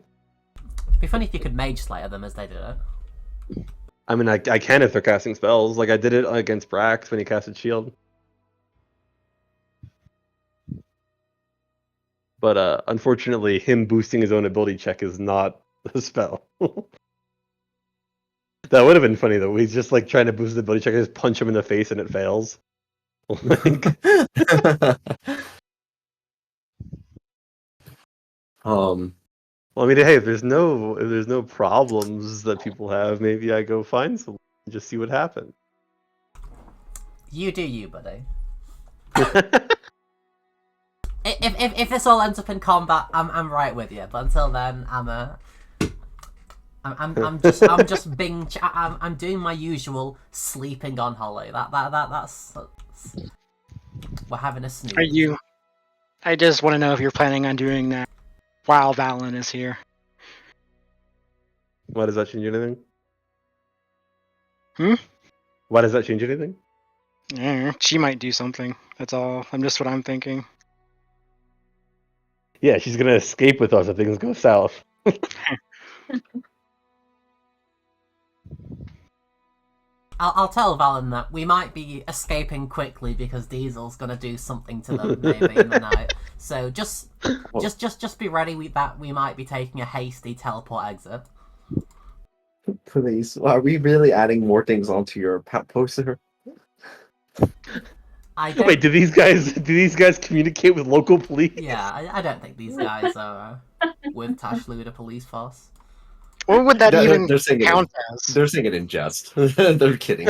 It'd be funny if you could Mage Slayer them as they did it. I mean, I can if they're casting spells. Like I did it against Brax when he casted Shield. But unfortunately, him boosting his own ability check is not a spell. That would have been funny though. He's just like trying to boost his ability check, I just punch him in the face and it fails. Like, um, well, I mean, hey, if there's no problems that people have, maybe I go find someone and just see what happens. You do you, buddy. If this all ends up in combat, I'm right with you. But until then, I'm just I'm doing my usual sleeping on Holly. That's we're having a snooze. Are you? I just want to know if you're planning on doing that while Valen is here. Why does that change anything? Hmm? Why does that change anything? Yeah, she might do something. That's all. I'm just what I'm thinking. Yeah, she's gonna escape with us if things go south. I'll tell Valen that we might be escaping quickly because Diesel's gonna do something to them maybe in the night. So just be ready with that. We might be taking a hasty teleport exit. please, are we really adding more things onto your poster? I don't. Wait, do these guys communicate with local police? Yeah, I don't think these guys are with Tashluda police force. What would that even They're saying count as? They're saying it in jest. They're kidding.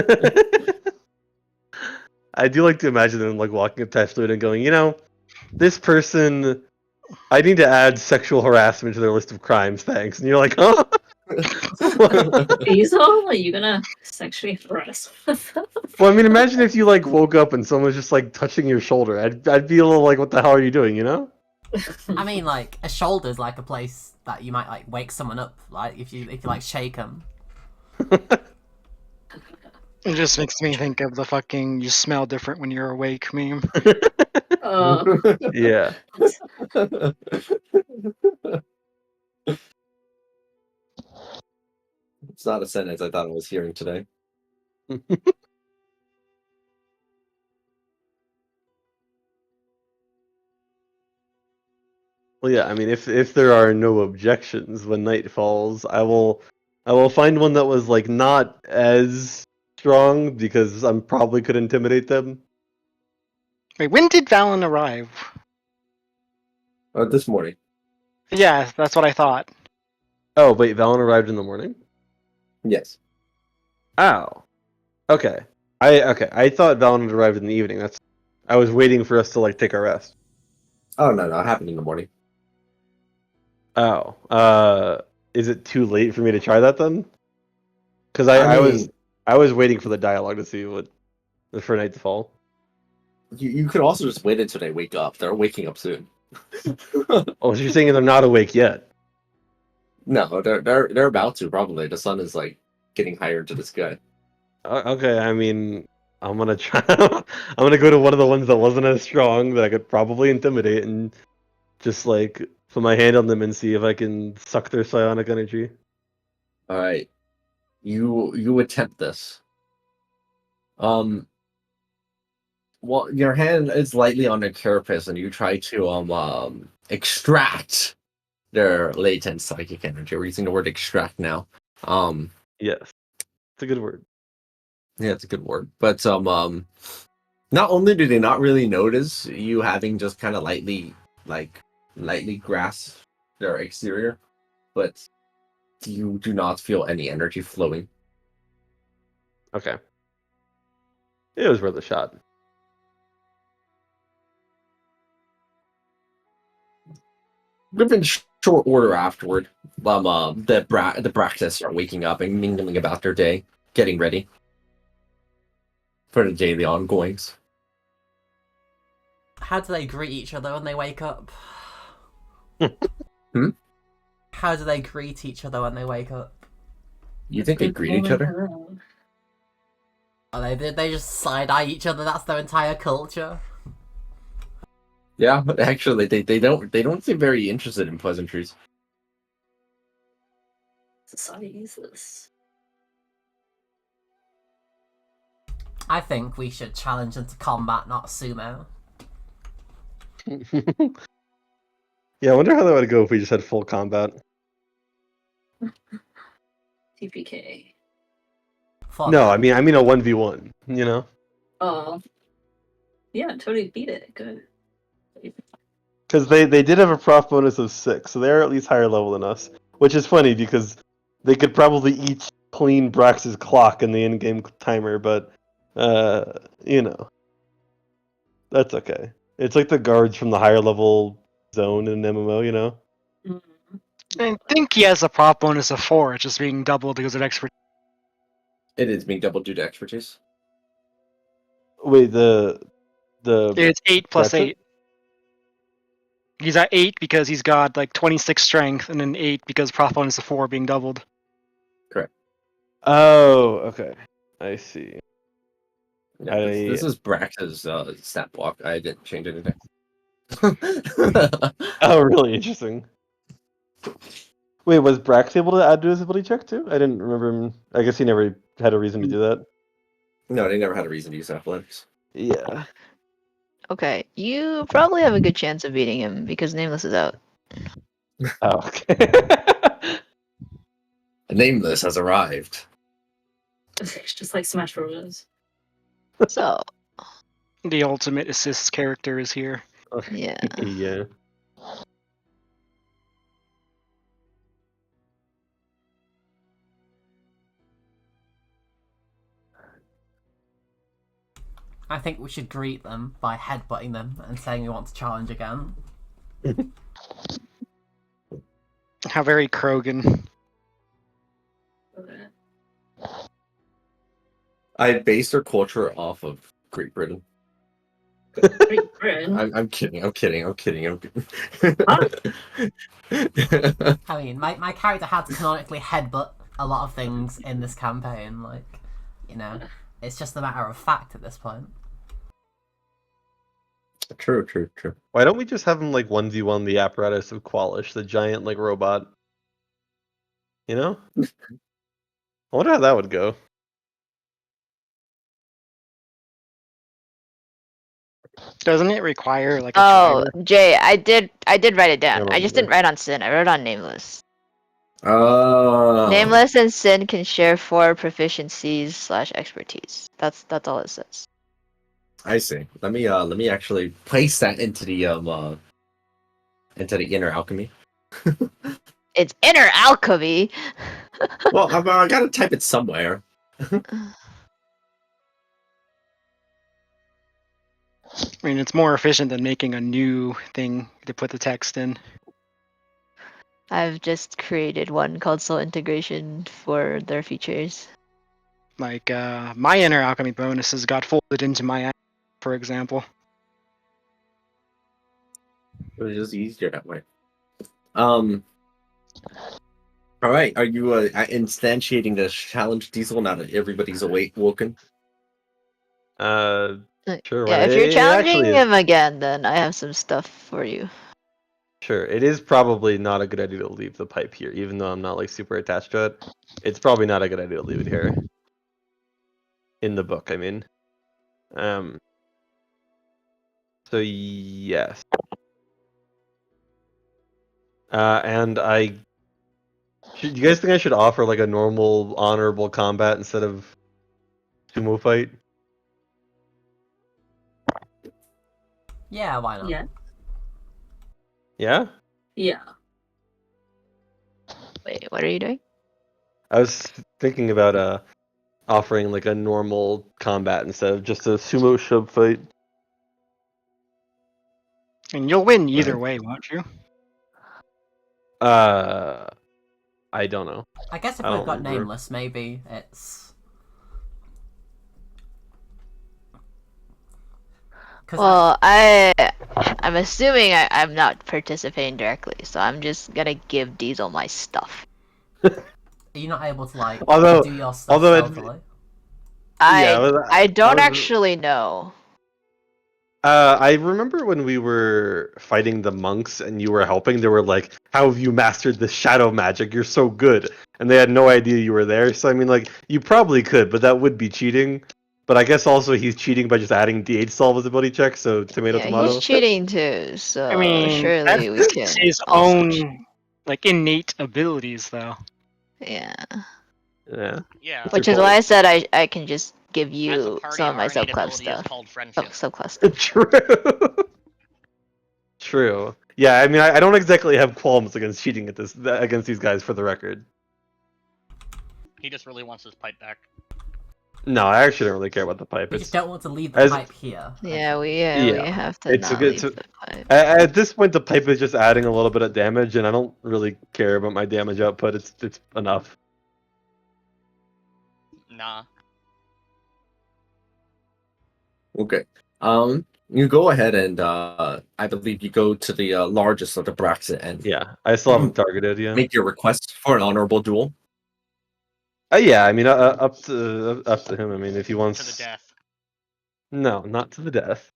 I do like to imagine them like walking up to Ashford and going, you know, this person, I need to add sexual harassment to their list of crimes, thanks. And you're like, huh? Diesel? Are you gonna sexually harass myself? Well, I mean, imagine if you like woke up and someone was just like touching your shoulder. I'd be a little like, what the hell are you doing? You know? I mean, like a shoulder's like a place that you might like wake someone up, like if you like shake them. It just makes me think of the fucking "you smell different when you're awake" meme. Yeah. It's not a sentence I thought I was hearing today. Well, yeah. I mean, if there are no objections when night falls, I will find one that was like not as strong because I'm probably could intimidate them. Wait, when did Valen arrive? This morning. Yeah, that's what I thought. Oh, wait, Valen arrived in the morning. Yes. Oh, okay. I thought Valen had arrived in the evening. I was waiting for us to like take our rest. Oh no, it happened in the morning. Oh, is it too late for me to try that then? Because I I was waiting for the dialogue to see what for night to fall. You could also just wait until they wake up. They're waking up soon. Oh, so you're saying they're not awake yet? No, they're about to probably. The sun is like getting higher into the sky. Okay, I mean, I'm gonna try. I'm gonna go to one of the ones that wasn't as strong that I could probably intimidate and just like put my hand on them and see if I can suck their psionic energy. All right, you attempt this. Well, your hand is lightly on their carapace, and you try to extract their latent psychic energy. We're using the word extract now. Yes, it's a good word. Yeah, it's a good word. But not only do they not really notice you having just kind of lightly grasp their exterior, but you do not feel any energy flowing. Okay, it was worth a shot. Within short order afterward, the Braxis are waking up and mingling about their day, getting ready for the daily ongoings. How do they greet each other when they wake up? Hmm? How do they greet each other when they wake up? You think they greet each other? Are they just side eye each other? That's their entire culture. Yeah, actually, they don't seem very interested in pleasantries. Society is this. I think we should challenge them to combat, not sumo. Yeah, I wonder how that would go if we just had full combat. TPK. Fuck No, that. I mean a 1v1, you know? Oh. Yeah, totally beat it. Good. Because they did have a prof bonus of 6, so they're at least higher level than us. Which is funny because they could probably each clean Brax's clock in the in-game timer, but you know, that's okay. It's like the guards from the higher level zone in an MMO, you know? I think he has a prop bonus of 4, it's just being doubled because of expert. It is being double due to expertise. Wait, the It's 8 plus That's it? 8. He's at 8 because he's got like 26 strength, and then 8 because prop bonus of 4 being doubled. Correct. Oh, okay. I see. Yeah, this is Brax's stat block. I didn't change anything. Oh, really interesting. Wait, was Brax able to add to his ability check too? I didn't remember him. I guess he never had a reason to do that. No, they never had a reason to use athletics. Yeah. Okay, you probably have a good chance of beating him because Nameless is out. Oh, okay. A Nameless has arrived. It's just like Smash Bros. So, The ultimate assist character is here. yeah. Yeah. I think we should greet them by headbutting them and saying we want to challenge again. How very Krogan. I based their culture off of Great Britain. Great Britain. I'm kidding. I'm kidding. Huh? I mean, my character had to canonically headbutt a lot of things in this campaign. Like, you know, it's just a matter of fact at this point. True. Why don't we just have him like 1v1 the apparatus of Qualish, the giant like robot? You know? I wonder how that would go. Doesn't it require like a Oh, driver? Jay, I did write it down. Yeah, I just didn't write on Sin. I wrote on Nameless. Oh. Nameless and Sin can share 4 proficiencies / expertise. That's all it says. I see. Let me actually place that into the inner alchemy. It's inner alchemy. Well, I gotta type it somewhere. I mean, it's more efficient than making a new thing to put the text in. I've just created one called Soul Integration for their features. Like, my inner alchemy bonuses got folded into my, for example. It was just easier that way. All right. Are you instantiating the challenge diesel now that everybody's woken? Sure. Yeah, if you're challenging him again, then I have some stuff for you. Sure. It is probably not a good idea to leave the pipe here, even though I'm not like super attached to it. It's probably not a good idea to leave it here. In the book, I mean. So yes. And you guys think I should offer like a normal, honorable combat instead of sumo fight? Yeah, why not? Yeah. Yeah? Yeah. Wait, what are you doing? I was thinking about offering like a normal combat instead of just a sumo shove fight. And you'll win either Right. way, won't you? I don't know. I guess if I we've don't got remember. nameless, maybe it's. Well, I'm assuming I'm not participating directly, so I'm just gonna give Diesel my stuff. are you not able to like Although- do your stuff although it- stealthily? I don't actually know. I remember when we were fighting the monks and you were helping, they were like, "How have you mastered this shadow magic? You're so good." And they had no idea you were there. So I mean, like, you probably could, but that would be cheating. But I guess also he's cheating by just adding DH solve visibility check. So tomato, Yeah, tomato. he's cheating too, so I mean, surely we that's can his also cheat. own like innate abilities, though. Yeah. Yeah. Yeah. That's Which your is why I point. said I can just give As a you party, some of my our innate subclass ability is stuff. called friendship. Subclass stuff. True. True. Yeah, I mean, I don't exactly have qualms against cheating against these guys, for the record. He just really wants his pipe back. No, I actually don't really care about the pipe. We It's just don't want to leave the as- pipe here. Yeah, we Yeah, have to it's a not good- leave it's a- the pipe. at this point, the pipe is just adding a little bit of damage, and I don't really care about my damage output. It's enough. Nah. Okay. You go ahead and I believe you go to the largest of the bracket and Yeah, I still haven't targeted. Yeah. make your request for an honorable duel. Yeah. I mean, up to him. I mean, if he wants To the death. No, not to the death.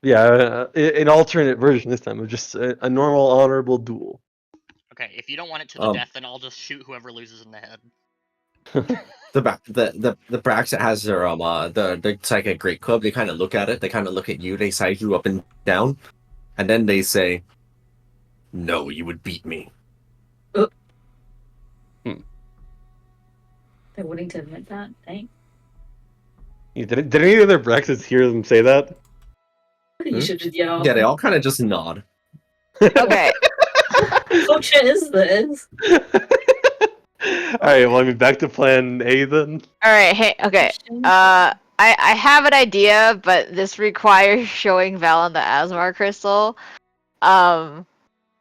Yeah, an alternate version this time of just a normal honorable duel. Okay, if you don't want it to the death, then I'll just shoot whoever loses in the head. The bracket has their the psychic great club. They kind of look at it. They kind of look at you. They size you up and down, and then they say, "No, you would beat me." They're willing to admit that. Dang. Did any of their brackets hear them say that? You should just yell. Yeah, they all kind of just nod. Okay. What shit is this? Alright, well, I mean, back to plan A then. Alright, hey, okay. I have an idea, but this requires showing Valen the Asmar crystal.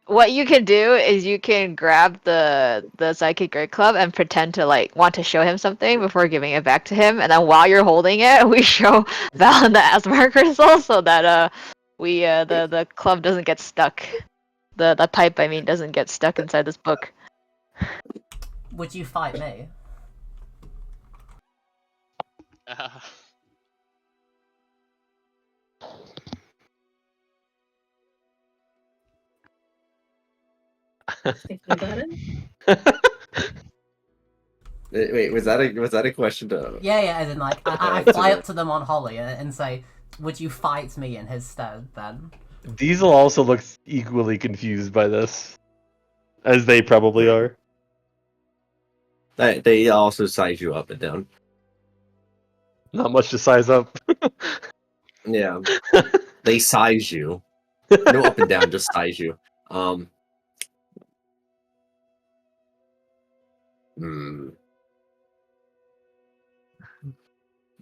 What you can do is you can grab the psychic great club and pretend to like want to show him something before giving it back to him, and then while you're holding it, we show Valen the Asmar crystal so that we the club doesn't get stuck. The pipe, I mean, doesn't get stuck inside this book. Would you fight me? Think about it. Wait, was that a question to? Yeah, as in like I fly up to them on Holly and say, "Would you fight me in his stead then?" Diesel also looks equally confused by this, as they probably are. They also size you up and down. Not much to size up. Yeah, they size you. No up and down, just size you.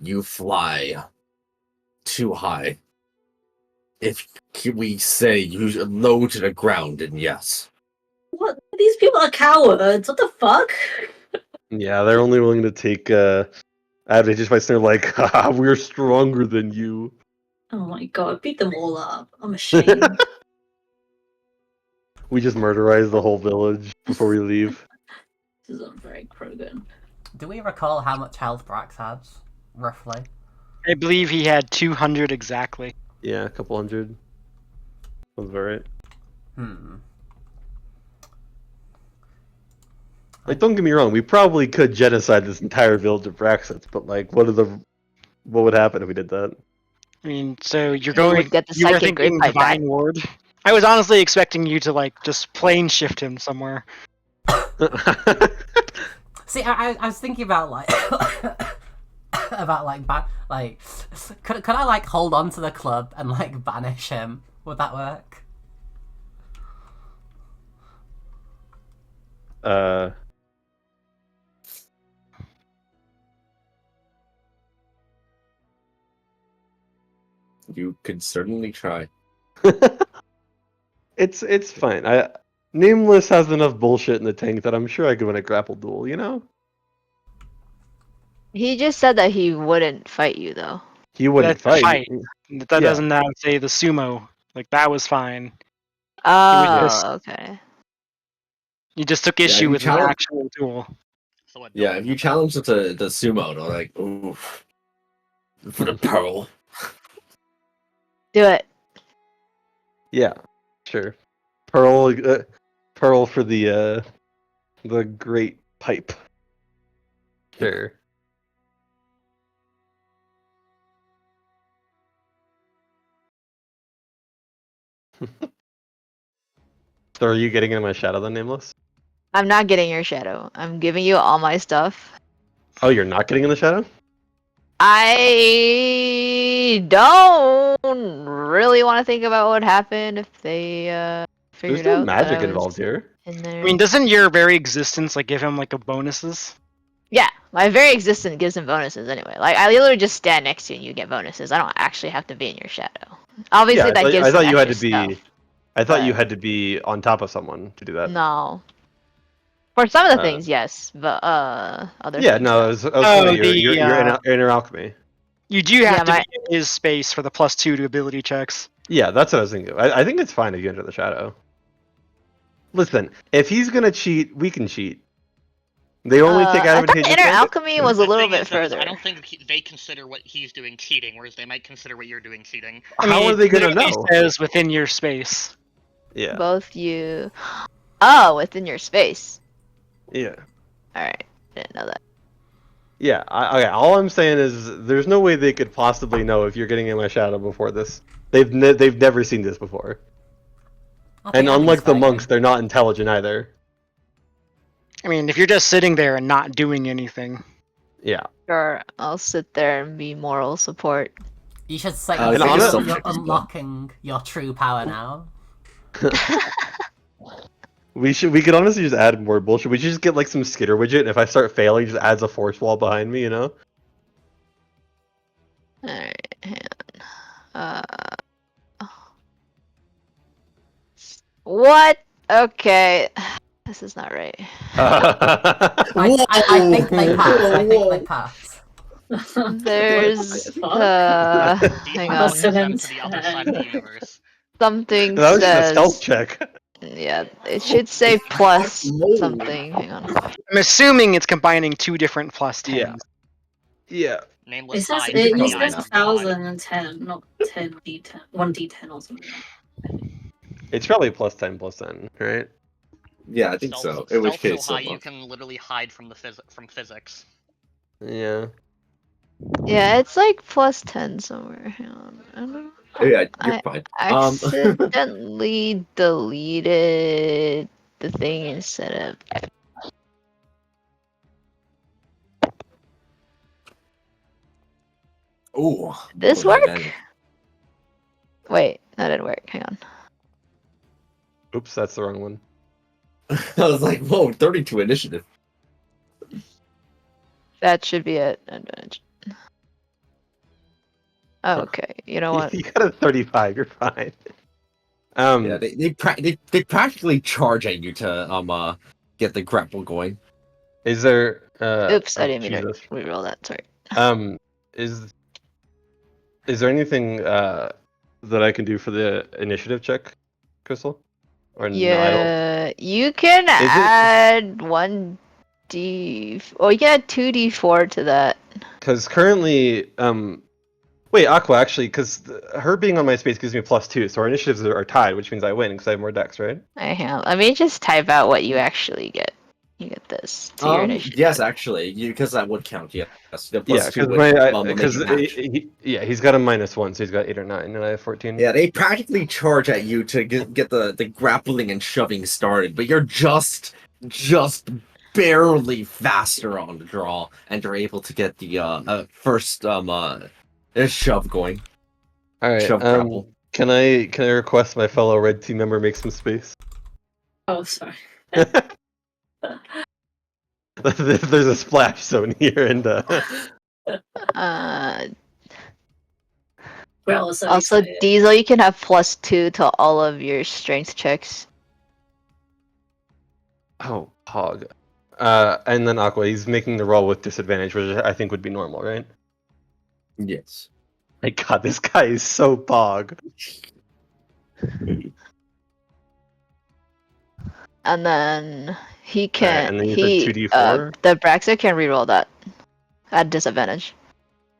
You fly too high. If we say you low to the ground, then yes. What? These people are cowards. What the fuck? Yeah, they're only willing to take advantage by saying like, "Haha, we're stronger than you." Oh my god, beat them all up. I'm ashamed. We just murderize the whole village before we leave. This is not very Krogan. Do we recall how much health Brax had, roughly? I believe he had 200 exactly. Yeah, a couple hundred. Sounds about right. Like, don't get me wrong, we probably could genocide this entire village of Braxits, but like, what would happen if we did that? I mean, so you're You going. would get the You were psychic great thinking pipe back. Divine Ward. I was honestly expecting you to like just plane shift him somewhere. See, I was thinking about like about like could I like hold on to the club and like banish him? Would that work? You could certainly try. It's fine. Nameless has enough bullshit in the tank that I'm sure I could win a grapple duel, you know? He just said that he wouldn't fight you though. He wouldn't That's a fight. fight. That Yeah. doesn't now say the sumo. Like that was fine. Oh, okay. You just took Yeah, issue you with an challenge- actual duel. So what? Yeah, if you challenge it to the sumo, they're like, oof, for the pearl. Do it. Yeah, sure. Pearl, Pearl for the great pipe. Sure. So are you getting in my shadow then, Nameless? I'm not getting your shadow. I'm giving you all my stuff. Oh, you're not getting in the shadow? I don't really want to think about what happened if they There's figured no out magic that I was involved here. in I there. mean, doesn't your very existence like give him like a bonuses? Yeah, my very existence gives him bonuses anyway. Like I literally just stand next to you and you get bonuses. I don't actually have to be in your shadow. Obviously, Yeah, that gives I some thought you had extra to be. stuff. I thought you but- had to be on top of someone to do that. No. For some of the Uh, things, yes, but other Yeah, things. no, No. I was Oh, saying the, your inner alchemy. You do have Yeah, to my- be in his space for the +2 to ability checks. Yeah, that's what I was thinking. I think it's fine if you enter the shadow. Listen, if he's gonna cheat, we can cheat. They only take I thought the advantageous inner things. alchemy was a The little thing bit is, though, is further. I don't think they consider what he's doing cheating, whereas they might consider what you're doing cheating. I mean, How are it they gonna literally know? says within your space. Yeah, Both you. Oh, within your space. yeah, All right, didn't know that. yeah. Okay, all I'm saying is there's no way they could possibly know if you're getting in my shadow before this. They've never seen this before. I And think unlike it's the fair monks, game. they're not intelligent either. I mean, if you're just sitting there and not doing anything. Yeah. Sure, I'll sit there and be moral support. You should say I And think honest- you're assumption is good. unlocking your true power now. We could honestly just add more bullshit. We should just get like some skitter widget, and if I start failing, it just adds a force wall behind me, you know? All right, hang on. What? Okay, this is not right. I think they pass. I think they pass. There's hang on. Default them to the other side of the universe. Something That was just a stealth says check. yeah. It should say plus something. Hang on. I'm assuming it's combining 2 different +10s. Yeah. Yeah. Nameless It says hides it from the says eyes of God. 1,010, not 10d10, 1d10 or something. It's probably +10, right? Yeah, I think so. In which Stealth case, so high you can literally hide from the from physics. Yeah. Yeah, it's like plus 10 somewhere. Hang on. I don't know. yeah, you're I fine. accidentally deleted the thing instead of. Ooh, This oh, work? man. Wait, that didn't work. Hang on. Oops, that's the wrong one. I was like, whoa, 32 initiative. That should be it. Advantage. Oh, okay, you know what? You got a 35. You're fine. Yeah, they practically charge at you to get the grapple going. Is there? Oops, oh, I didn't mean Jesus. to reroll that. Sorry. Is there anything that I can do for the initiative check, Crystal? Or no, I don't. Yeah, you can Is it- add 1d. Oh, you can add 2d4 to that. Because currently, wait, Aqua, actually, because her being on my space gives me +2, so our initiatives are tied, which means I win because I have more decks, right? I have. Let me just type out what you actually get. You get this to your initiative. Yes, actually, because that would count. Yes, the Yeah, plus 2 because would make because it match. he's got a -1, so he's got 8 or 9, and I have 14. Yeah, they practically charge at you to get the grappling and shoving started, but you're just barely faster on the draw, and you're able to get the first shove going. All right. Shove grapple. Can I request my fellow red team member make some space? Oh, sorry. There's a splash zone here, and We're all so Also, excited. Diesel, you can have +2 to all of your strength checks. Oh, Pog. And then Aqua, he's making the roll with disadvantage, which I think would be normal, right? Yes. My God, this guy is so Pog. And then he Alright, can and then you said 2d4? the Braxer can reroll that at disadvantage.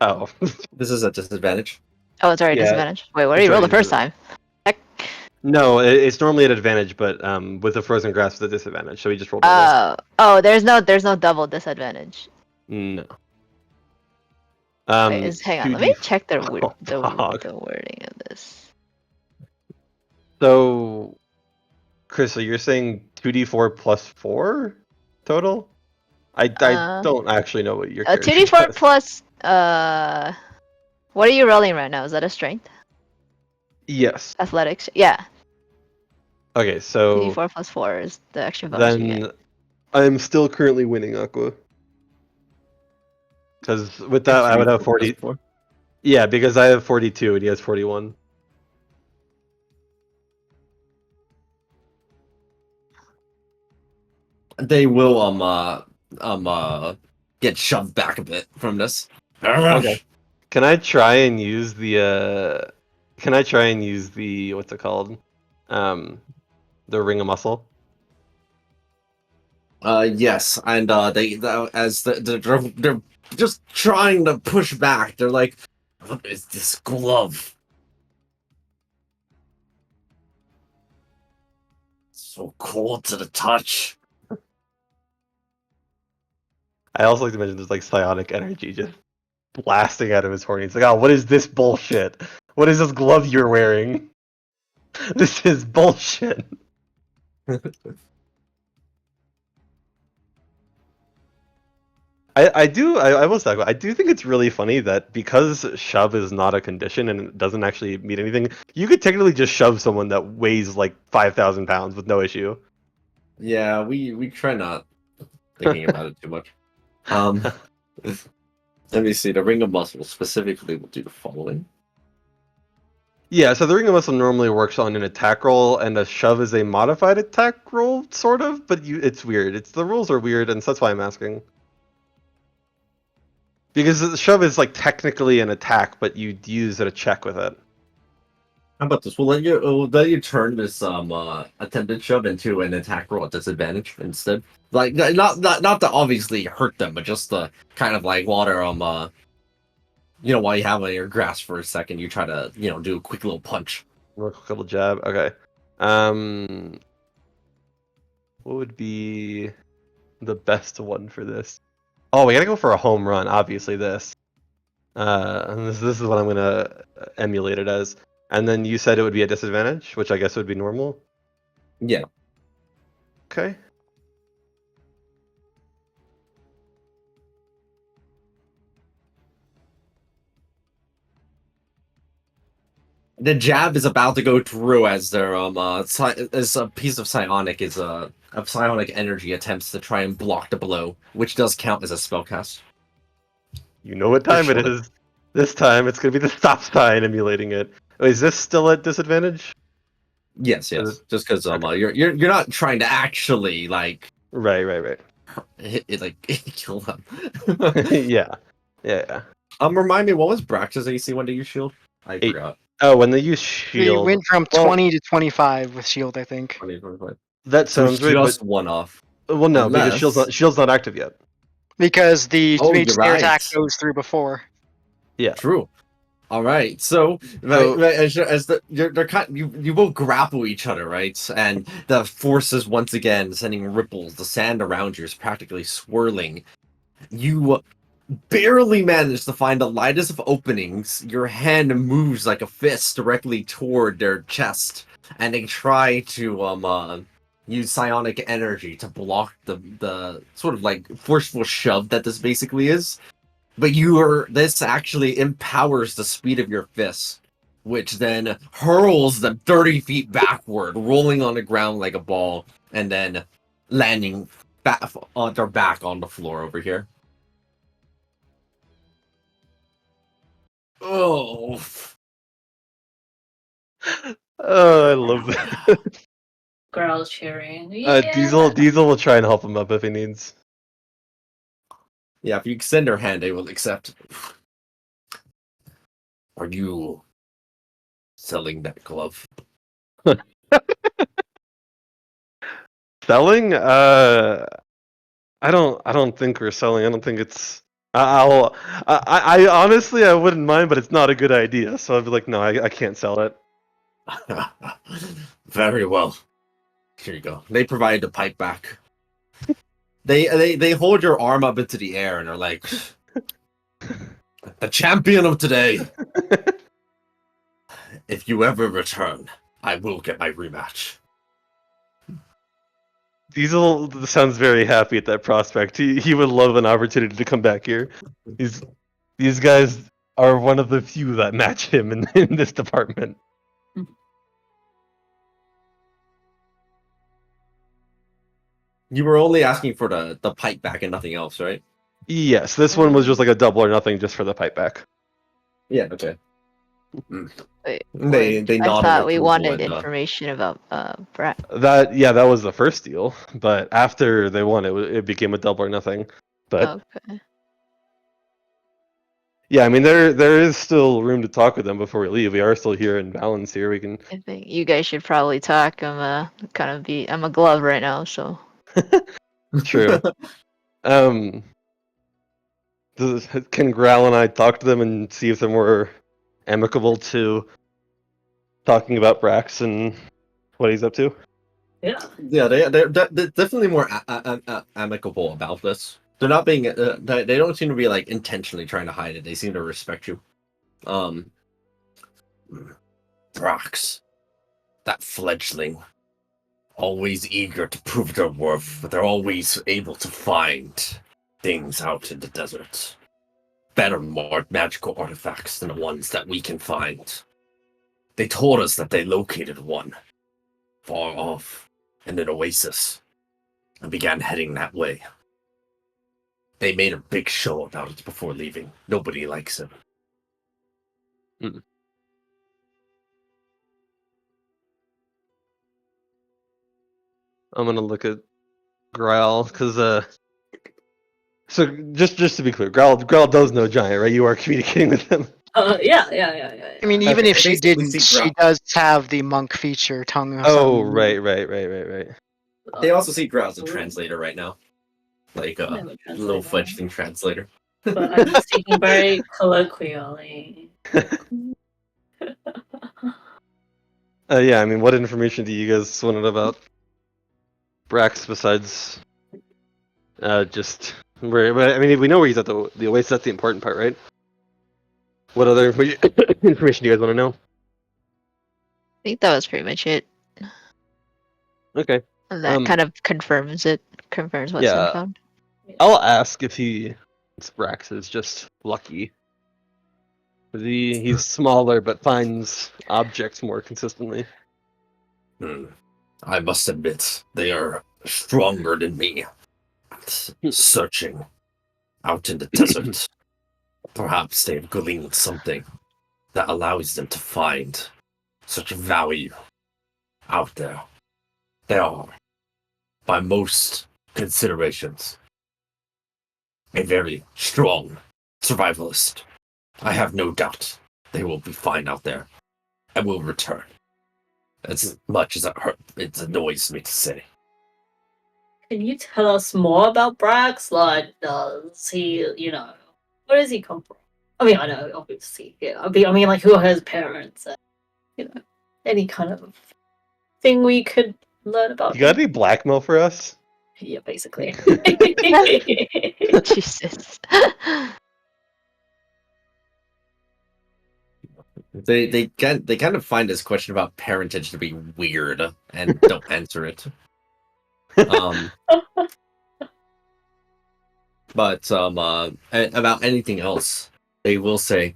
Oh. This is a disadvantage. Oh, it's already Yeah, disadvantage. Wait, what did it's you roll the already first time? Heck. No, it's normally at advantage, but with the frozen grasp, the disadvantage. So he just rolled normal. Oh, there's no double disadvantage. No. Wait, hang on. Let 2d. me check the Oh, Pog. the wording of this. So, Chris, so you're saying 2d4 plus 4 total? I don't actually know what your character 2d4 does. plus what are you rolling right now? Is that a strength? Yes. Athletics? Yeah. Okay, so 2d4 plus 4 is the extra bonus you get. then I'm still currently winning Aqua. Because with that, I would have 40. Yeah, because I have 42 and he has 41. They will get shoved back a bit from this. Okay. Can I try and use the Can I try and use the what's it called? The ring of muscle. Yes, and they're just trying to push back. They're like, "What is this glove? So cold to the touch." I also like to mention there's like psionic energy just blasting out of his horn. He's like, "Oh, what is this bullshit? What is this glove you're wearing? This is bullshit." I will say, I do think it's really funny that because shove is not a condition and it doesn't actually mean anything, you could technically just shove someone that weighs like 5,000 pounds with no issue. Yeah, we try not thinking about it too much. Let me see. The ring of muscle specifically will do the following. Yeah, so the ring of muscle normally works on an attack roll, and a shove is a modified attack roll, sort of. But it's weird. The rules are weird, and so that's why I'm asking. Because the shove is like technically an attack, but you use a check with it. How about this? We'll let you turn this attempted shove into an attack roll at disadvantage instead. Like not to obviously hurt them, but just to kind of like water while you have it in your grasp for a second, you try to do a quick little punch. Real quick little jab. Okay. What would be the best one for this? Oh, we gotta go for a home run. Obviously, this. And this is what I'm gonna emulate it as. And then you said it would be a disadvantage, which I guess would be normal. Yeah. Okay. The jab is about to go through as their as a piece of psionic of psionic energy attempts to try and block the blow, which does count as a spellcast. You know what time it is. This time it's gonna be the stop sign emulating it. Oh, is this still at disadvantage? Yes. Just because Okay. you're not trying to actually like Right. kill them. Yeah. Remind me, what was Brax's AC when they use shield? I 8. forgot. Oh, when they use We shield. went from Well, 20 to 25 with shield, I think. 20, 25. that So sounds right, but just one off. well, no, because Unless shield's not active yet. Because the you're air attack right. goes through before. Yeah. True. All right. So, right, as they're kind, you both grapple each other, right? And the force is once again sending ripples. The sand around you is practically swirling. You barely manage to find the lightest of openings. Your hand moves like a fist directly toward their chest, and they try to use psionic energy to block the sort of like forceful shove that this basically is. But this actually empowers the speed of your fist, which then hurls them 30 feet backward, rolling on the ground like a ball, and then landing back on their back on the floor over here. Oh. Oh, I love that. Growl's cheering. Yeah. Diesel will try and help him up if he needs. Yeah, if you extend your hand, they will accept. Are you selling that glove? Selling? I don't think we're selling. I don't think it's. I honestly I wouldn't mind, but it's not a good idea. So I'd be like, no, I can't sell it. Very well. Here you go. They provide the pipe back. They hold your arm up into the air and are like, the champion of today. If you ever return, I will get my rematch. Diesel sounds very happy at that prospect. He would love an opportunity to come back here. These guys are one of the few that match him in this department. You were only asking for the pipe back and nothing else, right? Yes, this one was just like a double or nothing just for the pipe back. Yeah, okay. Wait, They I nod in thought we approval wanted and, information about Brett. That was the first deal, but after they won it became a double or nothing. But Okay. yeah, I mean there is still room to talk with them before we leave. We are still here in balance here. We can I think you guys should probably talk. I'm a glove right now, so. True. Can Growl and I talk to them and see if they're more amicable to talking about Brax and what he's up to? Yeah. Yeah, they're definitely more amicable about this. They're not being. They don't seem to be like intentionally trying to hide it. They seem to respect you. Brox, that fledgling, always eager to prove their worth, but they're always able to find things out in the desert. Better, more magical artifacts than the ones that we can find. They told us that they located one far off in an oasis and began heading that way. They made a big show about it before leaving. Nobody likes him. I'm gonna look at Growl because so just to be clear, Growl does know Giant, right? You are communicating with him. Yeah. I mean, even if she Basically, didn't, see she does have the monk feature tongue of Oh, some. right. They also see Growl as a translator right now. Like I'm a a little translator. fledgling translator. But I'm speaking very colloquially. Yeah, I mean, what information do you guys want to know about Brax besides just where? But I mean, we know where he's at the oasis. That's the important part, right? What other information do you guys want to know? I think that was pretty much it. Okay. And that kind of confirms what's been Yeah, found. I'll ask if Brax is just lucky. He's smaller but finds objects more consistently. I must admit, they are stronger than me. Searching out in the desert. Perhaps they've gleaned something that allows them to find such value out there. They are, by most considerations, a very strong survivalist. I have no doubt they will be fine out there and will return. As much as it annoys me to say. Can you tell us more about Brax? Like, does he, where does he come from? I mean, I know, obviously, yeah. I mean, like, who are his parents? And, any kind of thing we could learn about You got him? any blackmail for us? Yeah, basically. Jesus. They kind of find this question about parentage to be weird and don't answer it. But about anything else, they will said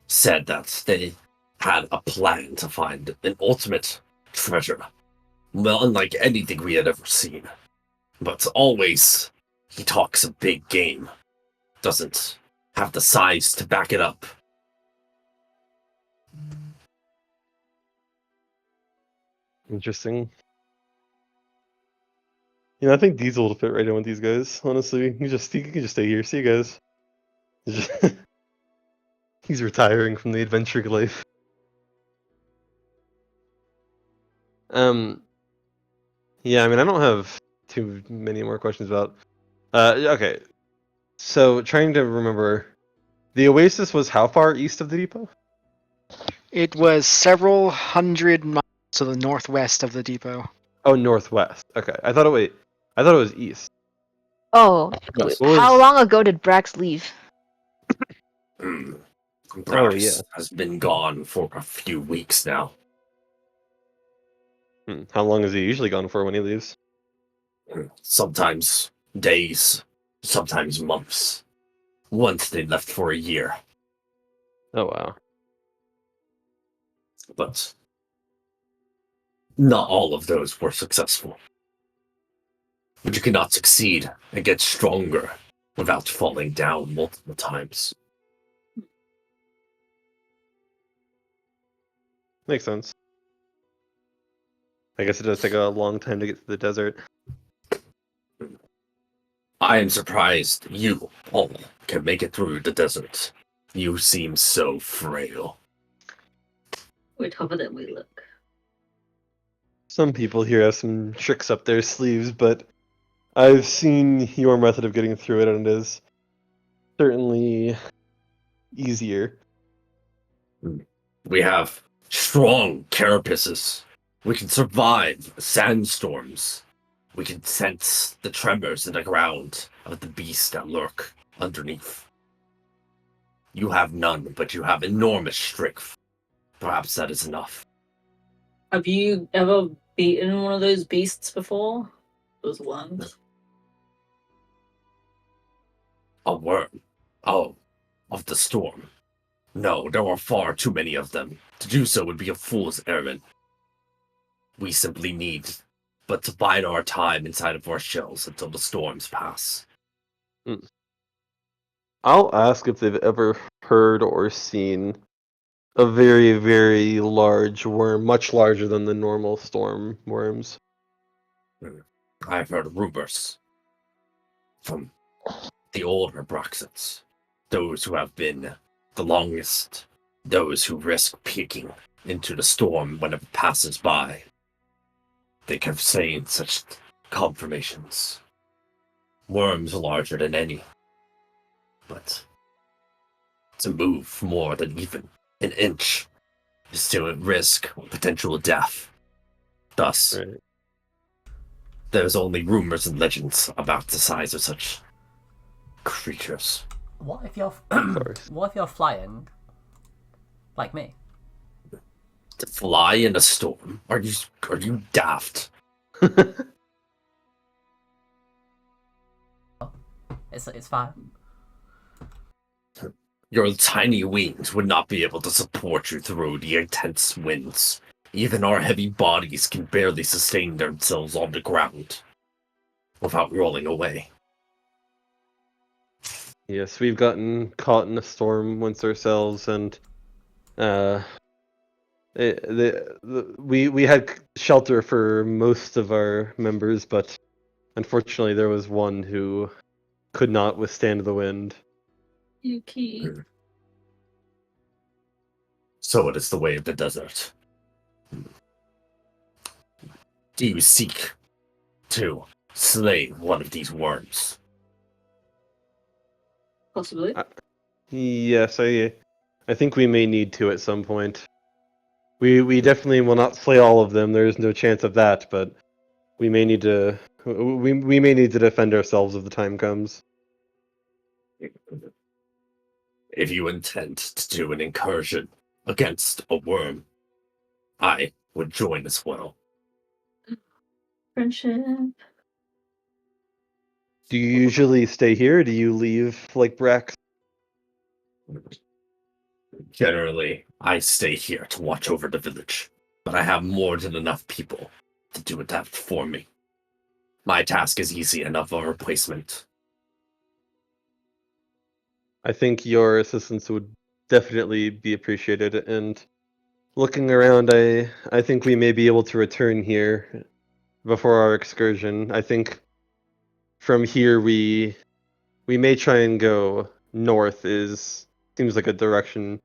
that they had a plan to find an ultimate treasure. Well, unlike anything we had ever seen. But always, he talks a big game. Doesn't have the size to back it up. Interesting. I think Diesel will fit right in with these guys. Honestly, he can just stay here. See you guys. He's retiring from the adventuring life. Yeah, I mean, I don't have too many more questions about. Okay. So trying to remember, the Oasis was how far east of the depot? It was several hundred miles to the northwest of the depot. Oh, northwest. Okay, I thought it was east. Oh, Yes. What how was- long ago did Brax leave? Brax yeah. has been gone for a few weeks now. How long is he usually gone for when he leaves? Sometimes days, sometimes months. Once they left for a year, Oh wow. but not all of those were successful. But you cannot succeed and get stronger without falling down multiple times. Makes sense. I guess it does take a long time to get to the desert. I am surprised you all can make it through the desert. You seem so frail. We're tougher than we look. Some people here have some tricks up their sleeves, but I've seen your method of getting through it, and it is certainly easier. We have strong carapaces. We can survive sandstorms. We can sense the tremors in the ground of the beasts that lurk underneath. You have none, but you have enormous strength. Perhaps that is enough. Have you ever beaten one of those beasts before? Those worms? A worm. Oh, of the storm. No, there are far too many of them. To do so would be a fool's errand. We simply need but to bide our time inside of our shells until the storms pass. I'll ask if they've ever heard or seen a very, very large worm, much larger than the normal storm worms. I've heard rumors from the older Broxits, those who have been the longest, those who risk peeking into the storm when it passes by. They have seen such confirmations. Worms larger than any. But to move more than even an inch is still at risk of potential death. Thus, Right. there's only rumors and legends about the size of such creatures. What if you're Of course. what if you're flying like me? To fly in a storm? Are you daft? It's fine. Your tiny wings would not be able to support you through the intense winds. Even our heavy bodies can barely sustain themselves on the ground without rolling away. Yes, we've gotten caught in a storm once ourselves, and we had shelter for most of our members, but unfortunately there was one who could not withstand the wind. Yuki. So it is the way of the desert. Do you seek to slay one of these worms? Possibly. Yes, I think we may need to at some point. We definitely will not slay all of them. There is no chance of that, but we may need to we may need to defend ourselves if the time comes. If you intend to do an incursion against a worm, I would join as well. Friendship. Do you usually stay here, or do you leave like Brax? Generally, I stay here to watch over the village, but I have more than enough people to do that for me. My task is easy enough of a replacement. I think your assistance would definitely be appreciated, and looking around, I think we may be able to return here before our excursion. I think from here we may try and go north. Is seems like a direction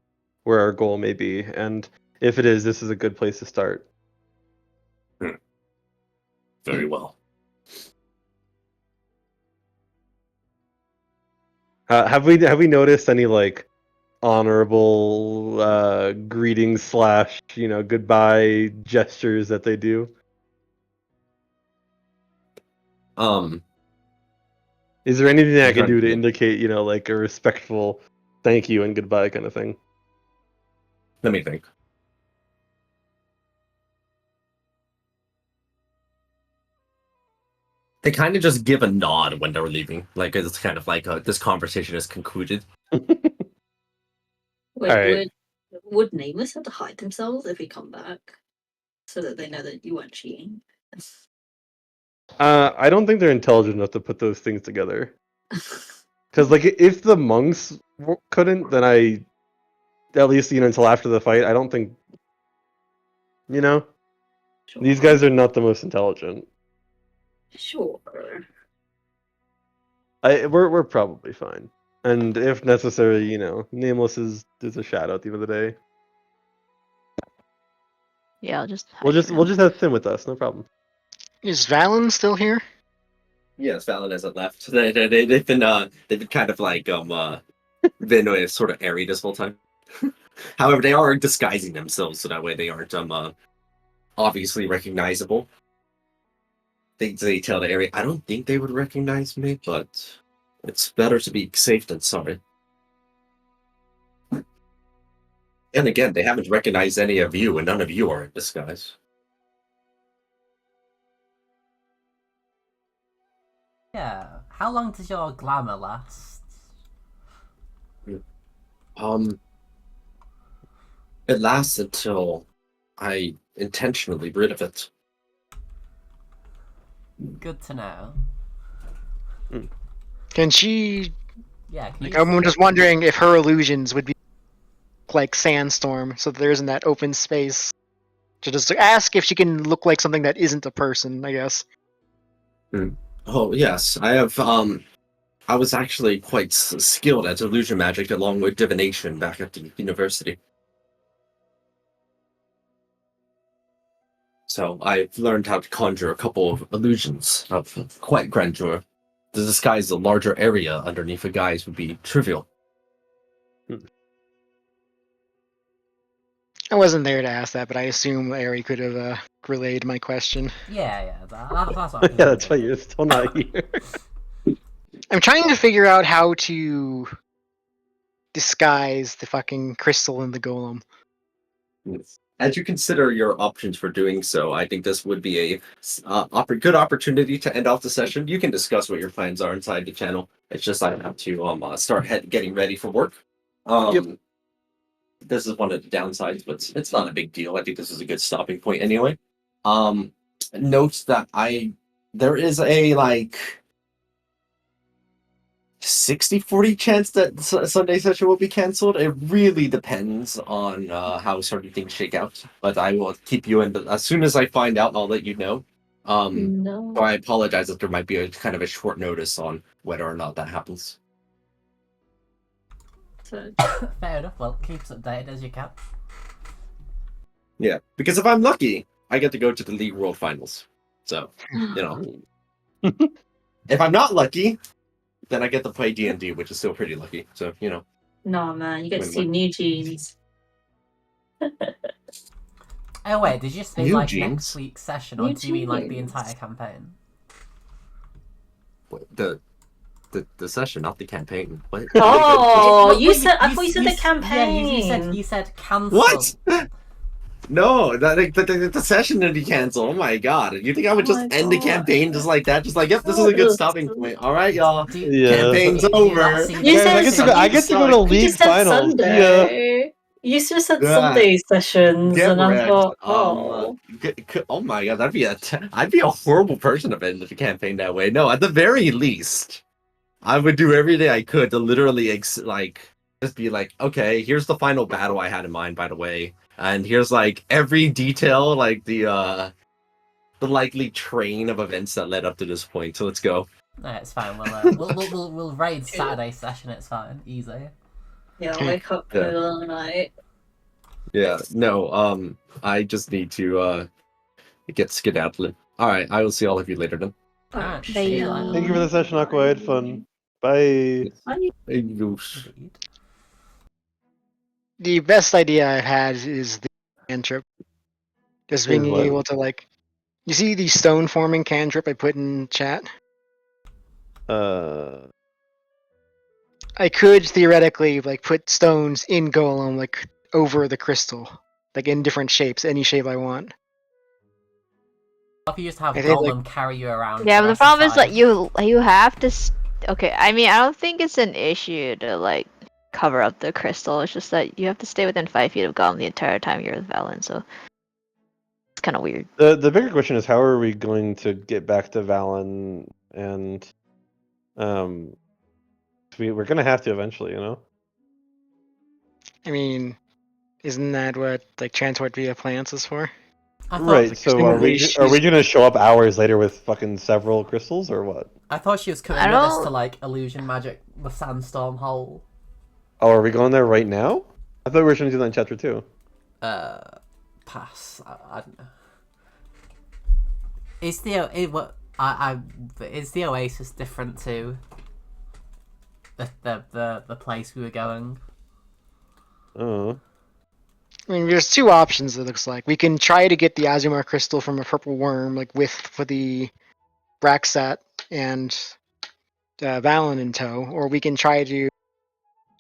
where our goal may be, and if it is, this is a good place to start. Very well. Have we noticed any like honorable greetings slash goodbye gestures that they do? Is there anything I can do to indicate like a respectful thank you and goodbye kind of thing? Let me think. They kind of just give a nod when they're leaving. Like, it's kind of like this conversation is concluded. Wait, Alright. would Nameless have to hide themselves if we come back? So that they know that you weren't cheating? I don't think they're intelligent enough to put those things together. Because like if the monks couldn't, then I at least until after the fight, I don't think Sure. these guys are not the most intelligent. Sure. We're probably fine. And if necessary, Nameless is a shadow at the end of the day. Yeah, I'll just. We'll just have Tim with us, no problem. Is Valen still here? Yes, Valen hasn't left. They've been kind of like been sort of airy this whole time. However, they are disguising themselves so that way they aren't obviously recognizable. They tell the area, I don't think they would recognize me, but it's better to be safe than sorry. And again, they haven't recognized any of you, and none of you are in disguise. Yeah. How long does your glamour last? It lasts until I intentionally rid of it. Good to know. Can she? Yeah. Can Like, I'm just wondering if her illusions would be like Sandstorm, so there isn't that open space. To just ask if she can look like something that isn't a person, I guess. Oh yes, I have. I was actually quite skilled at illusion magic along with divination back at the university. So I've learned how to conjure a couple of illusions of quite grandeur. To disguise a larger area underneath a guise would be trivial. I wasn't there to ask that, but I assume Ari could have relayed my question. Yeah. That's what Yeah, that's why you're still not here. I'm trying to figure out how to disguise the fucking crystal and the golem. As you consider your options for doing so, I think this would be a good opportunity to end off the session. You can discuss what your plans are inside the channel. It's just I have to start getting ready for work. Yep. This is one of the downsides, but it's not a big deal. I think this is a good stopping point anyway. Note that there is a like 60-40 chance that Sunday session will be canceled. It really depends on how certain things shake out. But I will keep you in as soon as I find out, I'll let you know. No. So I apologize if there might be a kind of a short notice on whether or not that happens. So, Fair enough. Well, keep us updated as you can. Yeah, because if I'm lucky, I get to go to the League World Finals. So, if I'm not lucky, then I get to play D&D, which is still pretty lucky. So, no, man, you get to see Win-win. new genes. Oh wait, did you just mean New like genes? next week's session, or do you mean like the Eugenics. entire campaign? The session, not the campaign. What? Oh, Well, you said. I you- thought you said you- the campaign. Yeah, you said cancel. What? No, the session would be canceled. Oh my god! You think I would Oh just my end the God. campaign just like that? Just like, yep, this is a good stopping point. All right, y'all. Yeah. Campaign's do you not over. see You the Guys, said- I get to go to You league just said finals. Yeah. Sunday. You just said Yeah. Sunday sessions, Get and I wrecked. thought, oh. Oh my god, I'd be a horrible person if I ended the campaign that way. No, at the very least, I would do everything I could to literally just be like, okay, here's the final battle I had in mind. By the way, and here's like every detail, like the likely train of events that led up to this point. So let's go. No, it's fine. We'll raid Saturday session. It's fine, easy. Yeah, wake up Yeah. middle of the night. Yeah, no, I just need to get skedaddling. All right, I will see all of you later then. Alright, Bye. see you later. Thank you for the session, Aqua. I had fun. Bye. Bye. Adios. Indeed. The best idea I've had is the cantrip. Just being Is what? able to like, you see the stone forming cantrip I put in chat. I could theoretically like put stones in Golem like over the crystal, like in different shapes, any shape I want. If you just have I think, Golem carry you around. Yeah, the but the rest of problem is that time. you have to. Okay, I mean, I don't think it's an issue to like cover up the crystal. It's just that you have to stay within 5 feet of Gollum the entire time you're with Valen, so it's kind of weird. The bigger question is how are we going to get back to Valen and we're gonna have to eventually, you know. I mean, isn't that what like transport via plants is for? I thought Right. So are we Simulations. gonna show up hours later with fucking several crystals or what? I thought she was coming I with us don't- to like illusion magic the sandstorm hole. Oh, are we going there right now? I thought we were going to do that in chapter 2. Pass. I don't know. Is the is the Oasis different to the place we were going? Oh. I mean, there's two options. It looks like we can try to get the Azumar crystal from a purple worm, like for the Braxat and Valen in tow, or we can try to,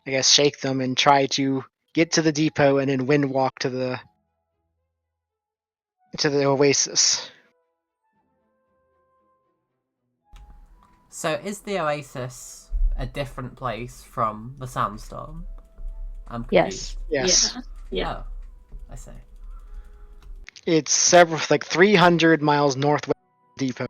I guess, shake them and try to get to the depot and then wind walk to the Oasis. So is the Oasis a different place from the sandstorm? I'm confused. Yes. Yes, Yeah. Oh, I see. it's several, like 300 miles northwest of the depot.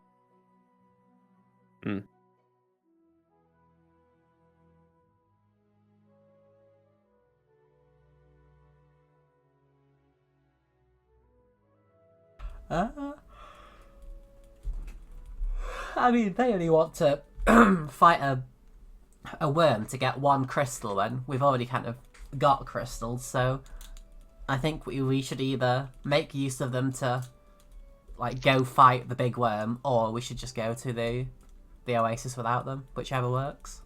I mean, they only want to fight a worm to get one crystal. Then we've already kind of got crystals, so I think we should either make use of them to like go fight the big worm, or we should just go to the Oasis without them, whichever works.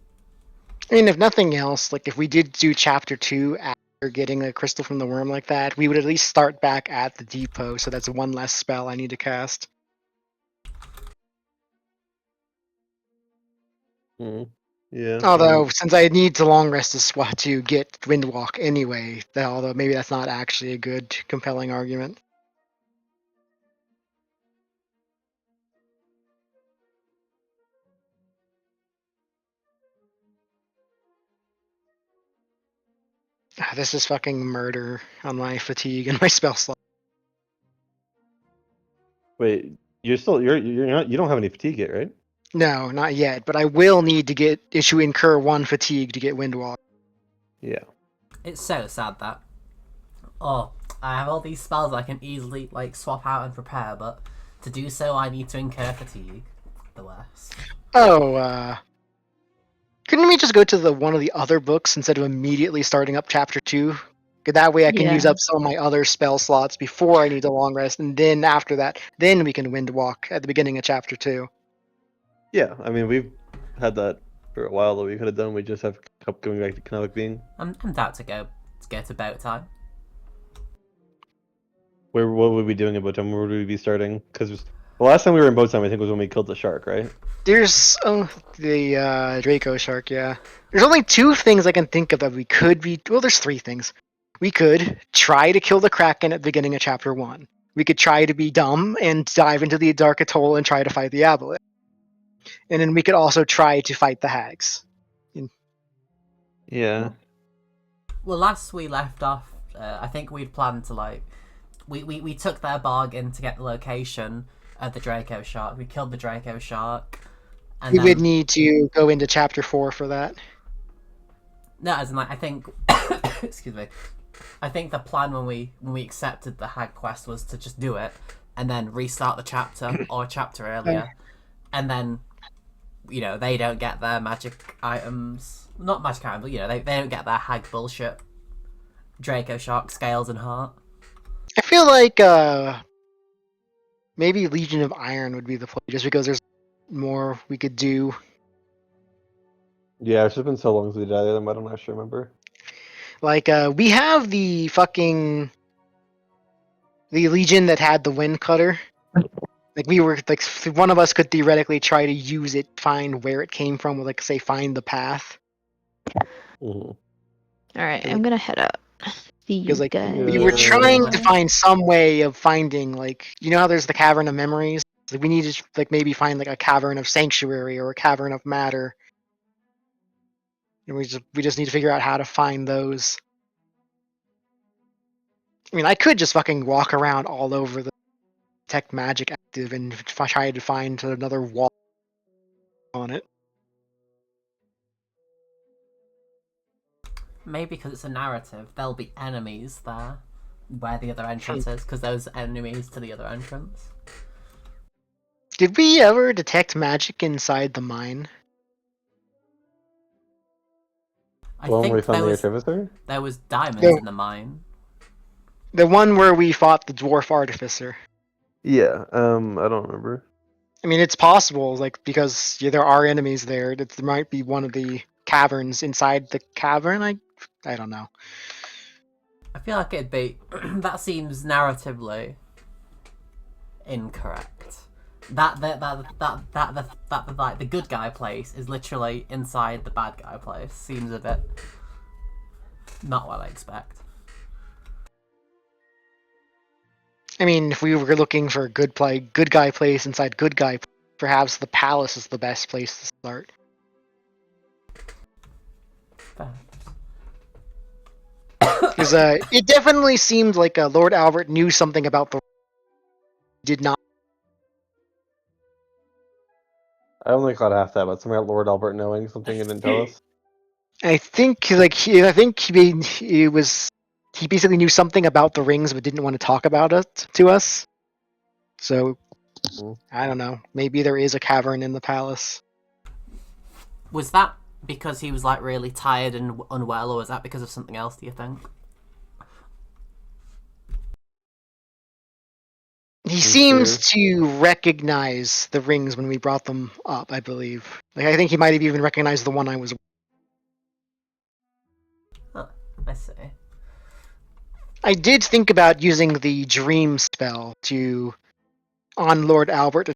I mean, if nothing else, like if we did do chapter 2 after getting a crystal from the worm like that, we would at least start back at the depot, so that's one less spell I need to cast. Yeah. Although, since I need to long rest to get Windwalk anyway, although maybe that's not actually a good, compelling argument. This is fucking murder on my fatigue and my spell slot. Wait, you're not, you don't have any fatigue yet, right? No, not yet, but I will need to incur 1 fatigue to get Windwalk. Yeah. It's so sad that I have all these spells I can easily like swap out and prepare, but to do so I need to incur fatigue. The worst. Oh, couldn't we just go to one of the other books instead of immediately starting up chapter 2? That way I can use Yeah. up some of my other spell slots before I need a long rest, and then after that, then we can Windwalk at the beginning of chapter 2. Yeah, I mean we've had that for a while that we could have done. We just have kept going back to Candlekeep being. I'm down to go to boat time. What would we be doing in boat time? Where would we be starting? Because the last time we were in boat time, I think was when we killed the shark, right? There's the Draco shark, yeah. There's only 2 things I can think of that we could be. Well, there's 3 things. We could try to kill the Kraken at the beginning of chapter 1. We could try to be dumb and dive into the Dark Atoll and try to fight the Aboleth. And then we could also try to fight the hags. Yeah. Well, last we left off, I think we'd planned to like we took their bargain to get the location of the Draco shark. We killed the Draco shark, and We then, would need to go into chapter 4 for that. no, as in like I think excuse me, I think the plan when we accepted the hag quest was to just do it and then restart the chapter or a chapter earlier, and then they don't get their magic items, not magic items, but they don't get their hag bullshit, Draco Shock, Scales, and Heart. I feel like maybe Legion of Iron would be the play, just because there's more we could do. Yeah, it's just been so long since we did either of them. I don't actually remember. Like we have the Legion that had the Wind Cutter. Like we were like one of us could theoretically try to use it, find where it came from, like say find the path. Mhm. All right, I'm gonna head out. See you Because like guys. we were trying to Yeah. find some way of finding, like, how there's the Cavern of Memories. Like we need to like maybe find like a Cavern of Sanctuary or a Cavern of Matter. And we just need to figure out how to find those. I mean, I could just fucking walk around all over the Detect Magic active and try to find another wall on it. Maybe because it's a narrative, there'll be enemies there where the other entrance is, because there's enemies to the other entrance. Did we ever detect magic inside the mine? I The one where we think found the artificer? there was diamonds No. in the mine. The one where we fought the dwarf artificer. Yeah. I don't remember. I mean, it's possible, like, because there are enemies there. That there might be one of the caverns inside the cavern. I don't know. I feel like it'd be that seems narratively incorrect. That like the good guy place is literally inside the bad guy place. Seems a bit not what I expect. I mean, if we were looking for a good guy place inside good guy, perhaps the palace is the best place to start. Fair. Because it definitely seemed like Lord Albert knew something about the. Did not. I only caught half that, but something about Lord Albert knowing something and didn't tell us. I think like he basically knew something about the rings but didn't want to talk about it to us. So I don't know. Maybe there is a cavern in the palace. Was that because he was like really tired and unwell, or was that because of something else? Do you think? He seems to recognize the rings when we brought them up, I believe. Like I think he might have even recognized the one I was. Huh, I see. I did think about using the dream spell on Lord Albert to